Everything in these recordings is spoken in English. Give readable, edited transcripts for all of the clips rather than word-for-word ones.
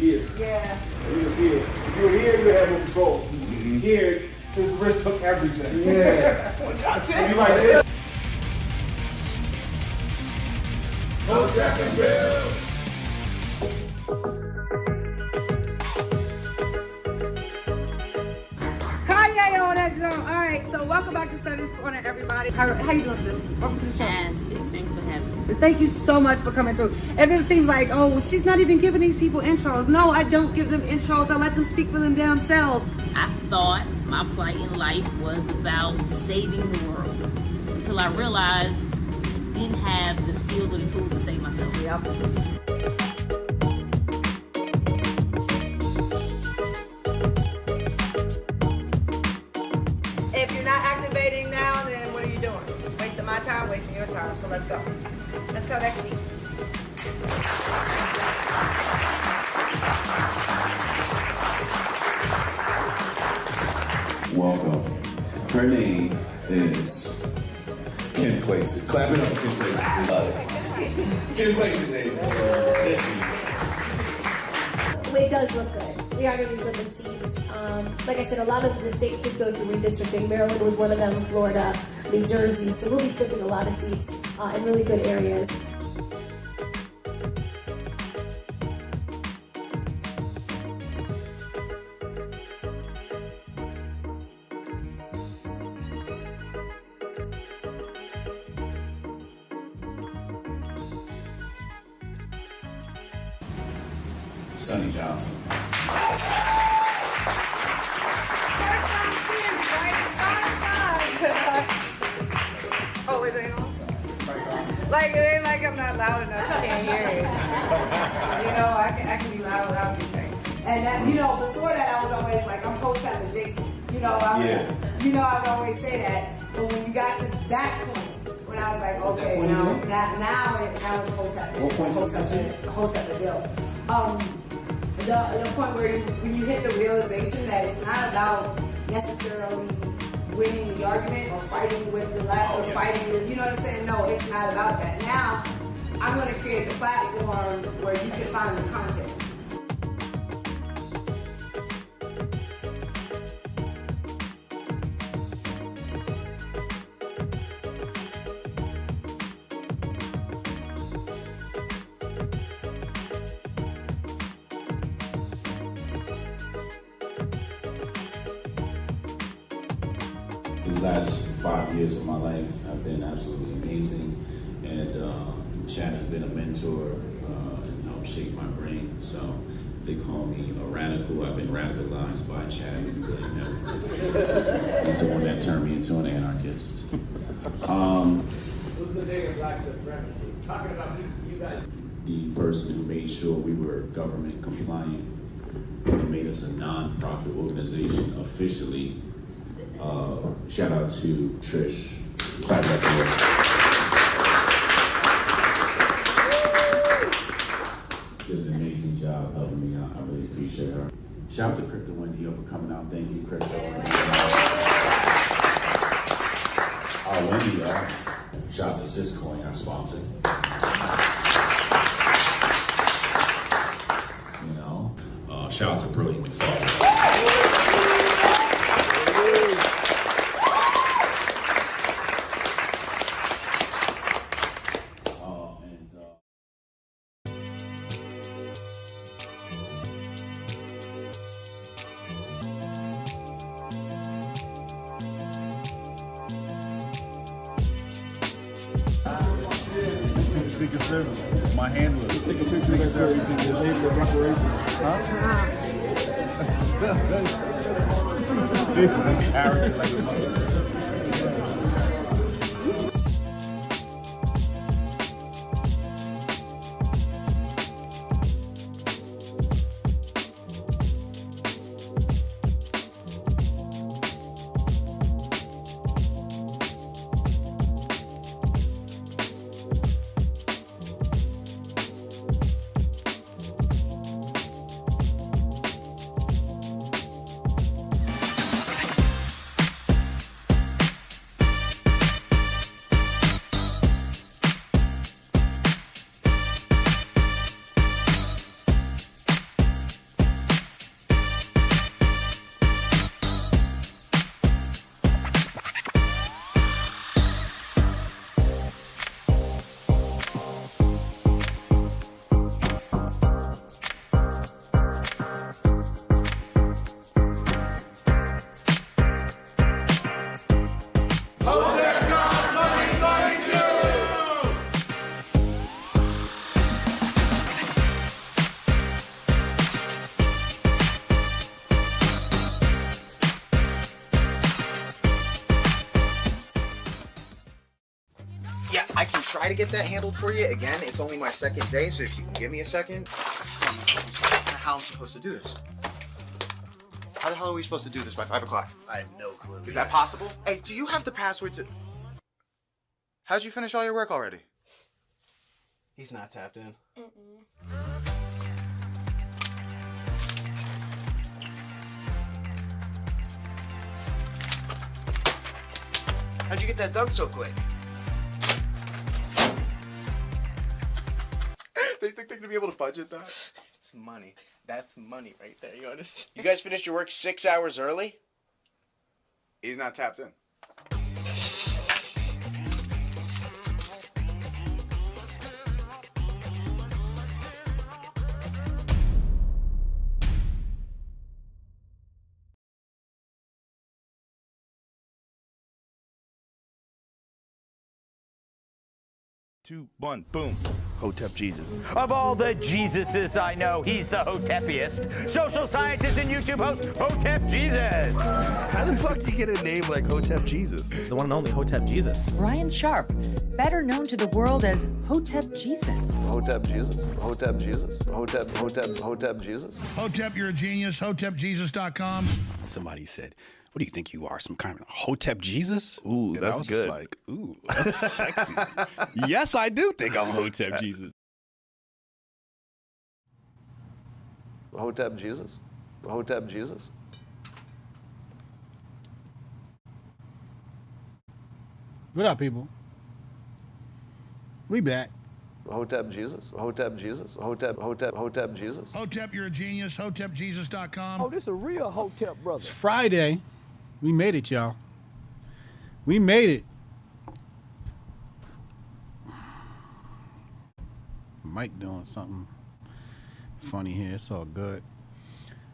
here. Yeah. He was here. If you were here, you had more control. Here, his wrist took everything. Yeah. Well, goddamn. You like this? Hotep and Bill. Kanye on that drum. All right, so welcome back to Sundays Corner, everybody. How you doing, sis? Welcome to the show. Fantastic. Thanks for having me. Thank you so much for coming through. If it seems like, oh, she's not even giving these people intros. No, I don't give them intros. I let them speak for them damn selves. I thought my plight in life was about saving the world until I realized I didn't have the skills or the tools to save myself. Yep. If you're not activating now, then what are you doing? Wasting my time, wasting your time. So let's go. Until next week. Welcome. Her name is Kim Clayson. Clap it up for Kim Clayson. We love it. Kim Clayson, ladies and gentlemen. There she is. It does look good. We are going to be flipping seats. Like I said, a lot of the states did go through redistricting. Maryland was one of them, Florida, New Jersey. So we'll be flipping a lot of seats in really good areas. Sonny Johnson. Oh, is it on? Like, it ain't like I'm not loud enough. You can't hear it. You know, I can be loud without anything. And that, you know, before that, I was always like, I'm Hotep adjacent. You know, I would always say that. But when you got to that point, when I was like, okay, now it's Hotep. What point was that? Hotep and Bill. The point where when you hit the realization that it's not about necessarily winning the argument or fighting with the left or fighting with, you know what I'm saying? No, it's not about that. Now, I'm going to create the platform where you can find the content. These last 5 years of my life have been absolutely amazing, and Chad has been a mentor and helped shape my brain. So if they call me a radical, I've been radicalized by Chad. He's the one that turned me into an anarchist. What's the day of black supremacy? Talking about you guys. The person who made sure we were government compliant and made us a non-profit organization officially. Shout out to Trish. Clap that for her. Did an amazing job helping me out. I really appreciate her. Shout out to Crypto Wendy for coming out. Thank you, Crypto Wendy. Wendy, shout out to Syscoin, our sponsor. You know, shout out to Brody McFarland. Secret Service, my handler. Secret Service. Arrogant like a mother. I can try to get that handled for you. Again, it's only my second day, so if you can give me a second. How am I supposed to do this? How the hell are we supposed to do this by 5 o'clock? I have no clue. Is that possible? Hey, do you have the password to... How'd you finish all your work already? He's not tapped in. How'd you get that done so quick? They think they're gonna be able to budget that? It's money. That's money right there, you understand? You guys finished your work 6 hours early? He's not tapped in. Two, one, boom. Hotep Jesus. Of all the Jesuses I know, he's the Hotepiest. Social scientist and YouTube host, Hotep Jesus. How the fuck do you get a name like Hotep Jesus? The one and only Hotep Jesus. Ryan Sharp, better known to the world as Hotep Jesus. Hotep Jesus. Hotep Jesus. Hotep Jesus. Hotep, you're a genius. HotepJesus.com. Somebody said, what do you think you are, some kind of Hotep Jesus? Ooh, and that's I was good. Just like, ooh, that's sexy. Yes, I do think I'm Hotep Jesus. Hotep Jesus. Hotep Jesus. What up, people? We back. Hotep Jesus. Hotep Jesus. Hotep Jesus. Hotep, you're a genius. HotepJesus.com. Oh, this is a real Hotep brother. It's Friday. We made it, y'all. We made it. Mike doing something funny here. It's all good.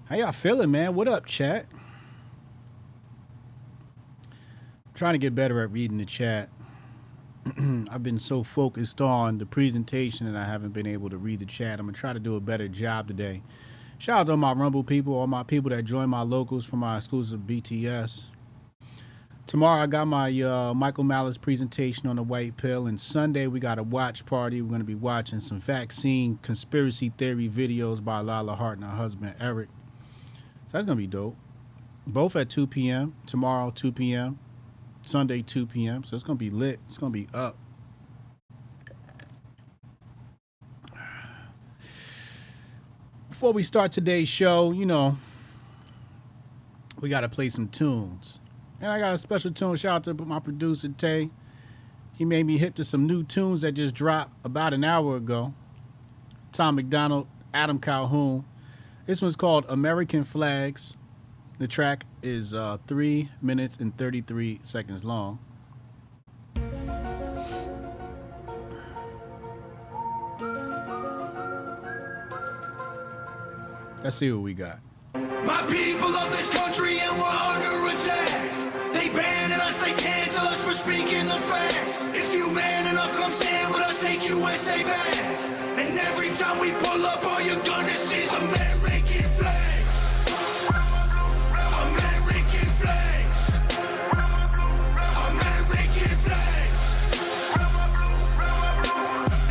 How y'all feeling, man? What up, chat? Trying to get better at reading the chat. I've been so focused on the presentation that I haven't been able to read the chat. I'm going to try to do a better job today. Shout out to all my Rumble people, all my people that join my locals for my exclusive BTS. Tomorrow I got my Michael Malice presentation on the white pill, and Sunday we got a watch party. We're going to be watching some vaccine conspiracy theory videos by Lala Hart and her husband Eric. So that's going to be dope. Both at 2 p.m. Tomorrow, 2 p.m. Sunday, 2 p.m. So it's going to be lit. It's going to be up. Before we start today's show, you know, we got to play some tunes. And I got a special tune. Shout out to my producer, Tate. He made me hip to some new tunes that just dropped about an hour ago. Tom McDonald, Adam Calhoun. This one's called American Flags. The track is 3 minutes and 33 seconds long. Let's see what we got. My people of this country and we're under attack. They banning us, they cancel us for speaking the facts. If you man enough, come stand with us, take USA back. And every time we pull up, all you're gonna see is American flags. American flags. American flags.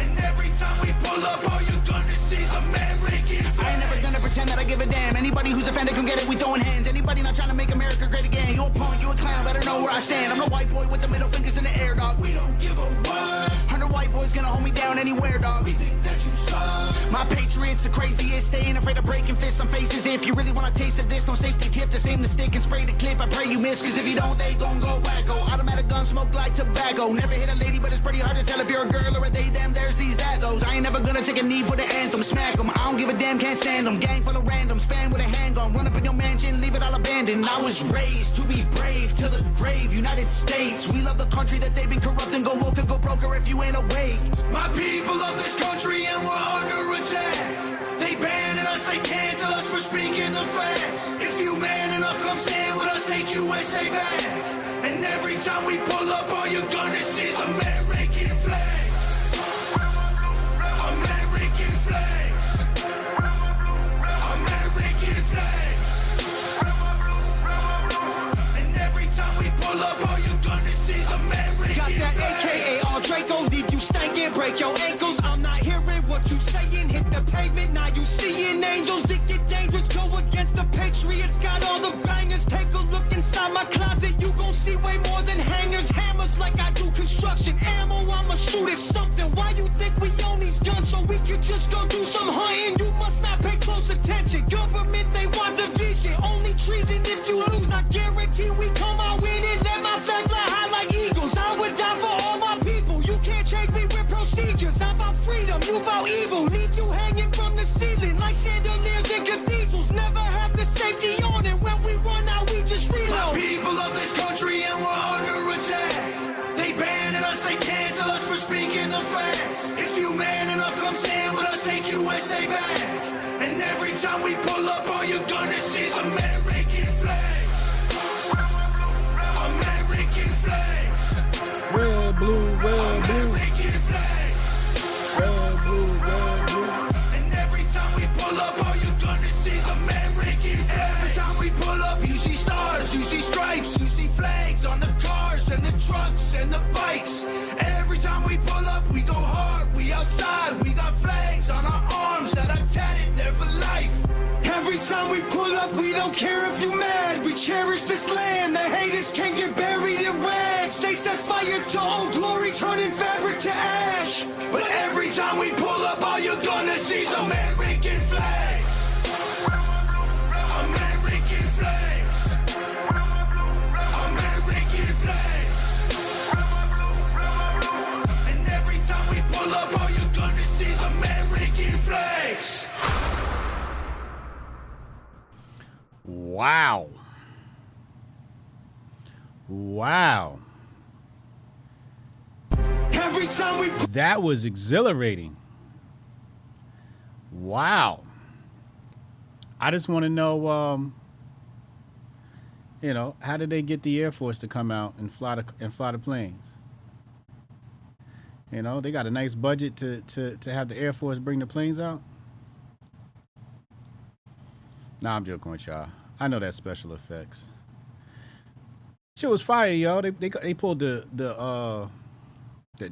And every time we pull up, all you're gonna see is American flags. I ain't never gonna pretend that I give a damn. Anybody who's offended can get it, we throwing hands. Anybody not trying to make America great again. You a punk, you a clown, better know where I stand. I'm the white boy with the middle fingers in the air, dog. We don't give a what. 100 white boys gonna hold me down anywhere, dog. We think that you suck. My patriots the craziest. They ain't afraid of breaking fists on faces. If you really wanna taste of this, no safety tip. Just aim the stick and spray the clip. I pray you miss, cause if you don't, they gon' go wacko. Automatic gun smoke like tobacco. Never hit a lady, but it's pretty hard to tell if you're a girl or a they, them. There's these, that, those. I ain't never gonna take a knee for the anthem. Smack them. I don't give a damn, can't stand them. Gang full of randoms, fan with a handgun. Run up in your mansion, leave it all abandoned. I was raised to be brave to the grave. United States, we love the country that they've been corrupting. Go woke and go broker if you ain't awake. My people of this country and we're under attack. They banning us, they cancel us for speaking the facts. If you man enough, come stand with us, take USA back. And every time we pull up, all you're gonna see is American flags. American flags. American flags. And every time we pull up, all you're gonna see is American flags. Got that AKA all Draco, leave you stankin', break your ankles. I'm not hearing what you saying. Hit the pavement, now you seeing angels. It get dangerous, go against the Patriots. Got all the bangers. Take a look inside my closet. You gon' see way more than hangers. Hammers like I do construction. Ammo, I'ma shoot at something. Why you think we own these guns? So we could just go do some hunting. You must not pay close attention. Government, they want division. Only treason if you lose. I guarantee we come out winning. Let my flag fly high like eagles. I would die for all my people. You can't change me with procedures. I'm about freedom, you about evil. Leave you hanging from the ceiling like chandeliers in cathedrals. Never have the safety on, and when we run out, we just reload. My people of this country and we're under attack. They banning us, they cancel us for speaking the facts. If you man enough, come stand with us, take USA back. And every time we pull up, all you're gonna see is American flags. American flags. Red, blue, red, blue. American flags. Red, blue, red, blue. And every time we pull up, all you're gonna see is American flags. Every time we pull up, you see stars, you see stripes, you see flags on the cars and the trucks and the bikes. Every time we pull up, we go hard, we outside, we got flags on our arms that are tatted there for life. Every time we pull up, we don't care if you mad. We cherish this land. The haters can't get buried in rags. They set fire to old glory, turning fabric to ash. But every time we pull up, all you're gonna see is American flags. American flags. American flags. And every time we pull up, all you're gonna see is American flags. Wow. Wow. Every time we That was exhilarating. Wow. I just want to know, how did they get the Air Force to come out and fly the planes? They got a nice budget to have the Air Force bring the planes out. Nah, I'm joking with y'all. I know that's special effects. Shit was fire, yo. They pulled the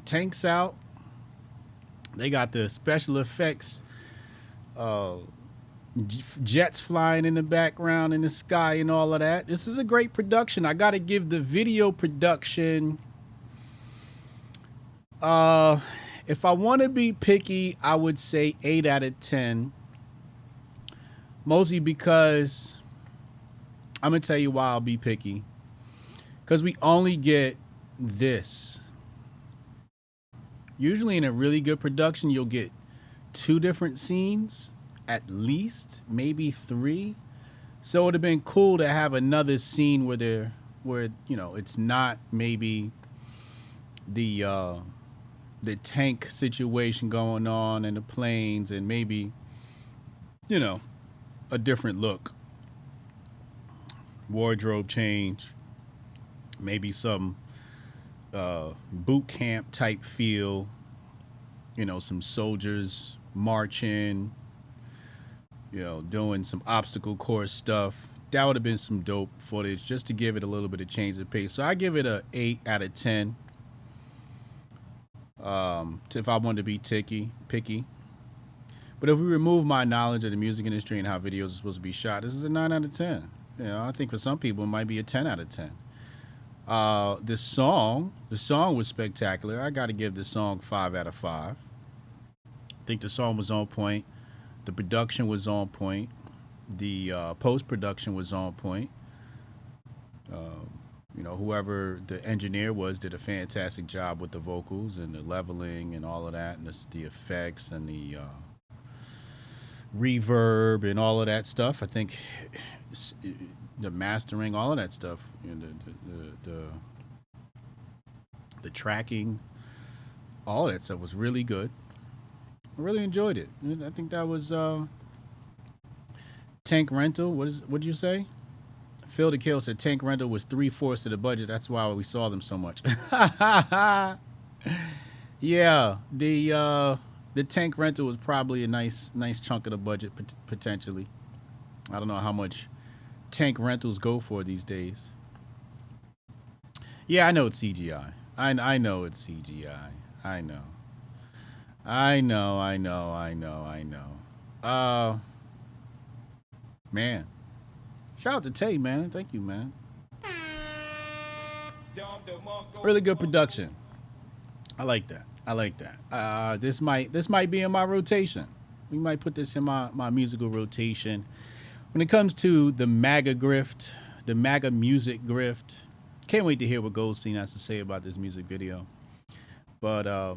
tanks out. They got the special effects jets flying in the background in the sky and all of that. This is a great production. I got to give the video production. If I want to be picky, I would say 8 out of 10. Mostly because I'm going to tell you why I'll be picky. Because we only get this. Usually in a really good production, you'll get 2 different scenes, at least, maybe 3. So it would have been cool to have another scene where it's not maybe the tank situation going on and the planes and maybe, a different look, wardrobe change, maybe some boot camp type feel, some soldiers marching, doing some obstacle course stuff. That would have been some dope footage just to give it a little bit of change of pace. So I give it a 8 out of 10. If I wanted to be picky. But if we remove my knowledge of the music industry and how videos are supposed to be shot, this is a 9 out of 10. I think for some people it might be a 10 out of 10. The song was spectacular. I got to give the song 5 out of 5. I think the song was on point. The production was on point. The post-production was on point. Whoever the engineer was did a fantastic job with the vocals and the leveling and all of that, and the effects and the reverb and all of that stuff. I think the mastering, all of that stuff, the tracking, all of that stuff was really good. I really enjoyed it. I think that was Tank Rental. What did you say? Phil the Kill said Tank Rental was 3/4 of the budget. That's why we saw them so much. Yeah, the Tank Rental was probably a nice chunk of the budget potentially. I don't know how much tank rentals go for these days. Yeah, I know it's CGI. I know it's CGI. I know. Man. Shout out to Tate, man. Thank you, man. Really good production. I like that. This might be in my rotation. We might put this in my musical rotation. When it comes to the MAGA grift, the MAGA music grift, can't wait to hear what Goldstein has to say about this music video. But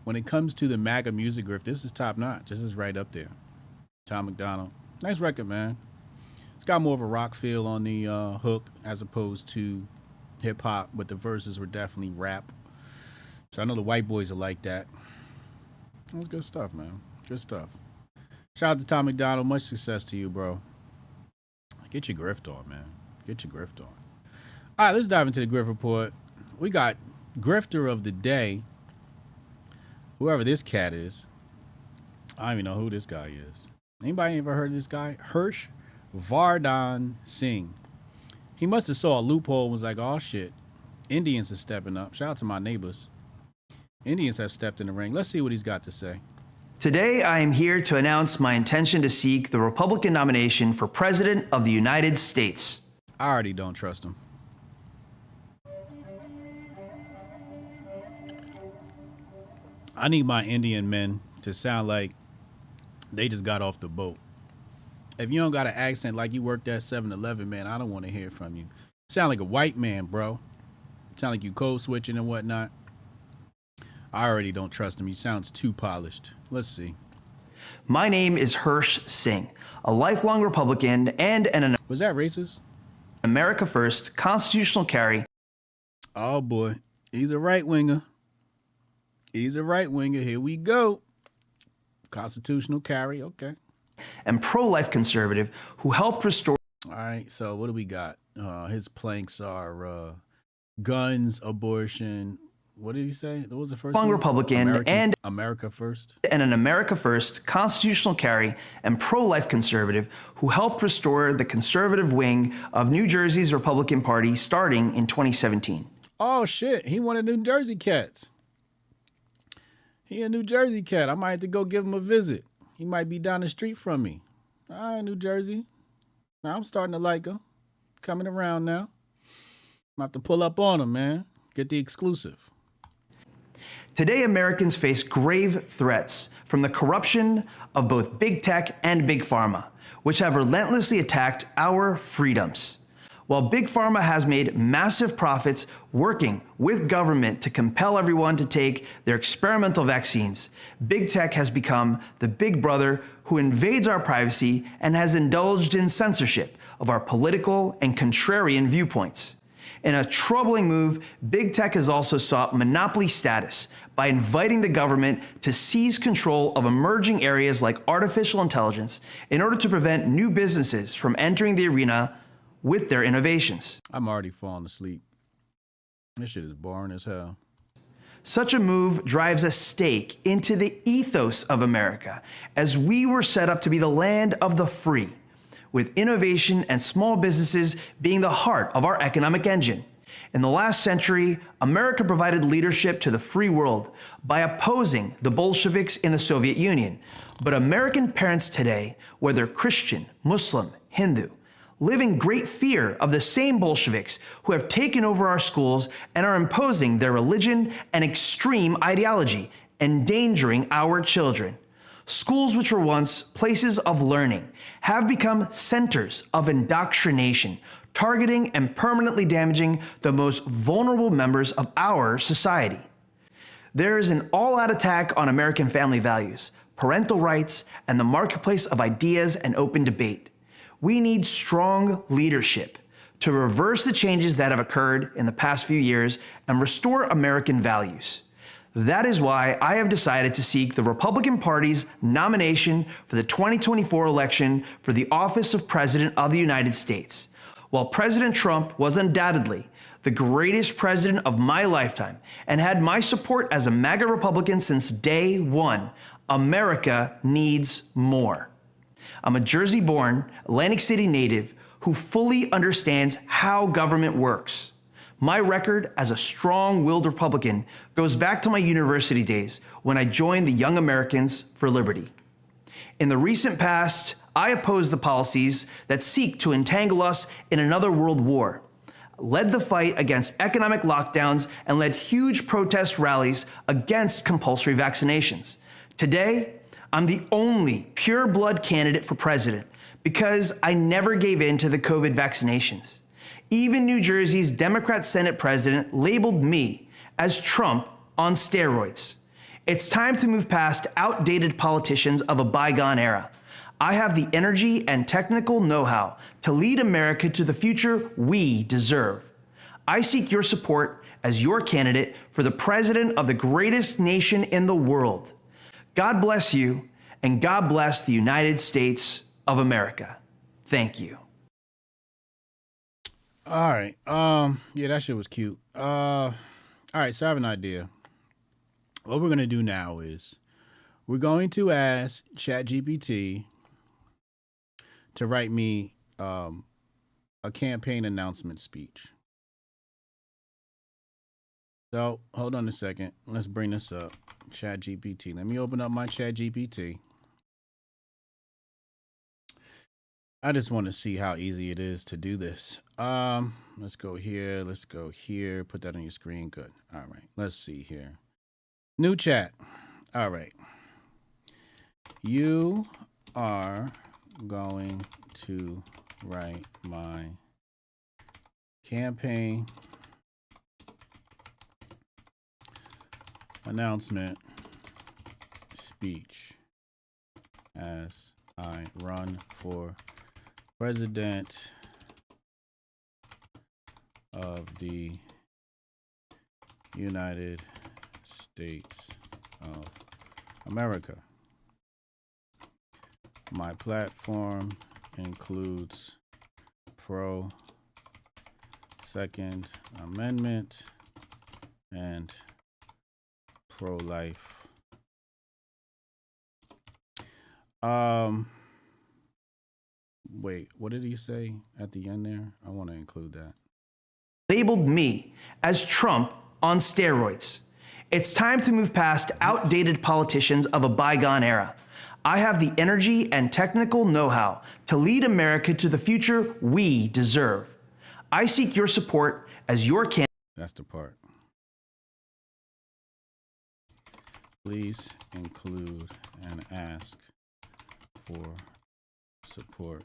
when it comes to the MAGA music grift, this is top notch. This is right up there. Tom McDonald. Nice record, man. It's got more of a rock feel on the hook as opposed to hip hop, but the verses were definitely rap. So I know the white boys are like that. That's good stuff, man. Good stuff. Shout out to Tom McDonald. Much success to you, bro. Get your grift on, man. Get your grift on. All right, let's dive into the Grift Report. We got Grifter of the Day. Whoever this cat is. I don't even know who this guy is. Anybody ever heard of this guy? Hirsch Vardhan Singh. He must have saw a loophole and was like, oh, shit. Indians are stepping up. Shout out to my neighbors. Indians have stepped in the ring. Let's see what he's got to say. Today, I am here to announce my intention to seek the Republican nomination for President of the United States. I already don't trust him. I need my Indian men to sound like they just got off the boat. If you don't got an accent like you worked at 7-Eleven, man, I don't want to hear from you. Sound like a white man, bro. Sound like you code switching and whatnot. I already don't trust him. He sounds too polished. Let's see. My name is Hirsch Singh, a lifelong Republican and an Was that racist? America First constitutional carry. Oh boy, he's a right winger. He's a right winger. Here we go. Constitutional carry. Okay. And pro-life conservative who helped restore. All right. So what do we got? His planks are guns, abortion. What did he say? What was the first one? Republican and America First. And an America First constitutional carry and pro-life conservative who helped restore the conservative wing of New Jersey's Republican Party starting in 2017. Oh shit, he one of New Jersey cats. He a New Jersey cat. I might have to go give him a visit. He might be down the street from me. All right, New Jersey. Now I'm starting to like him. Coming around now. I'm have to pull up on him, man. Get the exclusive. Today, Americans face grave threats from the corruption of both big tech and big pharma, which have relentlessly attacked our freedoms. While big pharma has made massive profits working with government to compel everyone to take their experimental vaccines, big tech has become the big brother who invades our privacy and has indulged in censorship of our political and contrarian viewpoints. In a troubling move, big tech has also sought monopoly status by inviting the government to seize control of emerging areas like artificial intelligence in order to prevent new businesses from entering the arena with their innovations. I'm already falling asleep. This shit is boring as hell. Such a move drives a stake into the ethos of America, as we were set up to be the land of the free, with innovation and small businesses being the heart of our economic engine. In the last century, America provided leadership to the free world by opposing the Bolsheviks in the Soviet Union. But American parents today, whether Christian, Muslim, Hindu, live in great fear of the same Bolsheviks who have taken over our schools and are imposing their religion and extreme ideology, endangering our children. Schools, which were once places of learning, have become centers of indoctrination, targeting and permanently damaging the most vulnerable members of our society. There is an all-out attack on American family values, parental rights, and the marketplace of ideas and open debate. We need strong leadership to reverse the changes that have occurred in the past few years and restore American values. That is why I have decided to seek the Republican Party's nomination for the 2024 election for the office of President of the United States. While President Trump was undoubtedly the greatest president of my lifetime and had my support as a MAGA Republican since day one, America needs more. I'm a Jersey-born, Atlantic City native who fully understands how government works. My record as a strong-willed Republican goes back to my university days when I joined the Young Americans for Liberty. In the recent past, I opposed the policies that seek to entangle us in another world war, led the fight against economic lockdowns, and led huge protest rallies against compulsory vaccinations. Today, I'm the only pure-blood candidate for president because I never gave in to the COVID vaccinations. Even New Jersey's Democrat Senate president labeled me as Trump on steroids. It's time to move past outdated politicians of a bygone era. I have the energy and technical know-how to lead America to the future we deserve. I seek your support as your candidate for the president of the greatest nation in the world. God bless you, and God bless the United States of America. Thank you. All right. Yeah, that shit was cute. All right, so I have an idea. What we're gonna do now is we're going to ask ChatGPT to write me a campaign announcement speech. So hold on a second. Let's bring this up. ChatGPT. Let me open up my ChatGPT. I just want to see how easy it is to do this. Let's go here. Let's go here. Put that on your screen. Good. All right. Let's see here. New chat. All right. You are going to write my campaign announcement speech as I run for president of the United States of America. My platform includes pro-Second Amendment and pro-life. Wait, what did he say at the end there? I want to include that. Labeled me as Trump on steroids. It's time to move past outdated politicians of a bygone era. I have the energy and technical know-how to lead America to the future we deserve. I seek your support as your candidate. That's the part. Please include and ask for support.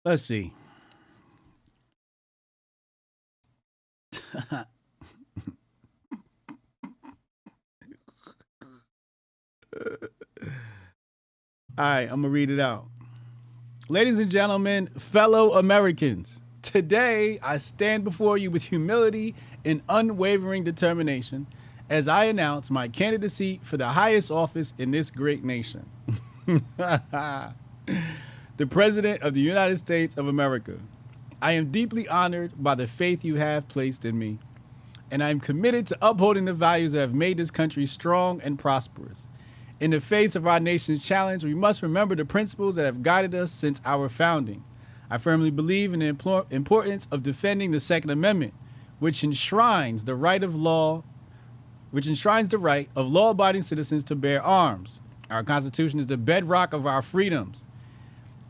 Let's see. All right, I'm gonna read it out. Ladies and gentlemen, fellow Americans, today I stand before you with humility and unwavering determination as I announce my candidacy for the highest office in this great nation. The President of the United States of America. I am deeply honored by the faith you have placed in me, and I am committed to upholding the values that have made this country strong and prosperous. In the face of our nation's challenge, we must remember the principles that have guided us since our founding. I firmly believe in the importance of defending the Second Amendment, which enshrines the right of law-abiding citizens to bear arms. Our Constitution is the bedrock of our freedoms,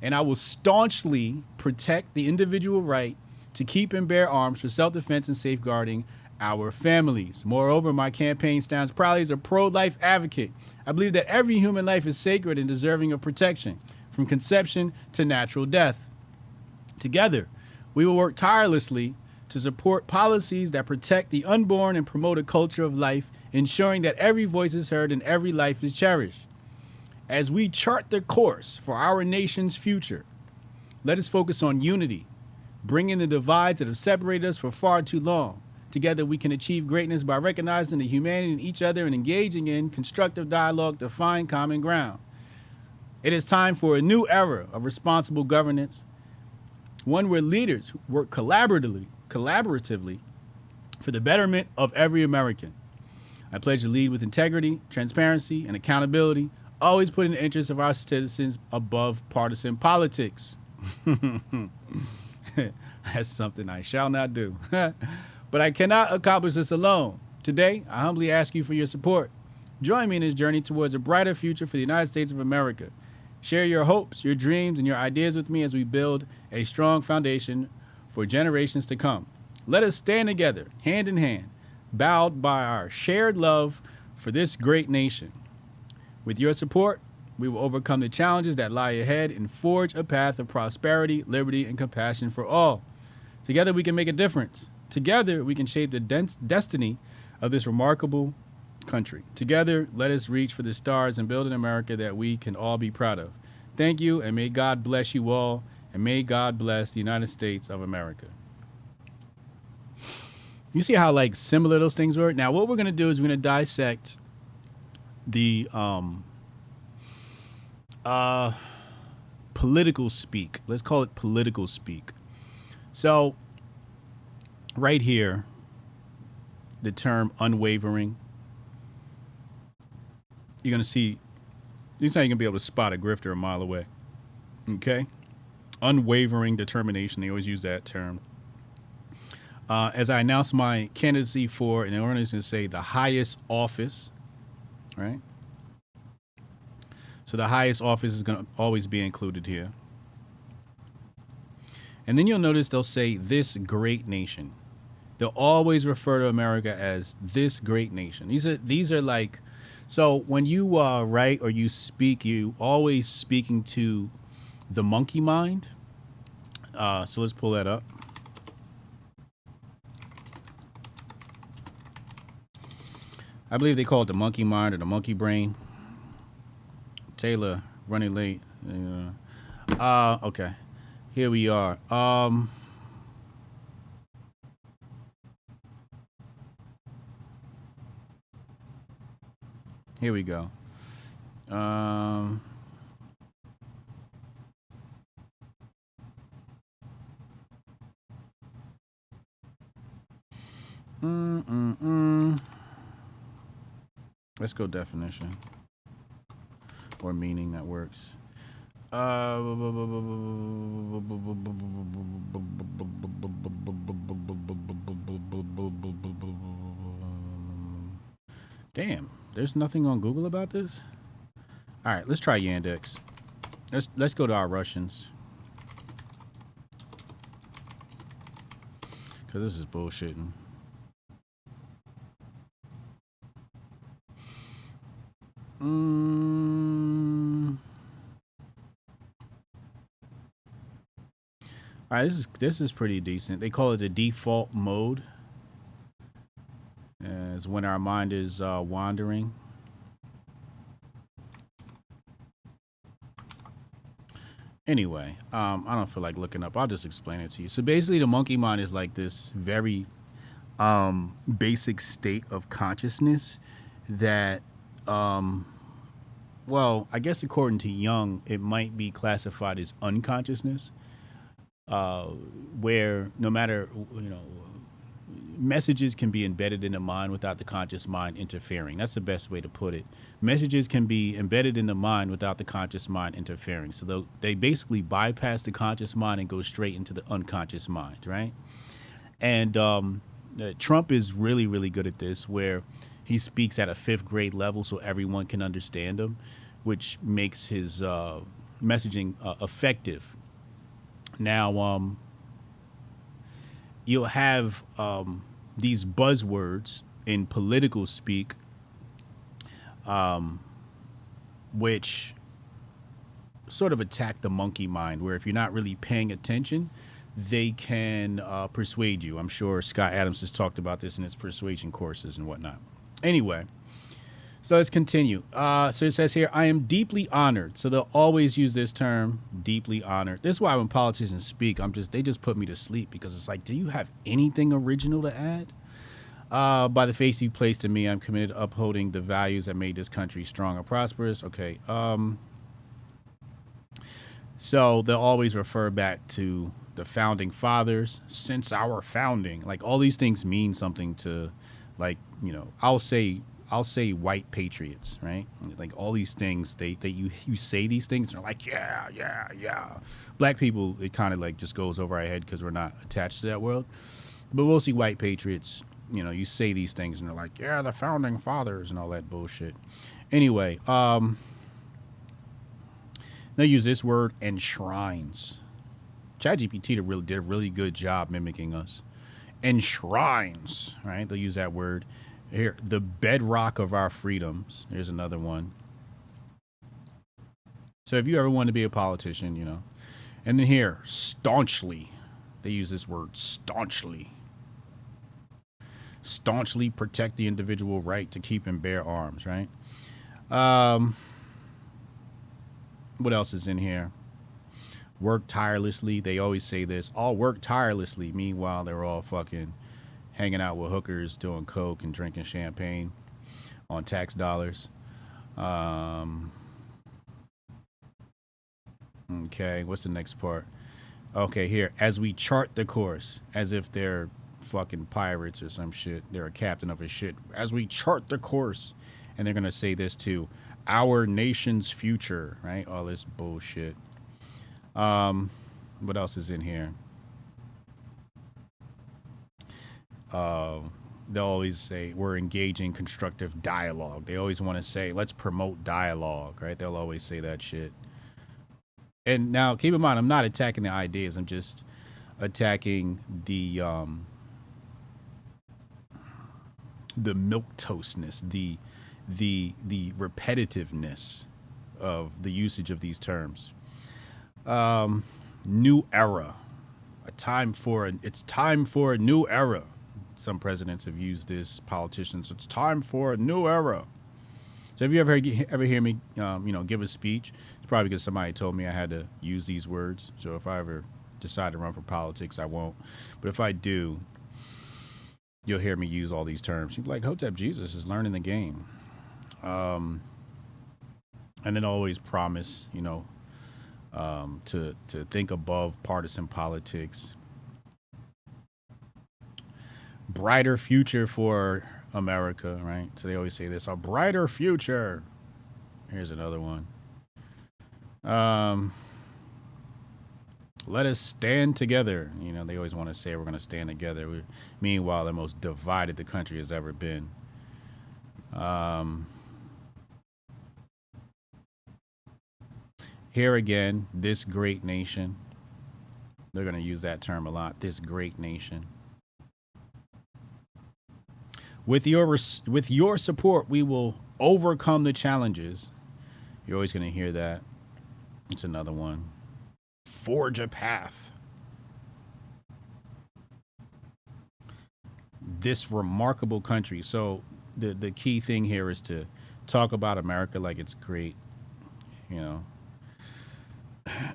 and I will staunchly protect the individual right to keep and bear arms for self-defense and safeguarding our families. Moreover, my campaign stands proudly as a pro-life advocate. I believe that every human life is sacred and deserving of protection, from conception to natural death. Together, we will work tirelessly to support policies that protect the unborn and promote a culture of life, ensuring that every voice is heard and every life is cherished. As we chart the course for our nation's future, let us focus on unity, bringing the divides that have separated us for far too long. Together, we can achieve greatness by recognizing the humanity in each other and engaging in constructive dialogue to find common ground. It is time for a new era of responsible governance, one where leaders work collaboratively for the betterment of every American. I pledge to lead with integrity, transparency, and accountability, always putting the interests of our citizens above partisan politics. That's something I shall not do. But I cannot accomplish this alone. Today, I humbly ask you for your support. Join me in this journey towards a brighter future for the United States of America. Share your hopes, your dreams, and your ideas with me as we build a strong foundation for generations to come. Let us stand together, hand in hand, bowed by our shared love for this great nation. With your support, we will overcome the challenges that lie ahead and forge a path of prosperity, liberty, and compassion for all. Together, we can make a difference. Together, we can shape the destiny of this remarkable country. Together, let us reach for the stars and build an America that we can all be proud of. Thank you, and may God bless you all, and may God bless the United States of America. You see how like similar those things were? Now, what we're going to do is we're going to dissect the political speak. Let's call it political speak. So, right here, the term unwavering. You're going to see, this is how you're going to be able to spot a grifter a mile away. Okay? Unwavering determination. They always use that term. As I announced my candidacy for, and I'm going to say the highest office, right? So the highest office is going to always be included here. And then you'll notice they'll say this great nation. They'll always refer to America as this great nation. These are like, so when you write or you speak, you always speaking to the monkey mind. So let's pull that up. I believe they call it the monkey mind or the monkey brain. Taylor running late. Okay. Here we are. Here we go. Let's go definition or meaning that works. Damn, there's nothing on Google about this? All right, let's try Yandex. Let's go to our Russians. Because this is bullshitting. All right, this is pretty decent. They call it the default mode. As when our mind is wandering. Anyway, I don't feel like looking up. I'll just explain it to you. So basically, the monkey mind is like this very basic state of consciousness that, well, I guess according to Jung, it might be classified as unconsciousness, where no matter, messages can be embedded in the mind without the conscious mind interfering. That's the best way to put it. Messages can be embedded in the mind without the conscious mind interfering. So they basically bypass the conscious mind and go straight into the unconscious mind, right? And Trump is really, really good at this, where he speaks at a 5th grade level so everyone can understand him, which makes his messaging effective. Now, you'll have these buzzwords in political speak, which sort of attack the monkey mind, where if you're not really paying attention, they can persuade you. I'm sure Scott Adams has talked about this in his persuasion courses and whatnot. Anyway, so let's continue. So it says here, I am deeply honored. So they'll always use this term, deeply honored. This is why when politicians speak, they just put me to sleep, because it's like, do you have anything original to add? By the faith you placed in me, I'm committed to upholding the values that made this country strong and prosperous. Okay. So they'll always refer back to the founding fathers, since our founding. Like, all these things mean something to, like, I'll say I'll say white patriots, right? Like all these things, you say these things and they're like, yeah. Black people, it kind of like just goes over our head because we're not attached to that world. But mostly white patriots, you know, you say these things and they're like, yeah, the founding fathers and all that bullshit. Anyway, they use this word, enshrines. ChatGPT did a really good job mimicking us. Enshrines, right? They'll use that word. Here, the bedrock of our freedoms. Here's another one. So if you ever want to be a politician, you know. And then here, staunchly. They use this word, staunchly. Staunchly protect the individual right to keep and bear arms, right? What else is in here? Work tirelessly. They always say this. All work tirelessly. Meanwhile, they're all fucking hanging out with hookers, doing coke and drinking champagne on tax dollars. Okay, what's the next part? Okay, here. As we chart the course, as if they're fucking pirates or some shit. They're a captain of a shit. As we chart the course, and they're gonna say this too. Our nation's future, right? All this bullshit. What else is in here? They'll always say we're engaging constructive dialogue. They always want to say, let's promote dialogue, right? They'll always say that shit. And now keep in mind, I'm not attacking the ideas. I'm just attacking the milquetoastness, the repetitiveness of the usage of these terms. New era, it's time for a new era. Some presidents have used this, politicians. It's time for a new era. So have you ever hear me, give a speech? It's probably because somebody told me I had to use these words. So if I ever decide to run for politics, I won't. But if I do, you'll hear me use all these terms. You'll be like, Hotep Jesus is learning the game. And then always promise, to think above partisan politics. Brighter future for America, right? So they always say this, a brighter future. Here's another one. Let us stand together. They always want to say we're going to stand together. Meanwhile, the most divided the country has ever been. Here again, this great nation. They're going to use that term a lot. This great nation. With your support, we will overcome the challenges. You're always going to hear that. It's another one. Forge a path. This remarkable country. So the key thing here is to talk about America like it's great.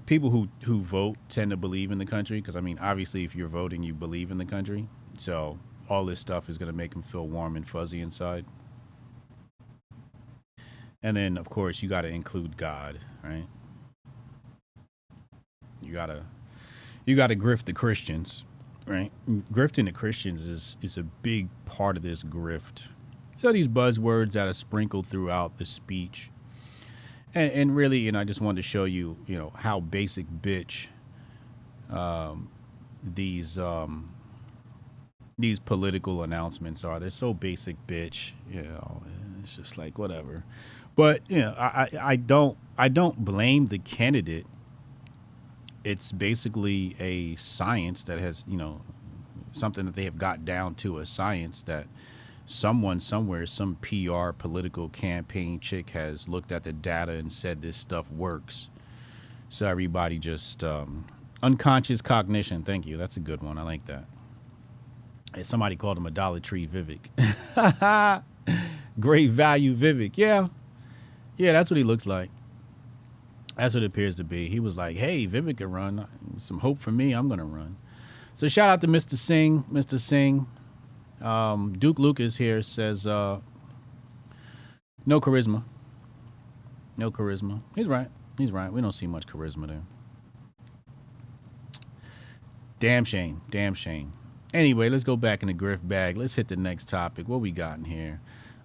People who vote tend to believe in the country because, obviously, if you're voting, you believe in the country. So all this stuff is going to make them feel warm and fuzzy inside. And then, of course, you got to include God, right? You got to grift the Christians, right? Grifting the Christians is a big part of this grift. So these buzzwords that are sprinkled throughout the speech. And really, I just wanted to show you, how basic bitch these political announcements are. They're so basic bitch, it's just like whatever. But I don't blame the candidate. It's basically a science that has, something that they have got down to a science that someone somewhere, some PR political campaign chick has looked at the data and said this stuff works. So everybody just unconscious cognition. Thank you. That's a good one. I like that. Hey, somebody called him a Dollar Tree Vivek. Great value Vivek. Yeah, that's what he looks like. That's what it appears to be. He was like, hey, Vivek can run. Some hope for me. I'm going to run. So shout out to Mr. Singh. Mr. Singh. Duke Lucas here says, no charisma. No charisma. He's right. We don't see much charisma there. Damn shame. Anyway, let's go back in the grift bag. Let's hit the next topic. What we got in here?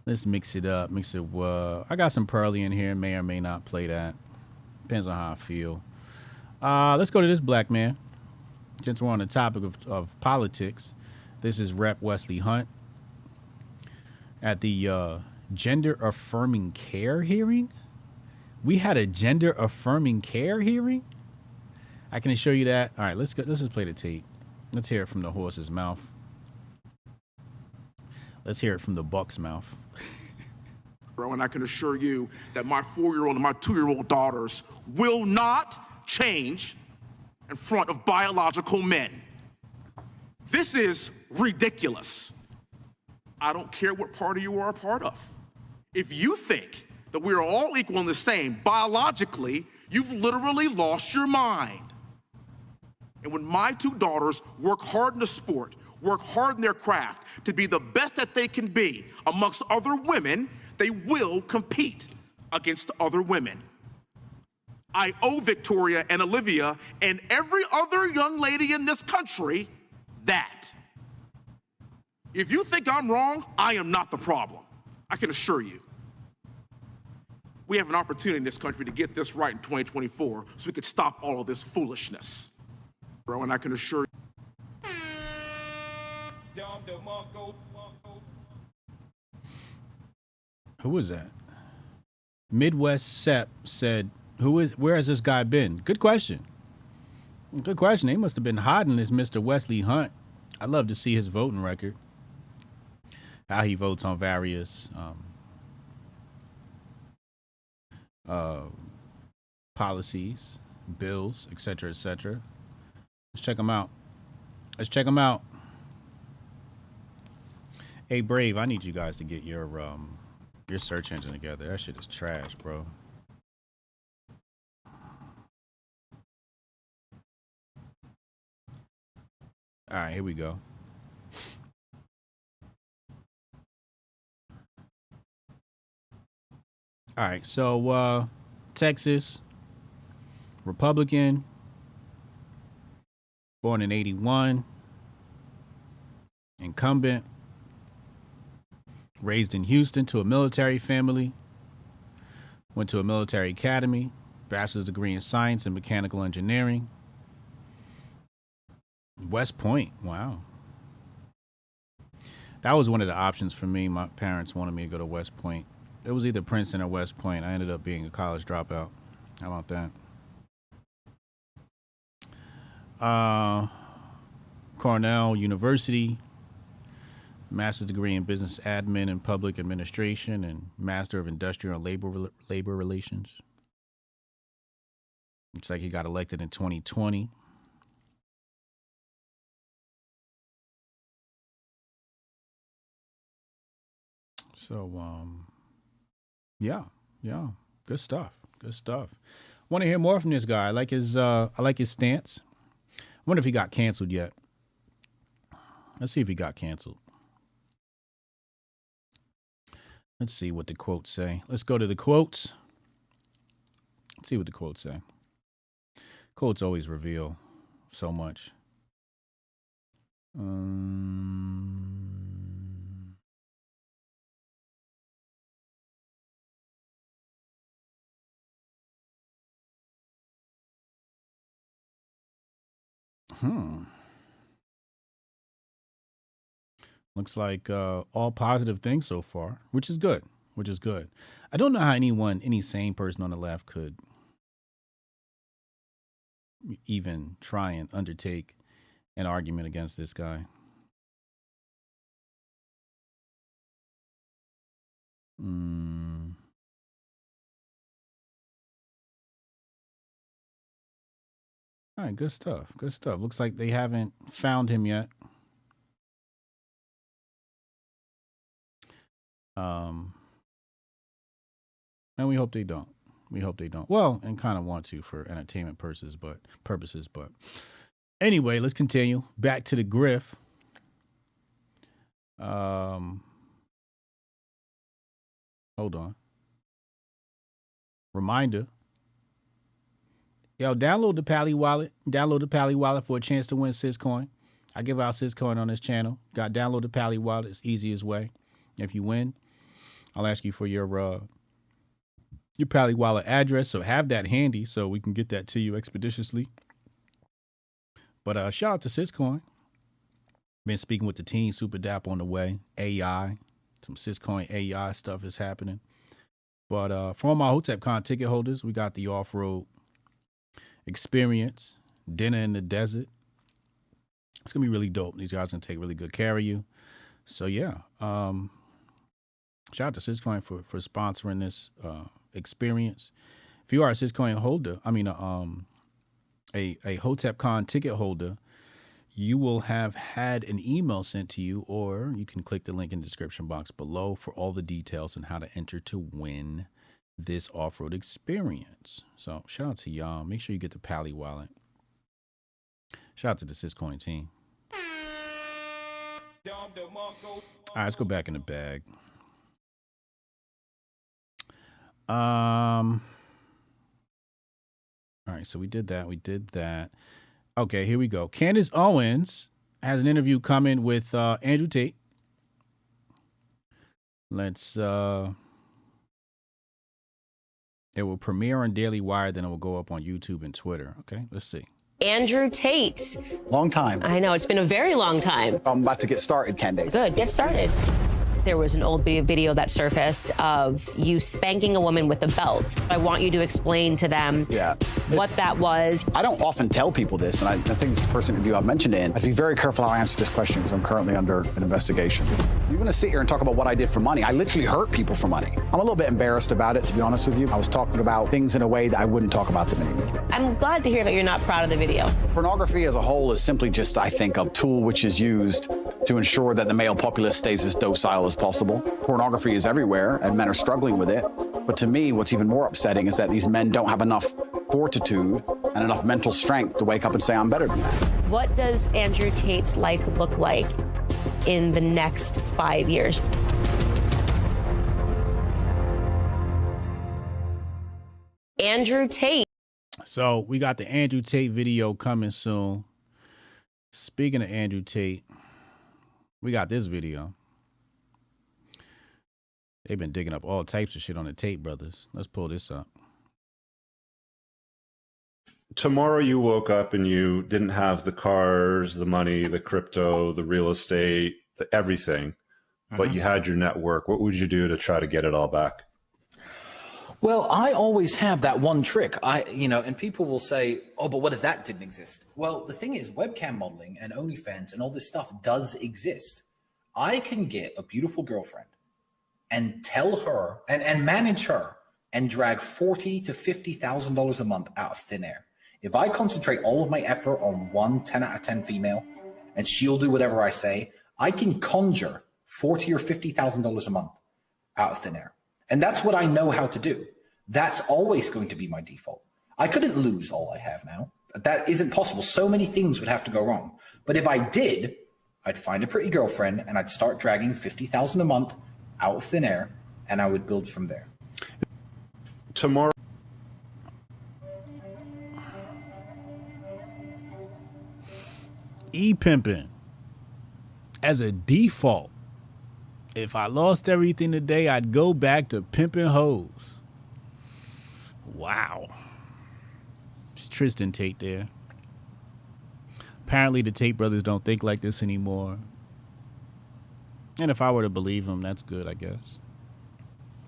Let's mix it up. I got some Pearly in here. May or may not play that. Depends on how I feel. Let's go to this black man. Since we're on the topic of politics, this is Rep. Wesley Hunt at the gender affirming care hearing. We had a gender affirming care hearing. I can assure you that. All right, let's just play the tape. Let's hear it from the horse's mouth. Let's hear it from the buck's mouth. And I can assure you that my 4-year-old and my 2-year-old daughters will not change in front of biological men. This is ridiculous. I don't care what party you are a part of. If you think that we are all equal and the same biologically, you've literally lost your mind. And when my 2 daughters work hard in the sport, work hard in their craft to be the best that they can be amongst other women, they will compete against other women. I owe Victoria and Olivia and every other young lady in this country that. If you think I'm wrong, I am not the problem. I can assure you. We have an opportunity in this country to get this right in 2024 so we could stop all of this foolishness. And I can assure you. Who was that? Midwest Sep said, where has this guy been? Good question. Good question. He must have been hiding this Mr. Wesley Hunt. I'd love to see his voting record. How he votes on various policies, bills, etc., etc. Let's check them out. Hey, Brave, I need you guys to get your search engine together. That shit is trash, bro. All right, here we go. All right, so Texas, Republican, born in 81, incumbent, raised in Houston to a military family, went to a military academy, bachelor's degree in science and mechanical engineering. West Point, wow. That was one of the options for me. My parents wanted me to go to West Point. It was either Princeton or West Point. I ended up being a college dropout. How about that? Cornell University, master's degree in business admin and public administration, and master of industrial and labor relations. Looks like he got elected in 2020. So, yeah, good stuff. Want to hear more from this guy? I like his stance. I wonder if he got canceled yet. Let's see if he got canceled. Let's see what the quotes say. Let's go to the quotes. Let's see what the quotes say. Quotes always reveal so much. Looks like all positive things so far, which is good. I don't know how any sane person on the left could even try and undertake an argument against this guy. All right, good stuff. Looks like they haven't found him yet. And we hope they don't. Well, and kind of want to for entertainment purposes, but anyway, let's continue. Back to the Grift. Hold on. Reminder. Yo, download the Pally wallet. For a chance to win Syscoin. I give out Syscoin on this channel. Download the Pally wallet. It's the easiest way. If you win, I'll ask you for your Pally Wallet address, so have that handy so we can get that to you expeditiously. But shout out to Syscoin. Been speaking with the team, Super Dap on the way. AI, some Syscoin AI stuff is happening. But for all my HotepCon ticket holders, we got the off-road experience, dinner in the desert. It's going to be really dope. These guys are going to take really good care of you. So, yeah. Shout out to Syscoin for sponsoring this experience. If you are a Syscoin holder, a HotepCon ticket holder, you will have had an email sent to you, or you can click the link in the description box below for all the details on how to enter to win this off-road experience. So shout out to y'all. Make sure you get the Pally Wallet. Shout out to the Syscoin team. All right, let's go back in the bag. All right, so we did that. Okay, here we go. Candace Owens has an interview coming with Andrew Tate. Let's it will premiere on Daily Wire, then it will go up on YouTube and Twitter. Okay, let's see. Andrew Tate. Long time. I know, it's been a very long time. I'm about to get started, Candace. Good, get started. There was an old video that surfaced of you spanking a woman with a belt. I want you to explain to them what that was. I don't often tell people this, and I think this is the first interview I've mentioned it in. I have to be very careful how I answer this question because I'm currently under an investigation. You're going to sit here and talk about what I did for money. I literally hurt people for money. I'm a little bit embarrassed about it, to be honest with you. I was talking about things in a way that I wouldn't talk about them anymore. I'm glad to hear that you're not proud of the video. Pornography as a whole is simply just, I think, a tool which is used to ensure that the male populace stays as docile as possible. Pornography is everywhere, and men are struggling with it. But to me, what's even more upsetting is that these men don't have enough fortitude and enough mental strength to wake up and say, I'm better than that. What does Andrew Tate's life look like in the next 5 years? Andrew Tate. So we got the Andrew Tate video coming soon. Speaking of Andrew Tate, we got this video. They've been digging up all types of shit on the Tate brothers. Let's pull this up. Tomorrow you woke up and you didn't have the cars, the money, the crypto, the real estate, everything, but you had your network. What would you do to try to get it all back? Well, I always have that one trick. And people will say, oh, but what if that didn't exist? Well, the thing is, webcam modeling and OnlyFans and all this stuff does exist. I can get a beautiful girlfriend and tell her and manage her and drag $40,000 to $50,000 a month out of thin air. If I concentrate all of my effort on one 10 out of 10 female and she'll do whatever I say, I can conjure $40,000 or $50,000 a month out of thin air. And that's what I know how to do. That's always going to be my default. I couldn't lose all I have now. That isn't possible. So many things would have to go wrong. But if I did, I'd find a pretty girlfriend and I'd start dragging $50,000 a month out of thin air, and I would build from there. Tomorrow. E-pimping as a default. If I lost everything today, I'd go back to pimping hoes. Wow. It's Tristan Tate there. Apparently the Tate brothers don't think like this anymore. And if I were to believe him, that's good, I guess.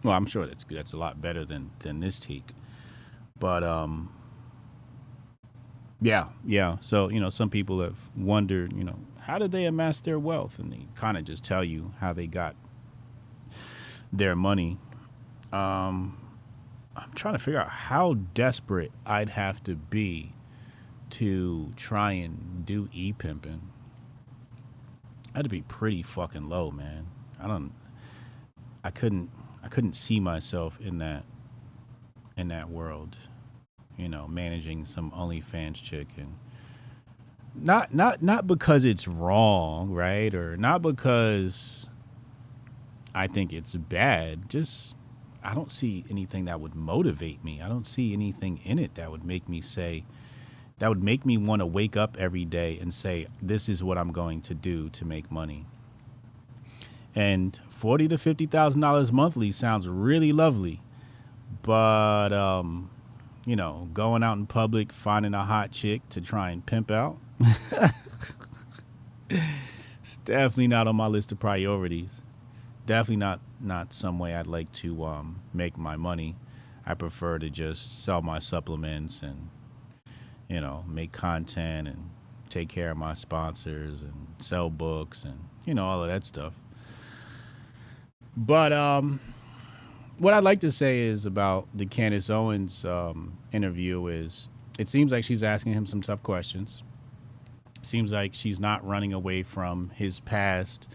Well, I'm sure that's good. That's a lot better than this take. But yeah. So, some people have wondered, how did they amass their wealth? And they kind of just tell you how they got their money. I'm trying to figure out how desperate I'd have to be to try and do e-pimping. I had to be pretty fucking low, man. I couldn't see myself in that world, managing some OnlyFans chick, and not because it's wrong, right? Or not because I think it's bad. Just I don't see anything that would motivate me. I don't see anything in it that would make me want to wake up every day and say, this is what I'm going to do to make money. And $40,000 to $50,000 monthly sounds really lovely. But, you know, going out in public, finding a hot chick to try and pimp out, it's definitely not on my list of priorities. Definitely not some way I'd like to make my money. I prefer to just sell my supplements and, you know, make content and take care of my sponsors and sell books and, you know, all of that stuff. But what I'd like to say is about the Candace Owens interview is it seems like she's asking him some tough questions. Seems like she's not running away from his past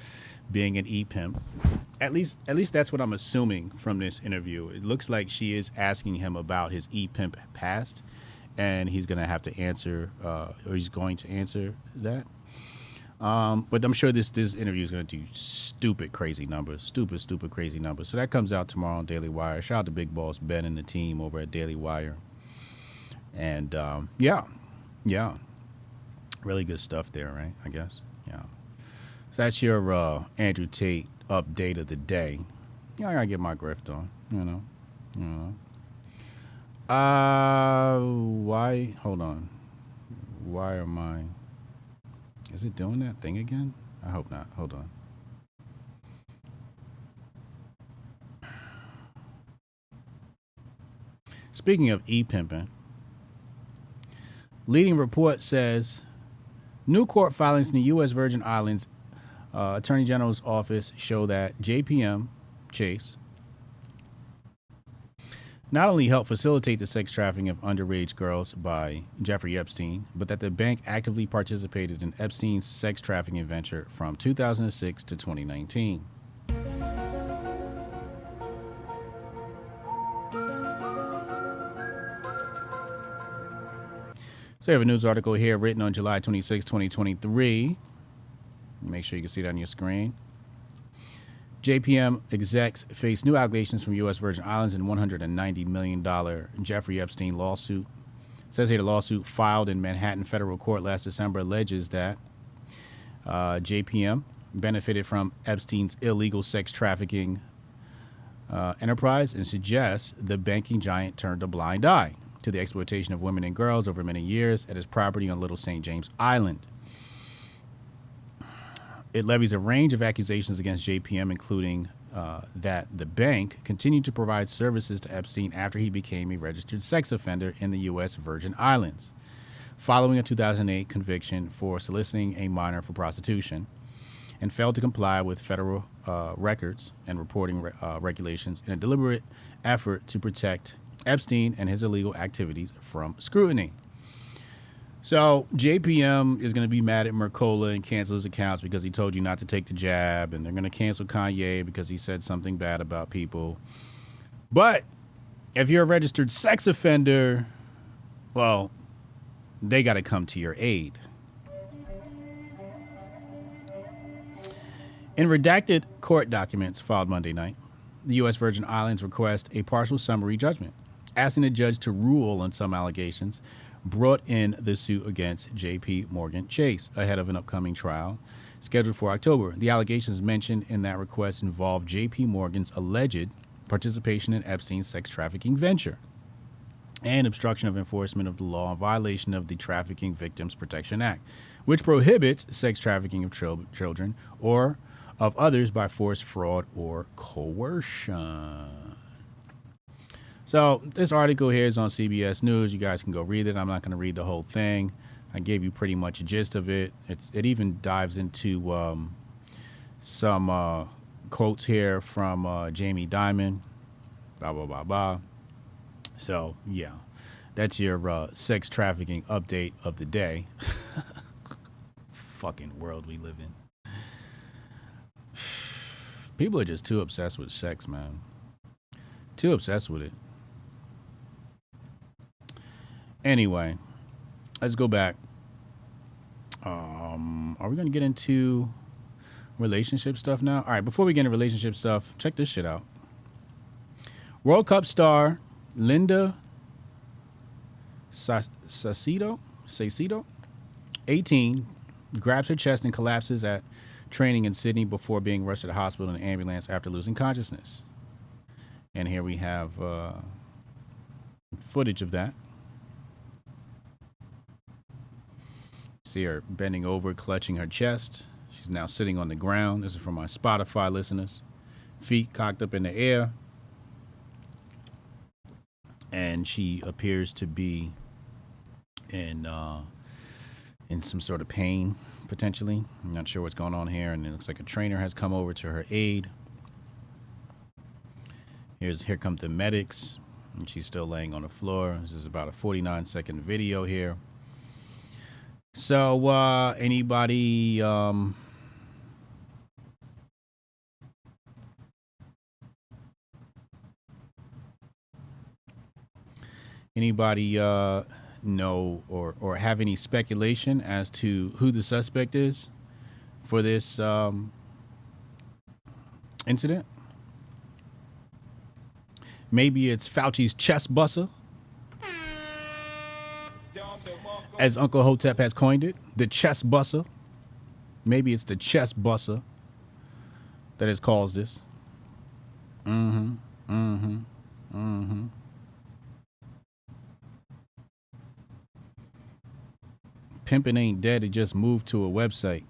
being an e-pimp. At least that's what I'm assuming from this interview. It looks like she is asking him about his e-pimp past, and he's going to have to answer, or he's going to answer that. But I'm sure this interview is going to do stupid, crazy numbers. Stupid, crazy numbers. So that comes out tomorrow on Daily Wire. Shout out to Big Boss Ben and the team over at Daily Wire. And, yeah. Really good stuff there, right? I guess. Yeah. So that's your Andrew Tate update of the day. Yeah, I got to get my grift on, you know. Why? Hold on. Why am I... Is it doing that thing again? I hope not. Hold on. Speaking of e-pimping, leading report says new court filings in the U.S. Virgin Islands Attorney General's office show that JPM Chase not only helped facilitate the sex trafficking of underage girls by Jeffrey Epstein, but that the bank actively participated in Epstein's sex trafficking venture from 2006 to 2019. So I have a news article here written on July 26, 2023. Make sure you can see that on your screen. JPM execs face new allegations from U.S. Virgin Islands in $190 million Jeffrey Epstein lawsuit. It says here the lawsuit filed in Manhattan federal court last December alleges that JPM benefited from Epstein's illegal sex trafficking enterprise and suggests the banking giant turned a blind eye to the exploitation of women and girls over many years at his property on Little St. James Island. It levies a range of accusations against JPM, including that the bank continued to provide services to Epstein after he became a registered sex offender in the U.S. Virgin Islands, following a 2008 conviction for soliciting a minor for prostitution, and failed to comply with federal records and reporting regulations in a deliberate effort to protect Epstein and his illegal activities from scrutiny. So JPM is going to be mad at Mercola and cancel his accounts because he told you not to take the jab, and they're going to cancel Kanye because he said something bad about people. But if you're a registered sex offender, well, they got to come to your aid. In redacted court documents filed Monday night, the U.S. Virgin Islands request a partial summary judgment, asking the judge to rule on some allegations brought in the suit against J.P. Morgan Chase ahead of an upcoming trial scheduled for October. The allegations mentioned in that request involve J.P. Morgan's alleged participation in Epstein's sex trafficking venture and obstruction of enforcement of the law in violation of the Trafficking Victims Protection Act, which prohibits sex trafficking of children or of others by force, fraud, or coercion. So this article here is on CBS News. You guys can go read it. I'm not going to read the whole thing. I gave you pretty much a gist of it. It even dives into some quotes here from Jamie Dimon. Blah, blah, blah, blah. So, yeah, that's your sex trafficking update of the day. Fucking world we live in. People are just too obsessed with sex, man. Too obsessed with it. Anyway, let's go back. Are we going to get into relationship stuff now? All right, before we get into relationship stuff, check this shit out. World Cup star Linda Saicedo, 18, grabs her chest and collapses at training in Sydney before being rushed to the hospital in an ambulance after losing consciousness. And here we have footage of that. See her bending over, clutching her chest. She's now sitting on the ground. This is from my Spotify listeners. Feet cocked up in the air. And she appears to be in some sort of pain, potentially. I'm not sure what's going on here. And it looks like a trainer has come over to her aid. Here come the medics. And she's still laying on the floor. This is about a 49-second video here. So, anybody, know or have any speculation as to who the suspect is for this incident? Maybe it's Fauci's chest busser, as Uncle Hotep has coined it, the chest busser. Maybe it's the chest busser that has caused this. Pimpin' ain't dead, it just moved to a website.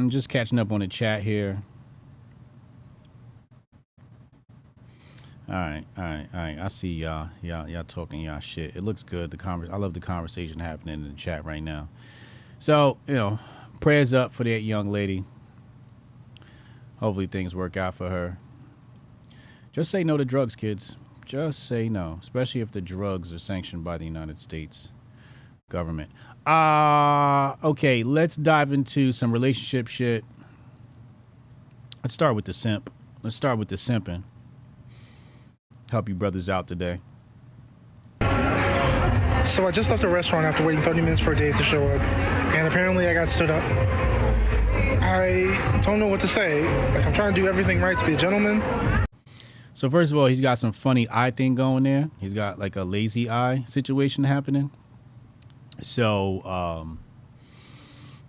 Just catching up on the chat here. All right. I see y'all talking y'all shit. It looks good. I love the conversation happening in the chat right now. So, prayers up for that young lady. Hopefully things work out for her. Just say no to drugs, kids. Just say no, especially if the drugs are sanctioned by the United States government. Okay, let's dive into some relationship shit. Let's start with the simp. Let's start with the simping. Help you brothers out today. So I just left a restaurant after waiting 30 minutes for a date to show up, and apparently I got stood up. I don't know what to say. Like, I'm trying to do everything right to be a gentleman. So first of all, he's got some funny eye thing going there. He's got like a lazy eye situation happening. So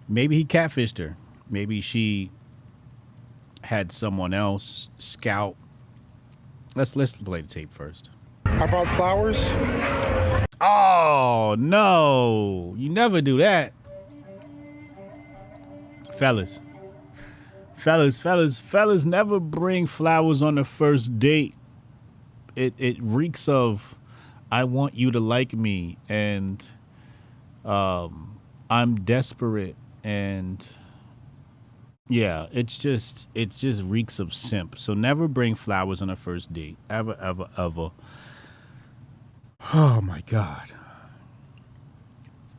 maybe he catfished her. Maybe she had someone else scout. Let's play the tape first. I brought flowers. Oh no, you never do that. Fellas, never bring flowers on the first date. It reeks of I want you to like me, and I'm desperate, and yeah, it just reeks of simp. So never bring flowers on a first date. Ever. Oh my God.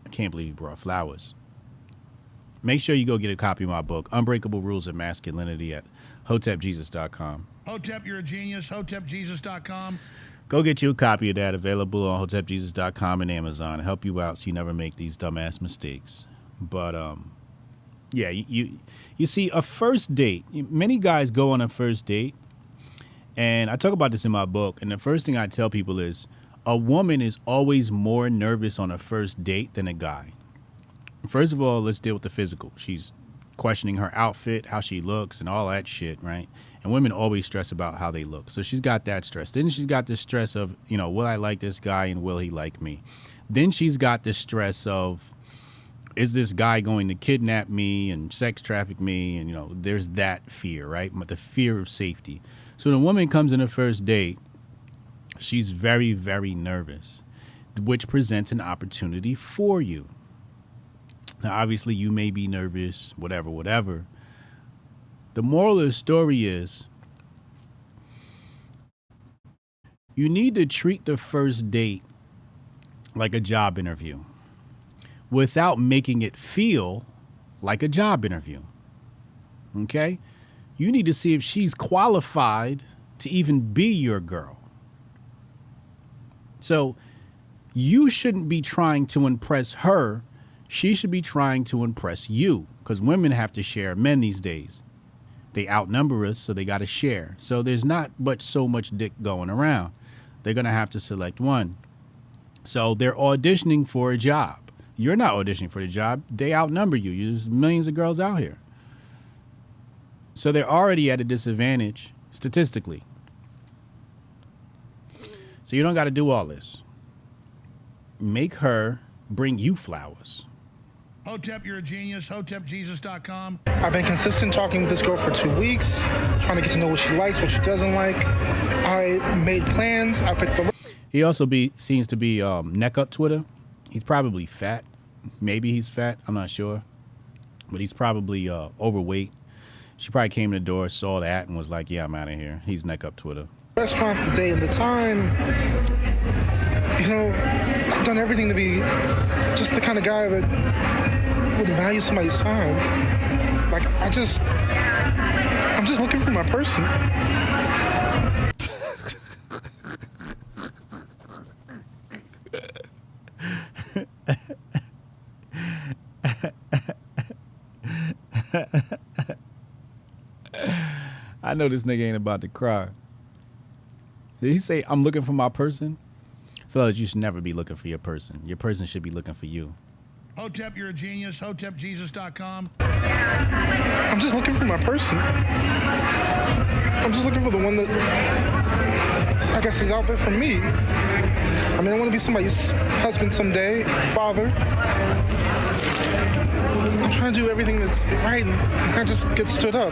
I can't believe you brought flowers. Make sure you go get a copy of my book, Unbreakable Rules of Masculinity, at HotepJesus.com. Hotep, you're a genius. HotepJesus.com. Go get you a copy of that, available on HotepJesus.com and Amazon. Help you out so you never make these dumbass mistakes. But yeah, you see, a first date. Many guys go on a first date, and I talk about this in my book. And the first thing I tell people is, a woman is always more nervous on a first date than a guy. First of all, let's deal with the physical. She's questioning her outfit, how she looks, and all that shit, right? And women always stress about how they look. So she's got that stress. Then she's got the stress of, will I like this guy and will he like me? Then she's got the stress of, is this guy going to kidnap me and sex traffic me? And, there's that fear, right? The fear of safety. So when a woman comes in a first date, she's very, very nervous, which presents an opportunity for you. Now, obviously, you may be nervous, whatever. The moral of the story is you need to treat the first date like a job interview without making it feel like a job interview. Okay? You need to see if she's qualified to even be your girl. So you shouldn't be trying to impress her. She should be trying to impress you, because women have to share men these days. They outnumber us, so they got to share. So there's not so much dick going around. They're going to have to select one. So they're auditioning for a job. You're not auditioning for the job. They outnumber you. There's millions of girls out here. So they're already at a disadvantage statistically. So you don't got to do all this. Make her bring you flowers. Hotep, you're a genius. HotepJesus.com. I've been consistent talking with this girl for 2 weeks, trying to get to know what she likes, what she doesn't like. I made plans. I picked the... He also seems to be neck up Twitter. He's probably fat. Maybe he's fat. I'm not sure. But he's probably overweight. She probably came to the door, saw that, and was like, yeah, I'm out of here. He's neck up Twitter. Restaurant, the day and the time. You know, I've done everything to be just the kind of guy that would value somebody's time. Like, I'm just looking for my person. I know this nigga ain't about to cry. Did he say, I'm looking for my person? Fellas, you should never be looking for your person. Your person should be looking for you. Hotep, you're a genius. HotepJesus.com. I'm just looking for my person. I'm just looking for the one that, I guess, is out there for me. I mean, I want to be somebody's husband someday, father. I'm trying to do everything that's right and I just get stood up.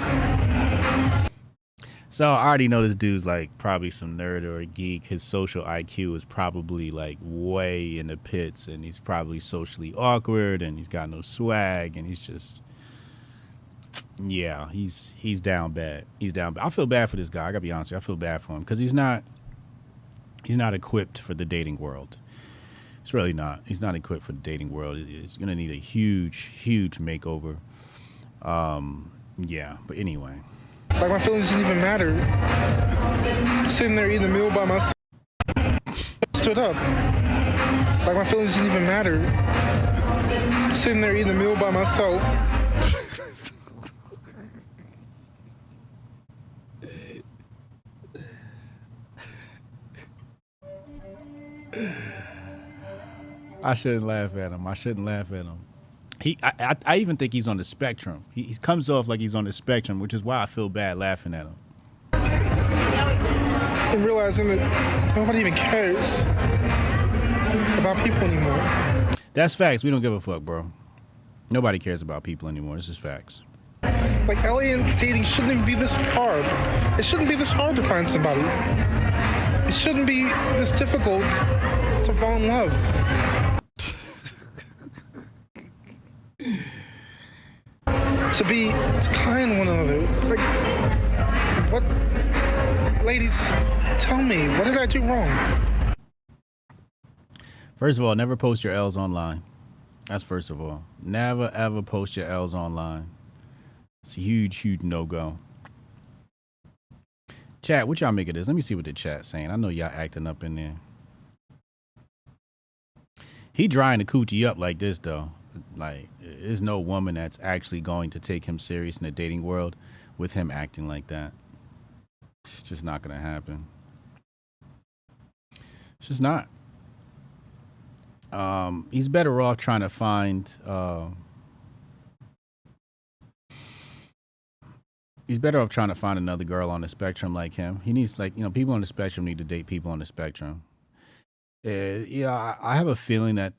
So I already know this dude's like probably some nerd or a geek. His social IQ is probably like way in the pits, and he's probably socially awkward, and he's got no swag, and he's just, yeah, he's down bad. He's down bad. I feel bad for this guy. I gotta be honest with you. I feel bad for him because he's not equipped for the dating world. It's really not. He's not equipped for the dating world. It's gonna need a huge makeover. Yeah, but anyway. Like, my feelings didn't even matter. Sitting there eating a meal by myself. Stood up. Like, my feelings didn't even matter. Sitting there eating a meal by myself. I shouldn't laugh at him. I even think he's on the spectrum. He comes off like he's on the spectrum, which is why I feel bad laughing at him. And realizing that nobody even cares about people anymore. That's facts. We don't give a fuck, bro. Nobody cares about people anymore. It's just facts. Like, alien dating shouldn't even be this hard. It shouldn't be this hard to find somebody. It shouldn't be this difficult to fall in love. To be kind to one another. Like, what? Ladies, tell me, what did I do wrong? First of all, never post your L's online. That's first of all. Never, ever post your L's online. It's a huge no-go. Chat, what y'all make of this? Let me see what the chat's saying. I know y'all acting up in there. He drying the coochie up like this, though. Like, there's no woman that's actually going to take him serious in the dating world with him acting like that. It's just not going to happen. It's just not. He's better off trying to find... he's better off trying to find another girl on the spectrum like him. He needs, like, people on the spectrum need to date people on the spectrum. Yeah, I have a feeling that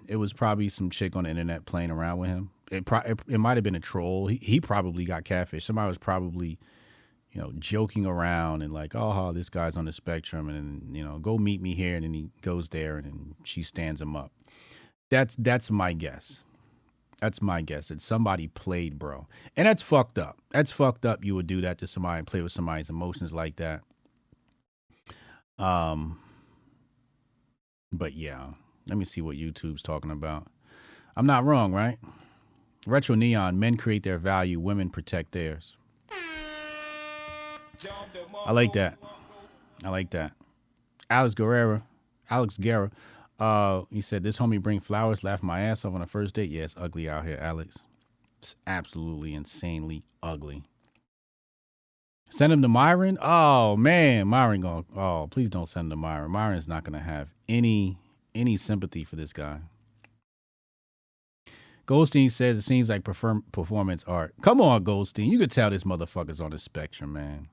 it was probably some chick on the internet playing around with him. It might have been a troll. He probably got catfish. Somebody was probably, joking around and like, oh, this guy's on the spectrum, and then, go meet me here, and then he goes there, and then she stands him up. That's my guess. That's my guess. That somebody played, bro, and that's fucked up. That's fucked up. You would do that to somebody and play with somebody's emotions like that. But yeah, let me see what YouTube's talking about. I'm not wrong, right? Retro Neon, men create their value, women protect theirs. I like that. Alex Guerra, he said, this homie bring flowers, laugh my ass off on a first date. Yeah, it's ugly out here, Alex. It's absolutely insanely ugly. Send him to Myron? Oh, man. Myron going, oh, please don't send him to Myron. Myron's not going to have any sympathy for this guy. Goldstein says it seems like performance art. Come on, Goldstein. You could tell this motherfucker's on the spectrum, man.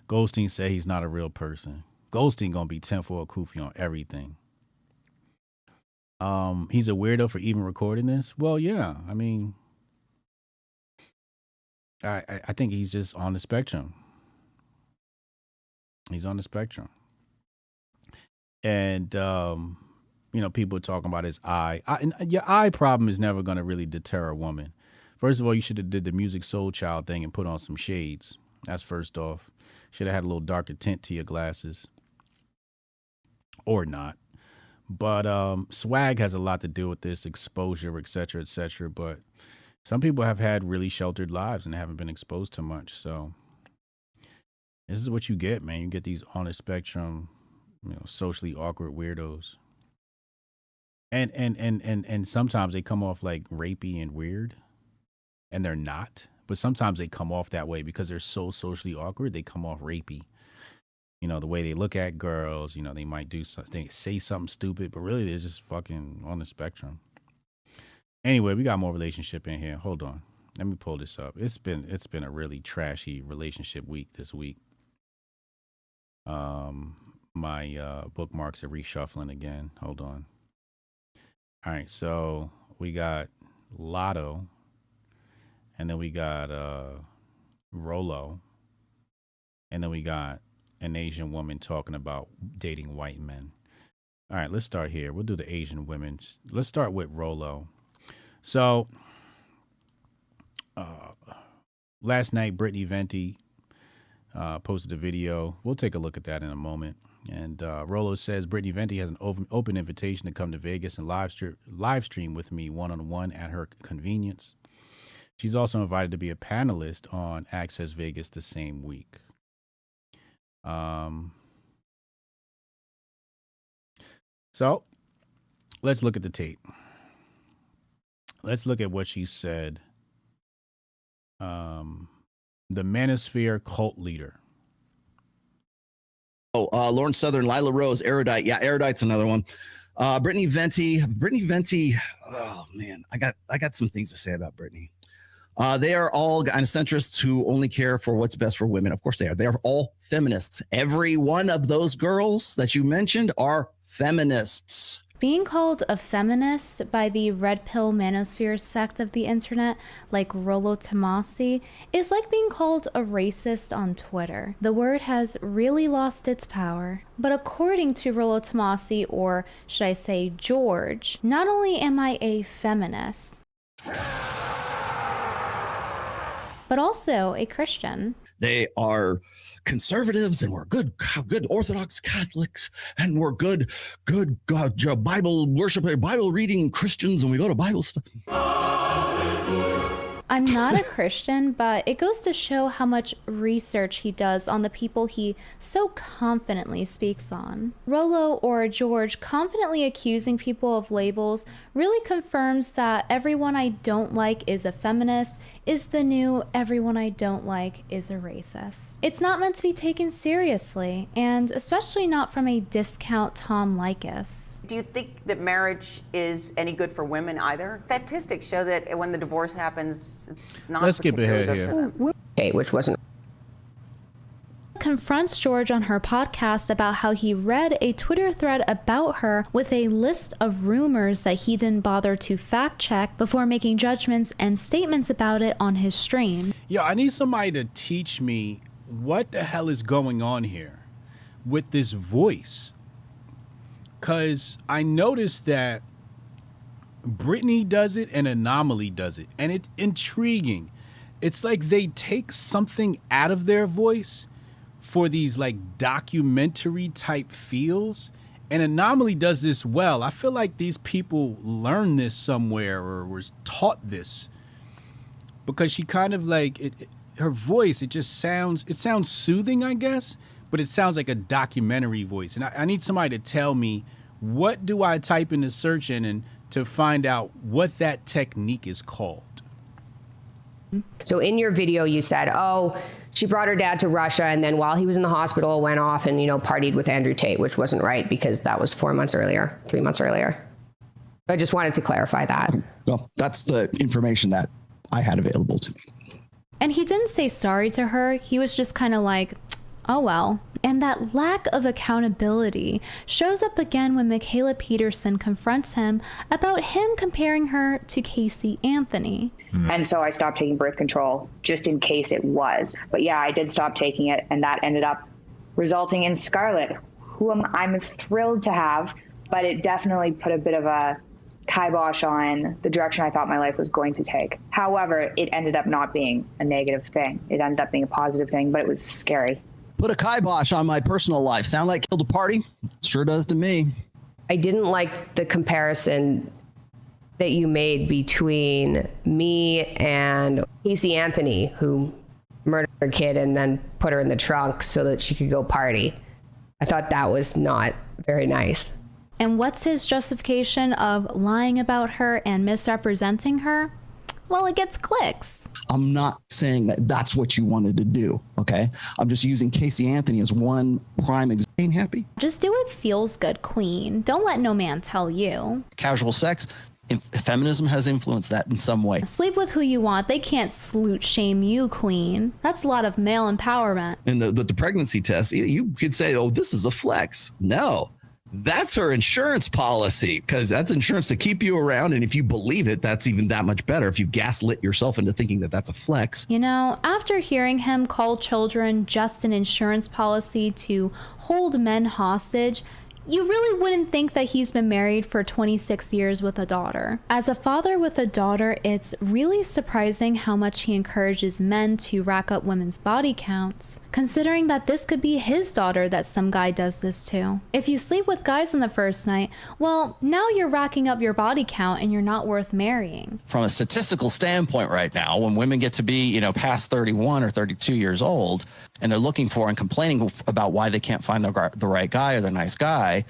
Goldstein said he's not a real person. Goldstein going to be 10 for a kufi on everything. He's a weirdo for even recording this? Well, yeah. I mean, I think he's just on the spectrum. He's on the spectrum. And, you know, people are talking about his eye. And your eye problem is never going to really deter a woman. First of all, you should have did the Music Soul Child thing and put on some shades. That's first off. Should have had a little darker tint to your glasses. Or not. But swag has a lot to do with this, exposure, et cetera, et cetera. But some people have had really sheltered lives and haven't been exposed to much. So this is what you get, man. You get these on the spectrum, you know, socially awkward weirdos. And sometimes they come off like rapey and weird, and they're not. But sometimes they come off that way because they're so socially awkward. They come off rapey. You know, the way they look at girls, you know, they might do something, say something stupid, but really they're just fucking on the spectrum. Anyway, we got more relationship in here. Hold on. Let me pull this up. It's been a really trashy relationship week this week. My bookmarks are reshuffling again. Hold on. All right, so we got Lotto, and then we got Rolo, and then we got an Asian woman talking about dating white men. All right, let's start here. We'll do the Asian women. Let's start with Rolo. So last night, Brittany Venti posted a video. We'll take a look at that in a moment. And Rolo says Brittany Venti has an open invitation to come to Vegas and live stream with me one-on-one at her convenience. She's also invited to be a panelist on Access Vegas the same week. So let's look at the tape. Let's look at what she said. The Manosphere cult leader. Lauren Southern, Lila Rose, Erudite. Yeah, Erudite's another one. Brittany Venti. Oh man, I got some things to say about Brittany. They are all gynocentrists who only care for what's best for women. Of course they are. They are all feminists. Every one of those girls that you mentioned are feminists. Being called a feminist by the Red Pill Manosphere sect of the internet, like Rollo Tomasi, is like being called a racist on Twitter. The word has really lost its power. But according to Rollo Tomasi, or should I say George, not only am I a feminist, but also a Christian. They are conservatives, and we're good Orthodox Catholics, and we're good Bible worshiping, Bible reading Christians, and we go to Bible study. I'm not a Christian, but it goes to show how much research he does on the people he so confidently speaks on. Rollo, or George, confidently accusing people of labels really confirms that everyone I don't like is a feminist is the new everyone I don't like is a racist. It's not meant to be taken seriously, and especially not from a discount Tom Likas. Do you think that marriage is any good for women either? Statistics show that when the divorce happens, it's not Let's skip particularly ahead good here. for them. Okay, which wasn't. Confronts George on her podcast about how he read a Twitter thread about her with a list of rumors that he didn't bother to fact check before making judgments and statements about it on his stream. Yo, I need somebody to teach me what the hell is going on here with this voice. Because I noticed that Brittany does it and Anomaly does it. And it's intriguing. It's like they take something out of their voice for these like documentary type feels, and Anomaly does this well. I feel like these people learned this somewhere or was taught this, because she kind of like her voice, it sounds soothing, I guess, but it sounds like a documentary voice. And I need somebody to tell me, what do I type in the search engine to find out what that technique is called? So in your video, you said, oh, She brought her dad to Russia, and then while he was in the hospital, went off and, partied with Andrew Tate, which wasn't right because that was 3 months earlier. I just wanted to clarify that. Well, that's the information that I had available to me. And he didn't say sorry to her. He was just kind of like, oh well. And that lack of accountability shows up again when Michaela Peterson confronts him about him comparing her to Casey Anthony. And so I stopped taking birth control just in case it was. But yeah, I did stop taking it, and that ended up resulting in Scarlett, who I'm thrilled to have, but it definitely put a bit of a kibosh on the direction I thought my life was going to take. However, it ended up not being a negative thing. It ended up being a positive thing, but it was scary. Put a kibosh on my personal life. Sound like killed a party? Sure does to me. I didn't like the comparison that you made between me and Casey Anthony, who murdered her kid and then put her in the trunk so that she could go party. I thought that was not very nice. And what's his justification of lying about her and misrepresenting her? Well, it gets clicks. I'm not saying that that's what you wanted to do, okay? I'm just using Casey Anthony as one prime example. Ain't happy? Just do what feels good, queen. Don't let no man tell you. Casual sex, feminism has influenced that in some way. Sleep with who you want. They can't slut shame you, queen. That's a lot of male empowerment. And the pregnancy test, you could say, oh, this is a flex. No. That's her insurance policy, because that's insurance to keep you around. And if you believe it, that's even that much better. If you gaslit yourself into thinking that that's a flex. After hearing him call children just an insurance policy to hold men hostage, you really wouldn't think that he's been married for 26 years with a daughter. As a father with a daughter, it's really surprising how much he encourages men to rack up women's body counts, considering that this could be his daughter that some guy does this to. If you sleep with guys on the first night, well, now you're racking up your body count and you're not worth marrying. From a statistical standpoint right now, when women get to be, past 31 or 32 years old, and they're looking for and complaining about why they can't find the right guy or the nice guy,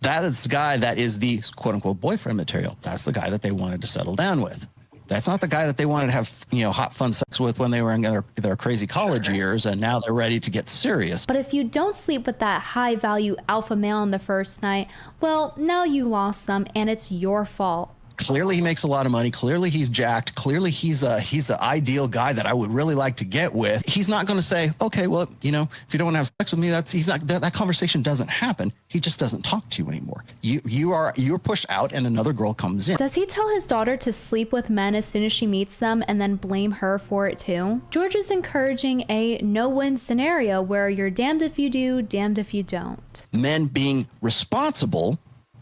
that is the guy that is the quote unquote boyfriend material. That's the guy that they wanted to settle down with. That's not the guy that they wanted to have, hot fun sex with when they were in their crazy college years, and now they're ready to get serious. But if you don't sleep with that high value alpha male on the first night, well, now you lost them and it's your fault. Clearly he makes a lot of money. Clearly he's jacked. Clearly he's an ideal guy that I would really like to get with. He's not going to say, okay, well, if you don't want to have sex with me, that conversation doesn't happen. He just doesn't talk to you anymore. You're pushed out and another girl comes in. Does he tell his daughter to sleep with men as soon as she meets them and then blame her for it too? George is encouraging a no-win scenario where you're damned if you do, damned if you don't. Men being responsible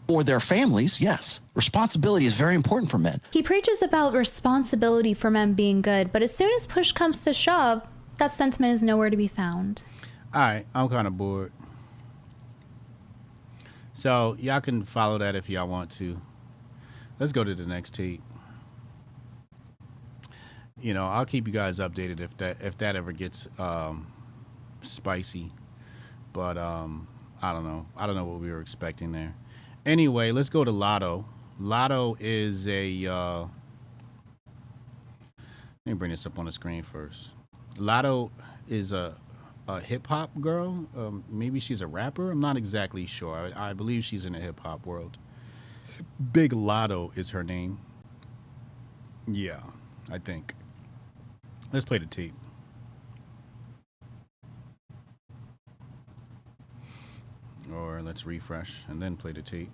for their families, yes. Responsibility is very important for men. He preaches about responsibility for men being good, but as soon as push comes to shove, that sentiment is nowhere to be found. All right, I'm kind of bored. So y'all can follow that if y'all want to. Let's go to the next tape. I'll keep you guys updated if that ever gets spicy. But I don't know. I don't know what we were expecting there. Anyway, let's go to Lotto. Lotto is let me bring this up on the screen first. Lotto is a hip-hop girl. Maybe she's a rapper. I'm not exactly sure. I believe she's in the hip-hop world. Big Lotto is her name. Yeah, I think. Let's play the tape. Or let's refresh and then play the tape.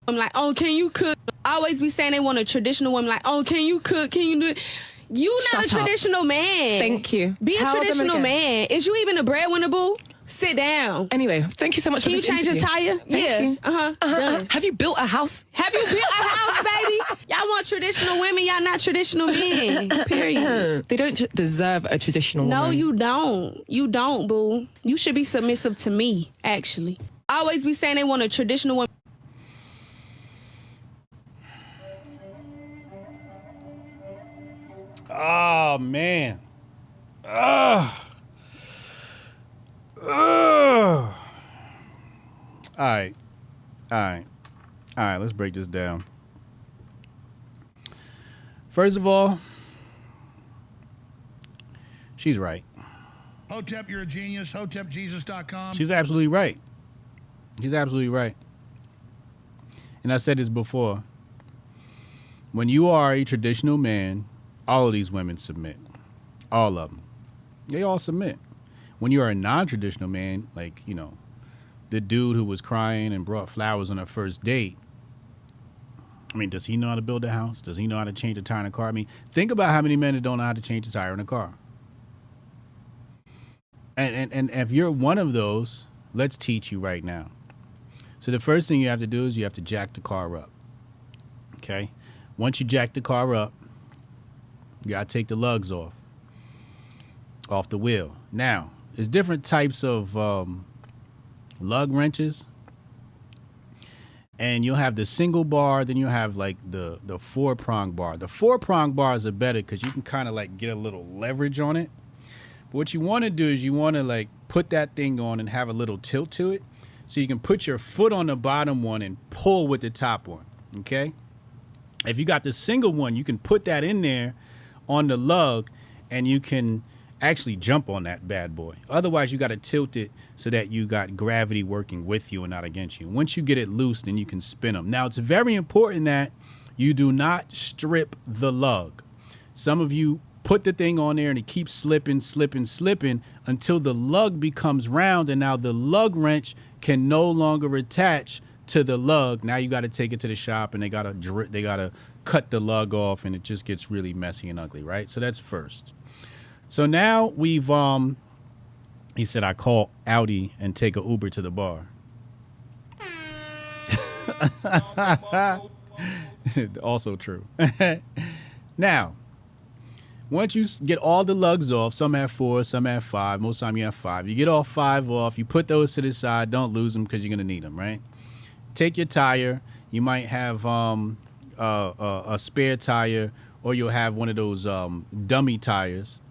I'm like, oh, can you cook? Always be saying they want a traditional woman. Like, oh, can you cook? Can you do it? You not a traditional man. Thank you. Be a traditional man. Is you even a breadwinner, boo? Sit down. Anyway, thank you so much for this interview. Can you change your tire? Thank you. Have you built a house? Have you built a house, baby? Y'all want traditional women. Y'all not traditional men. Period. They don't deserve a traditional woman. No, you don't. You don't, boo. You should be submissive to me, actually. Always be saying they want a traditional woman. Oh, man. All right, let's break this down. First of all, She's right. Hotep, you're a genius. HotepJesus.com. She's absolutely right. She's absolutely right. And I've said this before. When you are a traditional man, all of these women submit. All of them. They all submit. When you are a non-traditional man, like, you know, the dude who was crying and brought flowers on her first date, I mean, does he know how to build a house? Does he know how to change a tire in a car? I mean, think about how many men that don't know how to change a tire in a car. And if you're one of those, let's teach you right now. So the first thing you have to do is you have to jack the car up. Okay? Once you jack the car up, you gotta take the lugs off the wheel. Now, there's different types of lug wrenches. And you'll have the single bar, then you'll have like the 4-prong bar. The 4-prong bars are better because you can kind of like get a little leverage on it. But what you want to do is you want to like put that thing on and have a little tilt to it. So you can put your foot on the bottom one and pull with the top one, okay? If you got the single one, you can put that in there on the lug and you can actually jump on that bad boy. Otherwise, you got to tilt it so that you got gravity working with you and not against you. Once you get it loose, then you can spin them. Now, it's very important that you do not strip the lug. Some of you put the thing on there and it keeps slipping until the lug becomes round, and now the lug wrench can no longer attach to the lug. Now you got to take it to the shop and they got to cut the lug off, and it just gets really messy and ugly, right? So that's first. So now we've, he said, I call Audi and take an Uber to the bar. Also true. Now, once you get all the lugs off, some have 4, some have 5. Most of the time you have 5. You get all 5 off. You put those to the side. Don't lose them because you're going to need them, right? Take your tire. You might have a spare tire, or you'll have one of those dummy tires,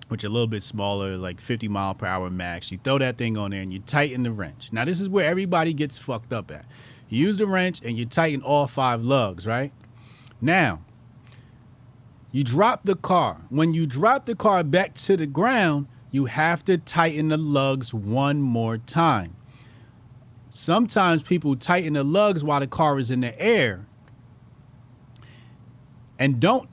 which are a little bit smaller, like 50 mile per hour max. You throw that thing on there and you tighten the wrench. Now, this is where everybody gets fucked up at. You use the wrench and you tighten all 5 lugs, right? Now, you drop the car. When you drop the car back to the ground, you have to tighten the lugs one more time. Sometimes people tighten the lugs while the car is in the air and don't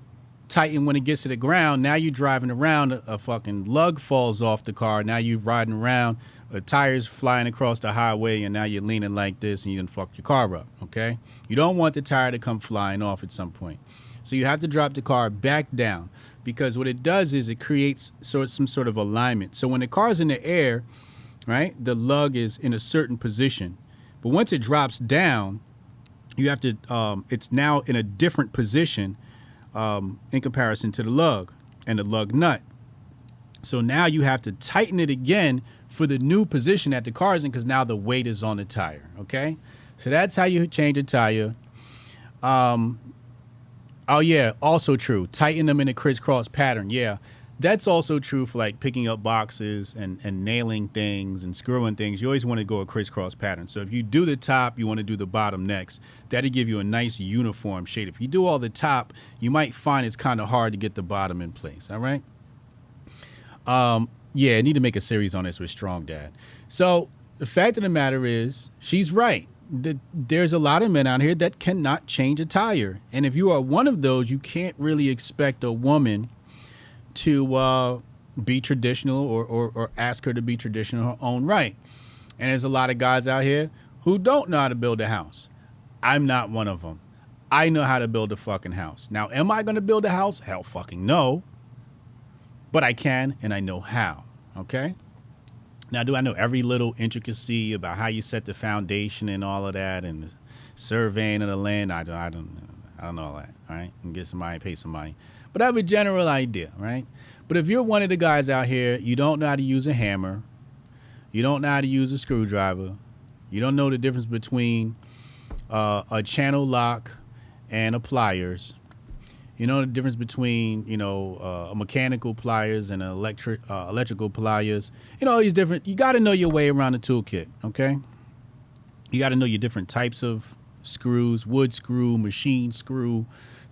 tighten when it gets to the ground. Now you're driving around, a fucking lug falls off the car. Now you're riding around, a tire's flying across the highway, and now you're leaning like this and you done fucked your car up, okay? You don't want the tire to come flying off at some point. So you have to drop the car back down, because what it does is it creates some sort of alignment. So when the car's in the air, right, the lug is in a certain position. But once it drops down, you have to, it's now in a different position in comparison to the lug and the lug nut. So now you have to tighten it again for the new position that the car is in, because now the weight is on the tire, okay? So that's how you change a tire. Oh, yeah, also true. Tighten them in a crisscross pattern. Yeah, that's also true for like picking up boxes and nailing things and screwing things. You always want to go a crisscross pattern. So if you do the top, you want to do the bottom next. That'll give you a nice uniform shape. If you do all the top, you might find it's kind of hard to get the bottom in place. All right. Yeah, I need to make a series on this with Strong Dad. So the fact of the matter is, she's right. There's a lot of men out here that cannot change a tire. And if you are one of those, you can't really expect a woman to be traditional or ask her to be traditional in her own right. And there's a lot of guys out here who don't know how to build a house. I'm not one of them. I know how to build a fucking house. Now, am I going to build a house? Hell fucking no. But I can, and I know how. Okay? Now, do I know every little intricacy about how you set the foundation and all of that and the surveying of the land? I don't know all that, all right? And get somebody, pay somebody. But I have a general idea, right? But if you're one of the guys out here, you don't know how to use a hammer, you don't know how to use a screwdriver, you don't know the difference between a channel lock and a pliers, you know the difference between, a mechanical pliers and an electrical pliers. All these different, you got to know your way around the toolkit, okay? You got to know your different types of screws, wood screw, machine screw,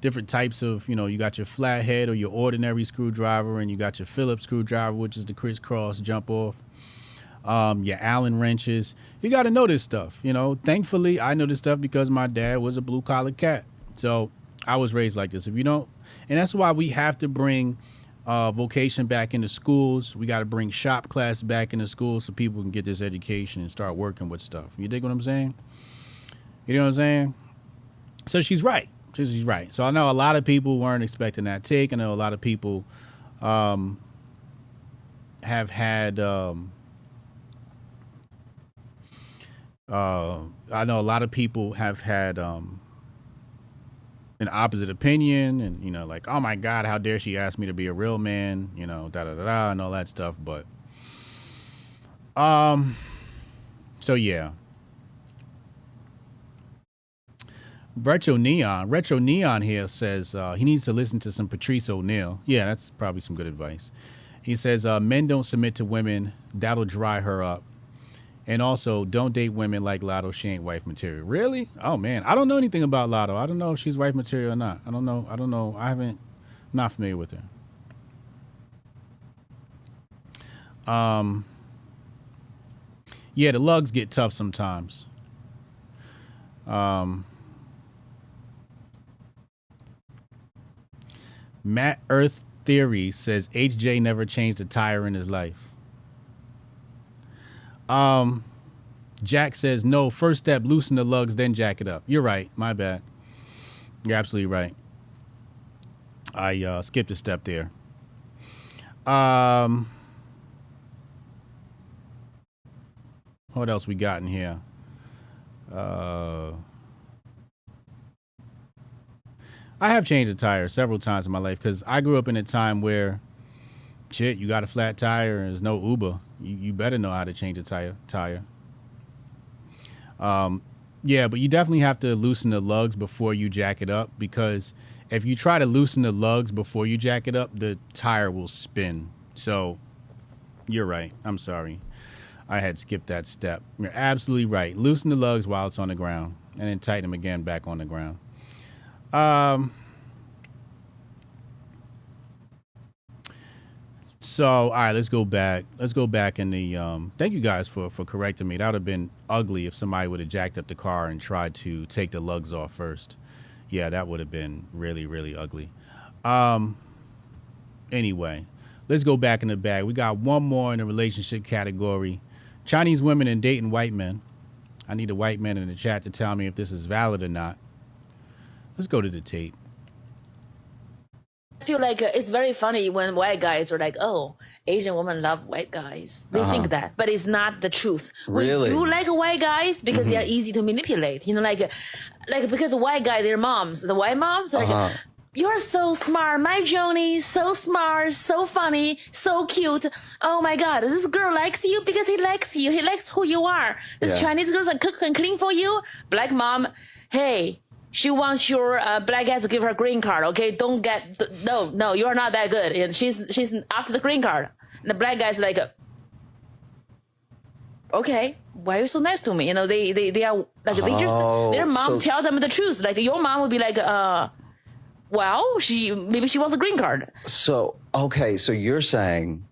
different types of, you got your flathead or your ordinary screwdriver, and you got your Phillips screwdriver, which is the crisscross jump off. Your Allen wrenches. You got to know this stuff. Thankfully, I know this stuff because my dad was a blue collar cat. So I was raised like this. If you don't, and that's why we have to bring vocation back into schools. We got to bring shop class back into schools so people can get this education and start working with stuff. You dig what I'm saying? You know what I'm saying? So she's right. She's right. So I know a lot of people weren't expecting that take. I know a lot of people have had I know a lot of people have had an opposite opinion, and like, oh my God, how dare she ask me to be a real man, da da da da, and all that stuff. But so yeah. Retro Neon here says he needs to listen to some Patrice O'Neal. Yeah, that's probably some good advice. He says men don't submit to women, that'll dry her up. And also, don't date women like Lotto. She ain't wife material. Really? Oh man, I don't know anything about Lotto. I don't know if she's wife material or not. I don't know. Not familiar with her. Yeah, the lugs get tough sometimes. Matt Earth Theory says HJ never changed a tire in his life. Jack says, no, first step, loosen the lugs, then jack it up. You're right. My bad. You're absolutely right. I skipped a step there. What else we got in here? I have changed a tire several times in my life because I grew up in a time where, shit, you got a flat tire and there's no Uber. You better know how to change a tire. Yeah, but you definitely have to loosen the lugs before you jack it up, because if you try to loosen the lugs before you jack it up, the tire will spin. So you're right. I'm sorry. I had skipped that step. You're absolutely right. Loosen the lugs while it's on the ground and then tighten them again back on the ground. So, all right, let's go back. Let's go back in the, thank you guys for correcting me. That would have been ugly if somebody would have jacked up the car and tried to take the lugs off first. Yeah, that would have been really, really ugly. Anyway, let's go back in the bag. We got one more in the relationship category. Chinese women and dating white men. I need a white man in the chat to tell me if this is valid or not. Let's go to the tape. I feel like it's very funny when white guys are like, oh, Asian women love white guys. They think that, but it's not the truth. Really? We do like white guys because they are easy to manipulate. like because white guy, their moms, the white moms are like, you're so smart. My Joni, so smart, so funny, so cute. Oh my God, this girl likes you because he likes you. He likes who you are. This Chinese girl's like cook and clean for you. Black mom, hey, she wants your black guys to give her green card. Okay, don't get no. You are not that good. And she's after the green card. And the black guy's like, okay, why are you so nice to me? They are like they just their mom tells them the truth. Like your mom would be like, well, maybe she wants a green card. So okay, so you're saying.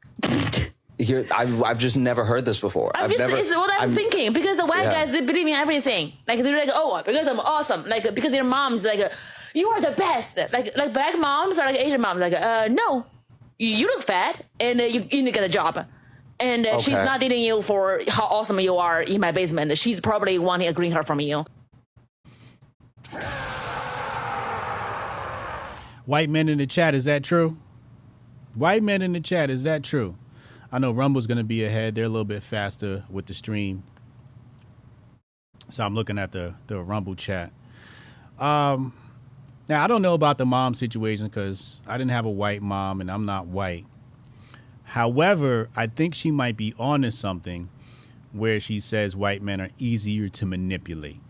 I've just never heard this before. It's what I'm thinking, because the white guys, they believe in everything. Like they're like, oh, because I'm awesome. Like because their moms like, you are the best. Like black moms are like Asian moms. Like no, you look fat and you need to get a job. And she's not dating you for how awesome you are in my basement. She's probably wanting a green card from you. White men in the chat, is that true? White men in the chat, is that true? I know Rumble's going to be ahead. They're a little bit faster with the stream. So I'm looking at the Rumble chat. Now, I don't know about the mom situation because I didn't have a white mom and I'm not white. However, I think she might be onto something where she says white men are easier to manipulate.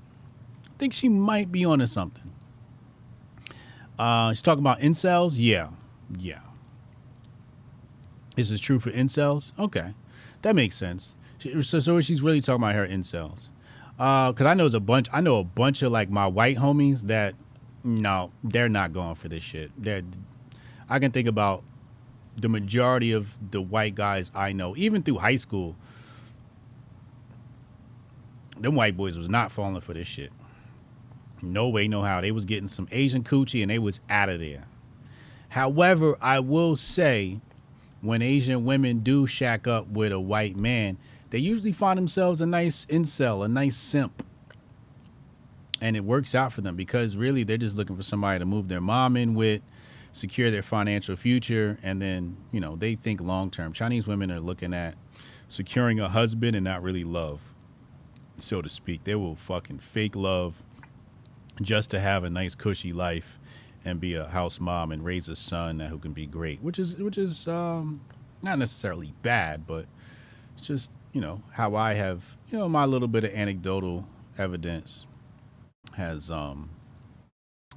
I think she might be onto something. She's talking about incels? Yeah. Is this true for incels? Okay, that makes sense. So she's really talking about her incels. Because I know a bunch of like my white homies that No, they're not going for this shit. I can think about the majority of the white guys I know, even through high school. Them white boys was not falling for this shit. No way, no how. They was getting some Asian coochie and they was out of there. However, I will say, when Asian women do shack up with a white man, they usually find themselves a nice incel, a nice simp. And it works out for them because really they're just looking for somebody to move their mom in with, secure their financial future, and then, you know, they think long term. Chinese women are looking at securing a husband and not really love, so to speak. They will fucking fake love just to have a nice cushy life and be a house mom and raise a son who can be great, which is not necessarily bad, but it's just, you know, how I have, you know, my little bit of anecdotal evidence has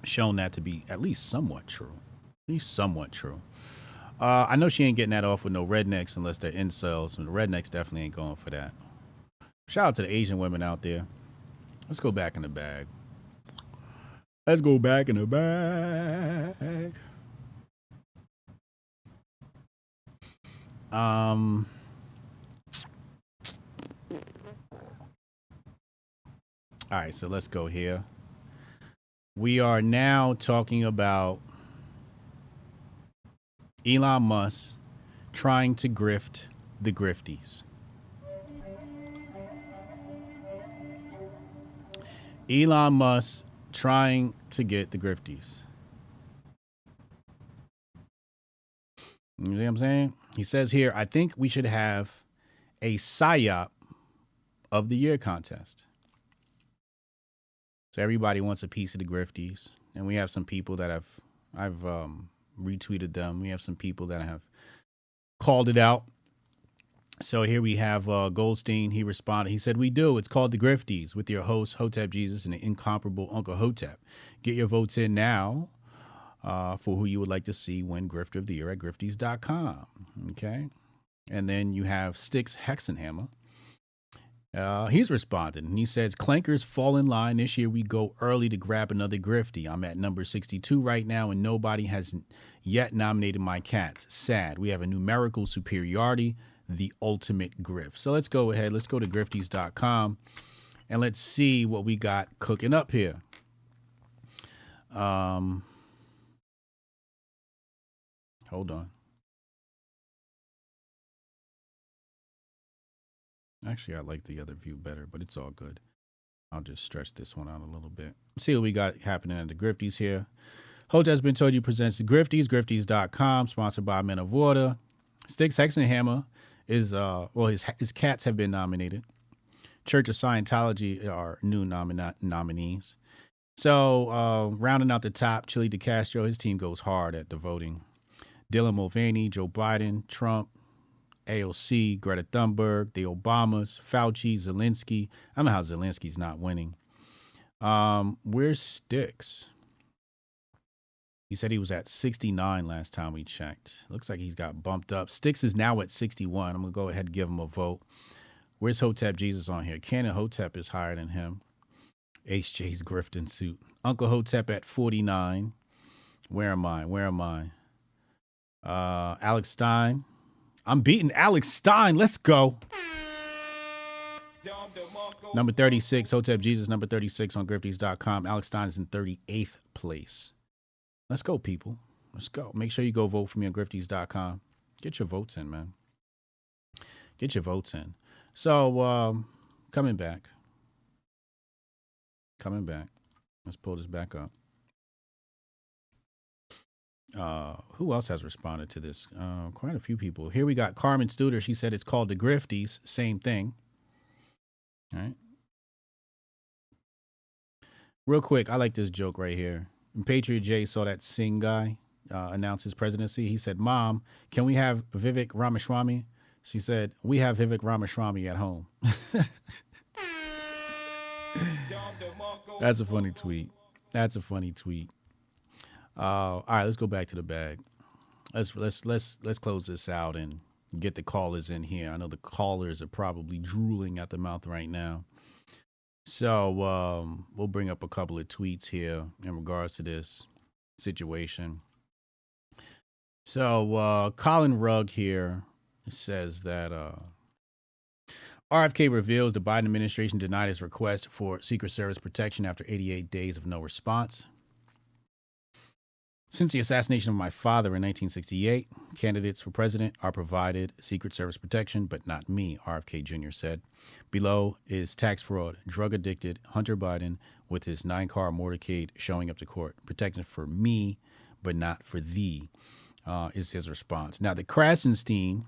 shown that to be at least somewhat true. At least somewhat true. I know she ain't getting that off with no rednecks unless they're incels, and the rednecks definitely ain't going for that. Shout out to the Asian women out there. Let's go back in the bag. Let's go back in the bag. All right, so let's go here. We are now talking about Elon Musk trying to grift the Grifties. Elon Musk trying to get the Grifties. You see what I'm saying? He says here, I think we should have a PSYOP of the year contest. So everybody wants a piece of the Grifties. And we have some people that I've retweeted them. We have some people that have called it out. So here we have Goldstein. He responded. He said, we do. It's called the Grifties with your host, Hotep Jesus, and the incomparable Uncle Hotep. Get your votes in now for who you would like to see win Grifter of the Year at Grifties.com. Okay. And then you have Styx Hexenhammer. He's responded, and he says, clankers fall in line. This year we go early to grab another Grifty. I'm at number 62 right now, and nobody has yet nominated my cats. Sad. We have a numerical superiority. The ultimate grift. So let's go ahead. Let's go to Grifties.com and let's see what we got cooking up here. Hold on. Actually, I like the other view better, but it's all good. I'll just stretch this one out a little bit. See what we got happening at the Grifties here. Hotep Has Been Told You presents the Grifties. Grifties.com, sponsored by Men of Water. Styx Hexenhammer is his cats have been nominated. Church of Scientology are new nominees. So rounding out the top, Chili DeCastro, his team goes hard at the voting. Dylan Mulvaney, Joe Biden, Trump, AOC, Greta Thunberg, the Obamas, Fauci, Zelensky. I don't know how Zelensky's not winning. Where's Styx? He said he was at 69 last time we checked. Looks like he's got bumped up. Styx is now at 61. I'm going to go ahead and give him a vote. Where's Hotep Jesus on here? Canon Hotep is higher than him. HJ's grifting suit. Uncle Hotep at 49. Where am I? Alex Stein. I'm beating Alex Stein. Let's go. Number 36, Hotep Jesus, number 36 on Grifties.com. Alex Stein is in 38th place. Let's go, people. Let's go. Make sure you go vote for me on Grifties.com. Get your votes in, man. Get your votes in. So, coming back. Let's pull this back up. Who else has responded to this? Quite a few people. Here we got Carmen Studer. She said it's called the Grifties. Same thing. All right. Real quick, I like this joke right here. When Patriot J saw that Singh guy announce his presidency, he said, Mom, can we have Vivek Ramaswamy? She said, we have Vivek Ramaswamy at home. That's a funny tweet. All right, let's go back to the bag. Let's close this out and get the callers in here. I know the callers are probably drooling at the mouth right now. So we'll bring up a couple of tweets here in regards to this situation. So Colin Rugg here says that RFK reveals the Biden administration denied his request for Secret Service protection after 88 days of no response. Since the assassination of my father in 1968, candidates for president are provided Secret Service protection, but not me, RFK Jr. said. Below is tax fraud, drug-addicted Hunter Biden with his 9-car motorcade showing up to court. Protection for me, but not for thee, is his response. Now, the Krasenstein,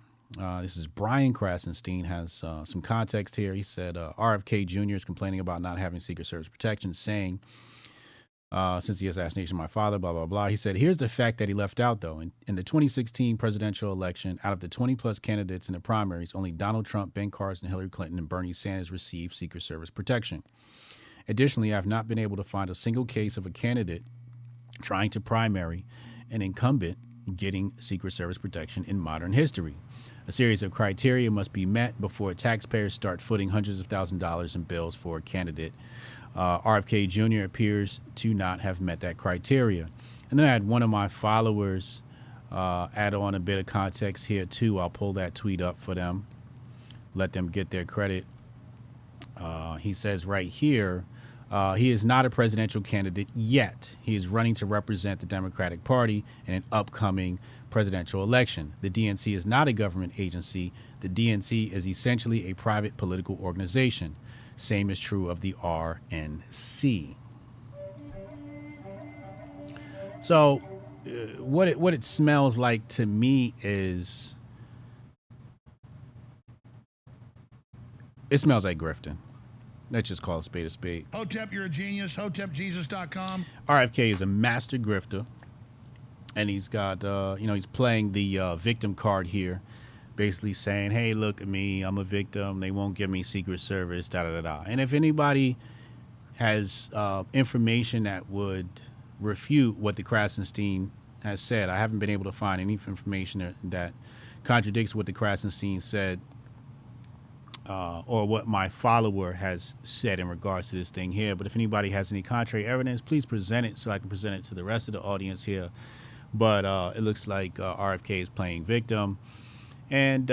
this is Brian Krasenstein, has some context here. He said RFK Jr. is complaining about not having Secret Service protection, saying, since the assassination of my father, blah, blah, blah. He said, here's the fact that he left out, though. In the 2016 presidential election, out of the 20-plus candidates in the primaries, only Donald Trump, Ben Carson, Hillary Clinton, and Bernie Sanders received Secret Service protection. Additionally, I have not been able to find a single case of a candidate trying to primary an incumbent getting Secret Service protection in modern history. A series of criteria must be met before taxpayers start footing hundreds of thousands of dollars in bills for a candidate. RFK Jr. appears to not have met that criteria. And then I had one of my followers add on a bit of context here too. I'll pull that tweet up for them, let them get their credit. He says right here, he is not a presidential candidate yet. He is running to represent the Democratic Party in an upcoming presidential election. The DNC is not a government agency. The DNC is essentially a private political organization. Same is true of the RNC. So what it smells like to me is it smells like grifting. Let's just call a spade a spade. Hotep, you're a genius. HotepJesus.com. RFK is a master grifter, and he's got he's playing the victim card here, basically saying, hey, look at me, I'm a victim, they won't give me Secret Service, da-da-da-da. And if anybody has information that would refute what the Krasenstein has said, I haven't been able to find any information that contradicts what the Krasenstein said or what my follower has said in regards to this thing here. But if anybody has any contrary evidence, please present it so I can present it to the rest of the audience here. But it looks like RFK is playing victim. And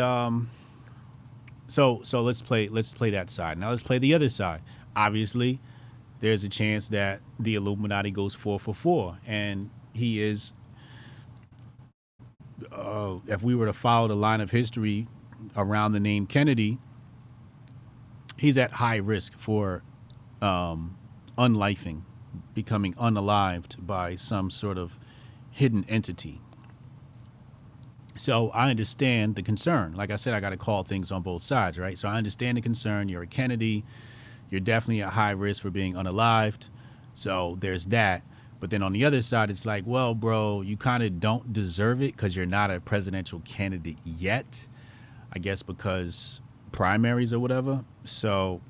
so let's play that side. Now let's play the other side. Obviously, there's a chance that the Illuminati goes 4 for 4, and he is. If we were to follow the line of history around the name Kennedy, he's at high risk for unlifing, becoming unalived by some sort of hidden entity. So I understand the concern. Like I said, I got to call things on both sides, right? So I understand the concern. You're a Kennedy. You're definitely at high risk for being unalived. So there's that. But then on the other side, it's like, well, bro, you kind of don't deserve it because you're not a presidential candidate yet. I guess because primaries or whatever. So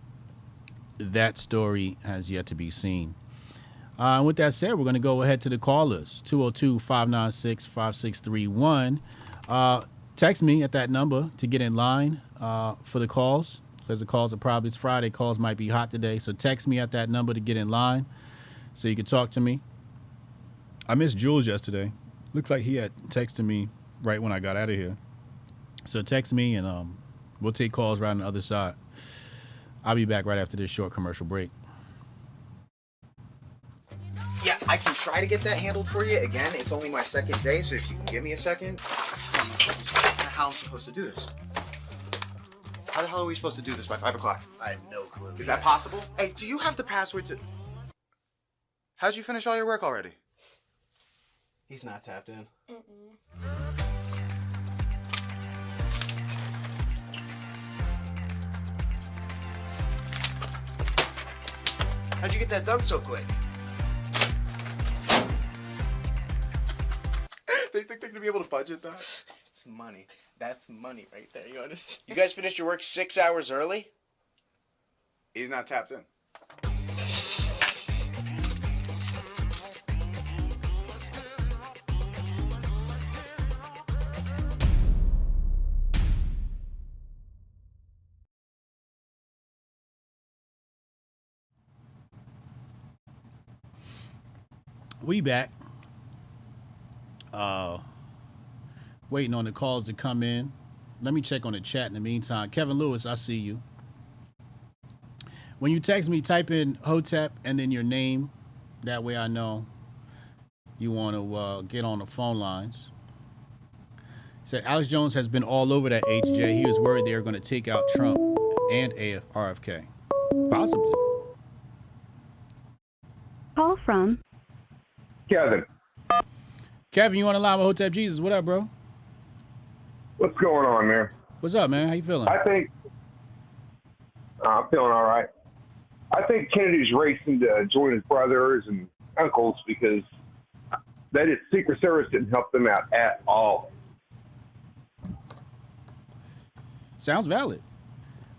that story has yet to be seen. With that said, we're going to go ahead to the callers. 202-596-5631. Text me at that number to get in line for the calls, because the calls are probably, it's Friday, calls might be hot today. So text me at that number to get in line so you can talk to me. I missed Jules yesterday. Looks like he had texted me right when I got out of here. So text me and we'll take calls right on the other side. I'll be back right after this short commercial break. Yeah, I can try to get that handled for you. Again, it's only my second day, so if you can give me a second. How I'm supposed to do this? How the hell are we supposed to do this by 5 o'clock? I have no clue. Is that possible? Hey, do you have the password to... How'd you finish all your work already? He's not tapped in. How'd you get that done so quick? They think they're gonna be able to budget that? It's money. That's money right there, you understand? You guys finished your work 6 hours early? He's not tapped in. We back. Waiting on the calls to come in. Let me check on the chat in the meantime. Kevin Lewis, I see you. When you text me, type in Hotep and then your name. That way I know you want to get on the phone lines. Said Alex Jones has been all over that HJ. He was worried they were going to take out Trump and RFK. Possibly. Call from Kevin. Kevin, you on the line with Hotep Jesus? What up, bro? What's going on, man? What's up, man? How you feeling? I think I'm feeling all right. I think Kennedy's racing to join his brothers and uncles because that is Secret Service didn't help them out at all. Sounds valid.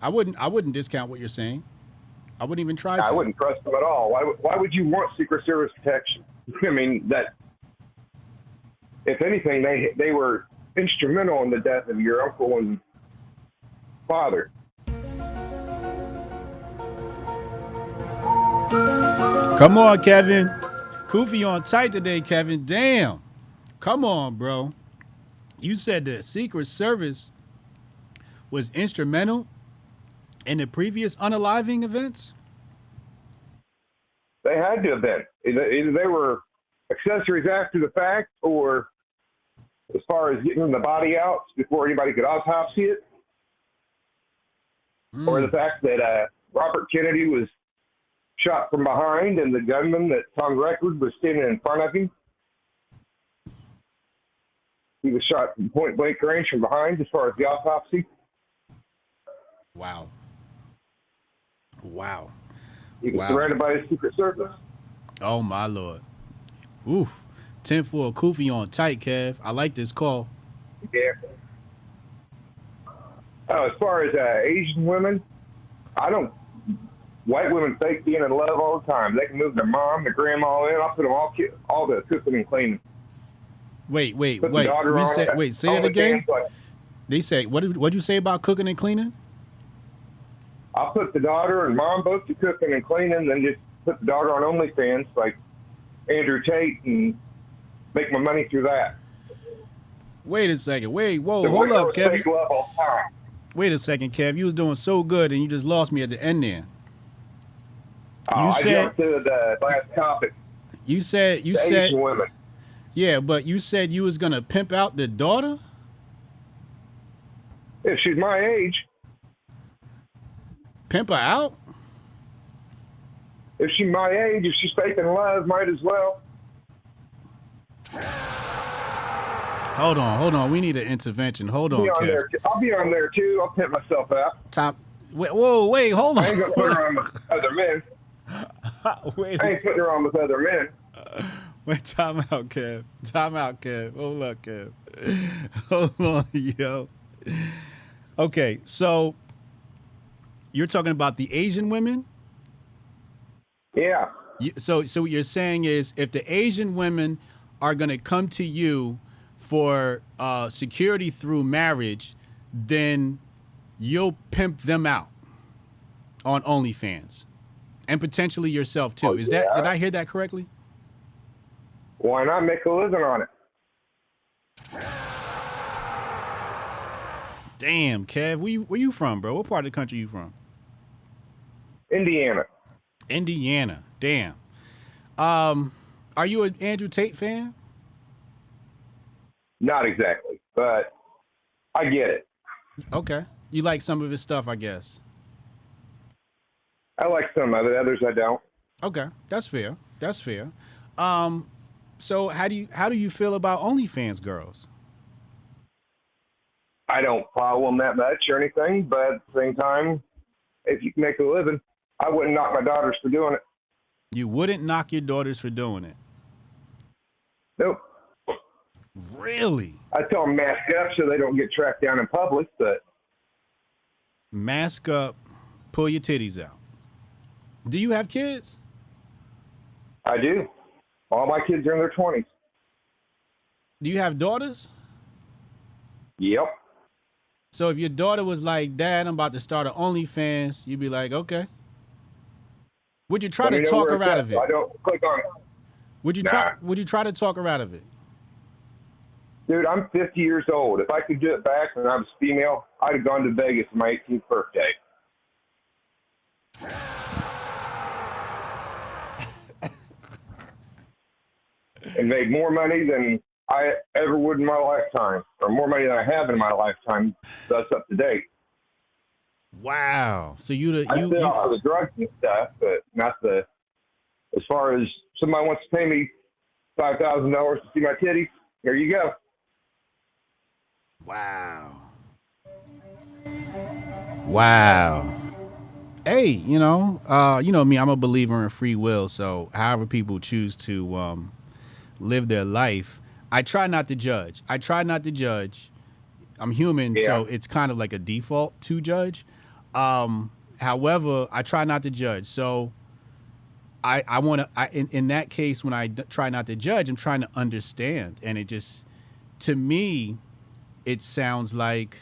I wouldn't discount what you're saying. I wouldn't even try to. I wouldn't trust them at all. Why would you want Secret Service protection? I mean, that if anything, they were instrumental in the death of your uncle and father. Come on, Kevin. Koofy on tight today, Kevin. Damn. Come on, bro. You said the Secret Service was instrumental in the previous unaliving events? They had to have been. Either they were accessories after the fact, or as far as getting the body out before anybody could autopsy it, or the fact that Robert Kennedy was shot from behind and the gunman that's on record was standing in front of him. He was shot from point blank range from behind as far as the autopsy. Wow. Wow. He was surrounded by the Secret Service. Oh, my Lord. Oof. 10-4 Koofy on tight, Kev. I like this call. Yeah. As far as Asian women, white women fake being in love all the time. They can move their mom, their grandma in. I'll put them all the cooking and cleaning. Wait. Say that again? They say, what'd you say about cooking and cleaning? I'll put the daughter and mom both to cooking and cleaning, then just put the daughter on OnlyFans like Andrew Tate and make my money through that. Wait a second. Whoa, hold up, Kevin. Wait a second, Kev. You was doing so good and you just lost me at the end there. I jumped to the last topic. You said Asian women. Yeah, but you said you was gonna pimp out the daughter? If she's my age. Pimp her out? If she's my age, if she's faking love, might as well. Hold on. We need an intervention. Hold on, Kev. I'll be on there too. I'll pimp myself out. Wait, hold on. I ain't gonna put her on with other men. I ain't putting her on with other men. Wait, time out, Kev. Hold up, Kev. Hold on, yo. Okay, so you're talking about the Asian women? Yeah. So what you're saying is if the Asian women are going to come to you for security through marriage, then you'll pimp them out on OnlyFans and potentially yourself too. Did I hear that correctly? Why not make a living on it? Damn, Kev, where you from, bro? What part of the country you from? Indiana. Damn. Are you an Andrew Tate fan? Not exactly, but I get it. Okay. You like some of his stuff, I guess. I like some of it, others I don't. Okay, that's fair. So how do you feel about OnlyFans girls? I don't follow them that much or anything, but at the same time, if you can make a living, I wouldn't knock my daughters for doing it. You wouldn't knock your daughters for doing it? Nope. Really? I tell them mask up so they don't get tracked down in public, but... Mask up, pull your titties out. Do you have kids? I do. All my kids are in their 20s. Do you have daughters? Yep. So if your daughter was like, Dad, I'm about to start an OnlyFans, you'd be like, okay. Would you try to talk her out of it? I don't click on it. Would you try to talk her out of it? Dude, I'm 50 years old. If I could do it back when I was female, I'd have gone to Vegas for my 18th birthday. And made more money than I ever would in my lifetime, or more money than I have in my lifetime. That's up to date. Wow. So I still off the drugs and stuff, but not the. As far as somebody wants to pay me $5,000 to see my titties, here you go. Wow. Wow. Hey, you know me, I'm a believer in free will. So however people choose to live their life, I try not to judge. I'm human, so it's kind of like a default to judge. However, I try not to judge. So I want to, in that case, when I try not to judge, I'm trying to understand. And it just, to me, it sounds like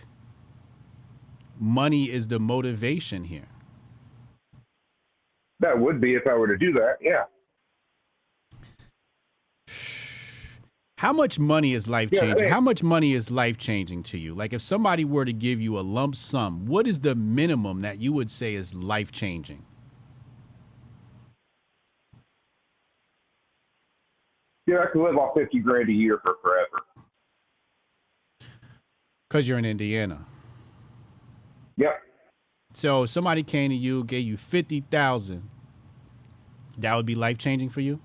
money is the motivation here. That would be if I were to do that, yeah. How much money is life-changing? Yeah, How much money is life-changing to you? Like if somebody were to give you a lump sum, what is the minimum that you would say is life-changing? Yeah, I could live off 50 grand a year for forever. Because you're in Indiana. Yep. So if somebody came to you, gave you $50,000, that would be life-changing for you?